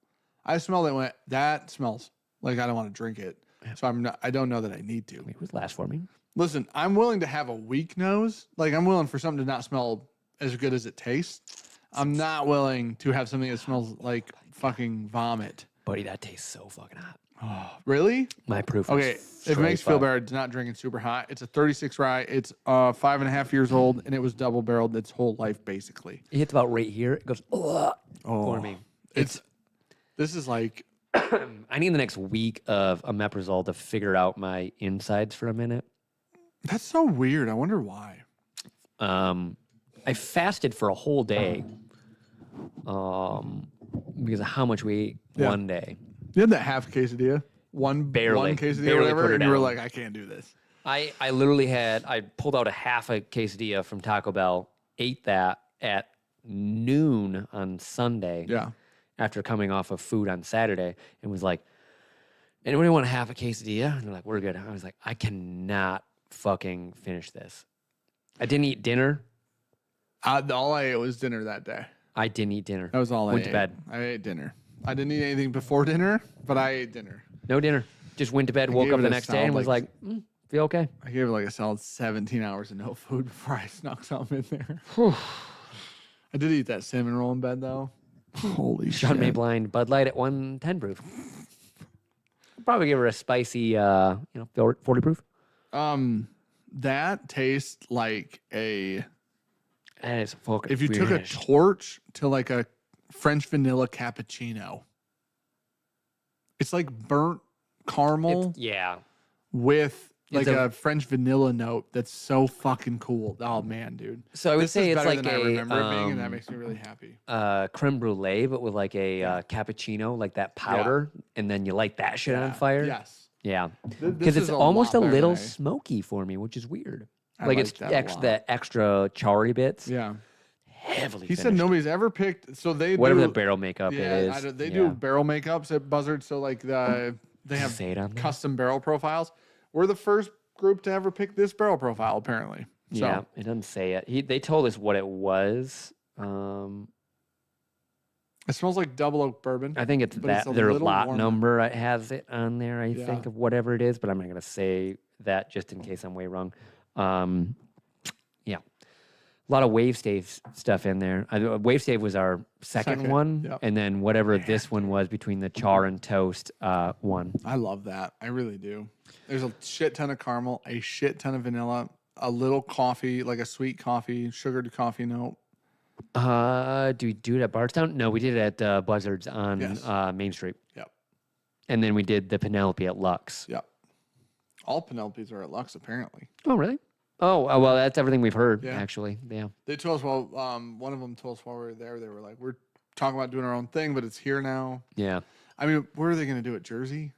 I smelled it and went, that smells like I don't want to drink it. So I don't know that I need to. It was last for me. Listen, I'm willing to have a weak nose. Like, I'm willing for something to not smell as good as it tastes. I'm not willing to have something that smells like fucking vomit. Buddy, that tastes so fucking hot. Oh, really? My proof Okay, was if it makes you feel straight better, it's not drinking super hot. It's a 36 rye. It's 5.5 years old, and it was double barreled its whole life, basically. It hits about right here. It goes, ugh, for me. This is like, I need the next week of omeprazole to figure out my insides for a minute. that's so weird. I wonder why. I fasted for a whole day because of how much we ate one day. You had that half quesadilla, one Barely. quesadilla, Barely or whatever, put her and you were down. like, I can't do this. I literally I pulled out a half a quesadilla from Taco Bell, ate that at noon on Sunday Yeah. after coming off of food on Saturday and was like, anybody want half a quesadilla? And they're like, we're good. I was like, I cannot fucking finish this. I didn't eat dinner. All I ate was dinner that day. I didn't eat dinner. That was all I ate. Went to bed. I ate dinner. I didn't eat anything before dinner, but I ate dinner. No dinner. Just went to bed, woke gave up it the a next day and solid, was like, like, feel okay. I gave it like a solid 17 hours of no food before I snuck something in there. I did eat that cinnamon roll in bed, though. Holy Sean May shit. Blind Bud Light at 110 proof. I'll probably give her a spicy, 40 proof. That tastes like a That is fucking If you took a finished. torch to like a French vanilla cappuccino, it's like burnt caramel Yeah. with like It's a French vanilla note. That's so fucking cool. Oh man, dude. So I would This say is it's better like than I a remember it being, and that makes me really happy. creme brulee, but with like a cappuccino, like that powder, and then you light that shit on fire. Yes. Yeah, This because it's is a almost lot a better little than smoky for me, which is weird. I Like like it's that a lot. the extra charry bits. Yeah. Heavily. He said finished. nobody's ever picked. So they Whatever do, the barrel makeup yeah, it is. they do barrel makeups at Buzzard. So like they have Say it on there. custom barrel profiles. We're the first group to ever pick this barrel profile, apparently. So, Yeah, it doesn't say it. They told us what it was. it smells like double oak bourbon. I think it's but that a their little lot warmer. number has it on there. I Yeah. think of whatever it is, but I'm not gonna say that just in case I'm way wrong. Yeah, a lot of wave stave stuff in there. Wave stave was our second one, yep. and then whatever this one was between the char and toast one. I love that. I really do. There's a shit ton of caramel, a shit ton of vanilla, a little coffee, like a sweet coffee, sugared coffee note. Do we do it at Bardstown? No, we did it at Buzzards on Yes. Main Street, Yep. and then we did the Penelope at Lux. Yep. All Penelopes are at Lux, apparently. Oh, really? Oh, well, that's everything we've heard, Yeah. actually. Yeah. They told us, well, one of them told us while we were there, they were like, we're talking about doing our own thing, but it's here now. Yeah. I mean, where are they going to do it? Jersey?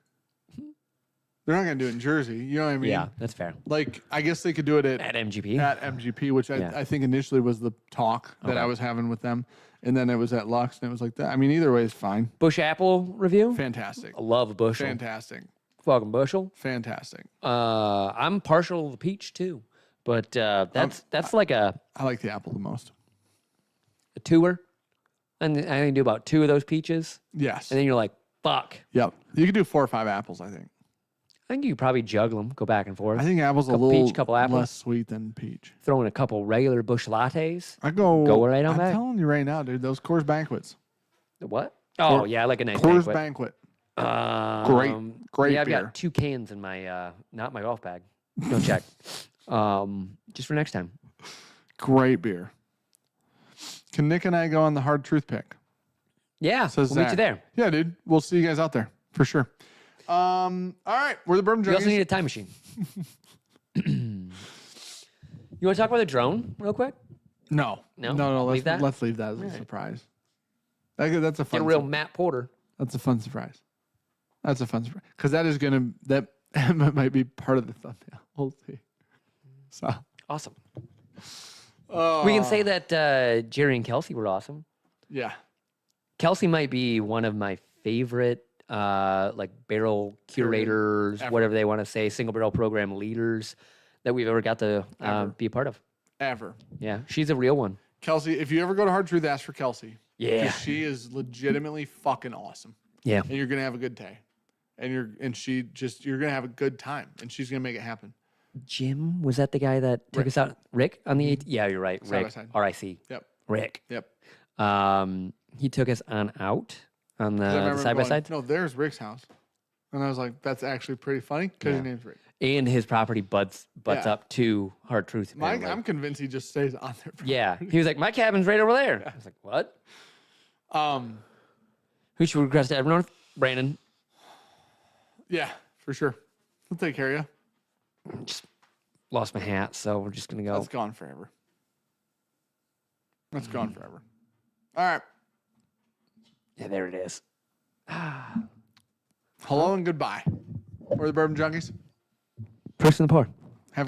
They're not going to do it in Jersey. You know what I mean? Yeah, that's fair. Like, I guess they could do it At MGP? at MGP, which Yeah. I think initially was the talk that Okay. I was having with them. And then it was at Lux, and it was like that. I mean, either way is fine. Bush Apple review? Fantastic. I love a bushel. Fantastic. Fucking bushel. Fantastic. I'm partial to the peach, too. But that's like a I like the apple the most. tour. And I think do about 2 of those peaches. Yes. And then you're like, fuck. Yep. You could do 4 or 5 apples, I think. I think you could probably juggle them, go back and forth. I think apple's a Couple little peach, couple apple. less sweet than peach. Throw in a couple regular bush lattes. I go right on I'm back. telling you right now, dude, those Coors Banquets. The what? Oh, yeah, I like a nice Coors banquet. Banquet. Great Yeah, I've beer. got 2 cans in my, not my golf bag. Go check. Just for next time. Great beer. Can Nick and I go on the hard truth pick? Yeah, Says we'll meet you Zach. there. Yeah, dude. We'll see you guys out there for sure. All right. We're the Bourbon You also Junkies. need a time machine. You want to talk about the drone real quick? No. No? Let's Leave that? let's leave that as a surprise. That's a Get fun. a real Matt Porter. That's a fun surprise. That's a fun surprise because that is gonna that might be part of the thumbnail. We'll see. So Awesome. We can say that Jerry and Kelsey were awesome. yeah. Kelsey might be one of my favorite like barrel curators, Ever. whatever they want to say, single barrel program leaders that we've ever got to Ever. be a part of. Ever. Yeah, she's a real one. Kelsey, if you ever go to Hard Truth, ask for Kelsey. Yeah. 'Cause she is legitimately fucking awesome. Yeah. And you're gonna have a good day. And you're gonna have a good time. And she's gonna make it happen. Jim, was that the guy that took Rick. us out? Rick on the 8th? Yeah, you're right. Side by Rick. side. R-I-C. Yep. Rick. Yep. He took us on out on 'Cause I the remember side by going, side. No, there's Rick's house. And I was like, that's actually pretty funny because Yeah. his name's Rick. And his property butts Yeah. up to Hard Truth. Mike, apparently. I'm convinced he just stays on there. Yeah. He was like, my cabin's right over there. I was like, what? Who should we request to Evernorth? Brandon. Yeah, for sure. We'll take care of you. Just lost my hat, so we're just going to go. That's gone forever. That's gone forever. All right. Yeah, there it is. Hello and goodbye. We're the Bourbon Junkies. First in the pour.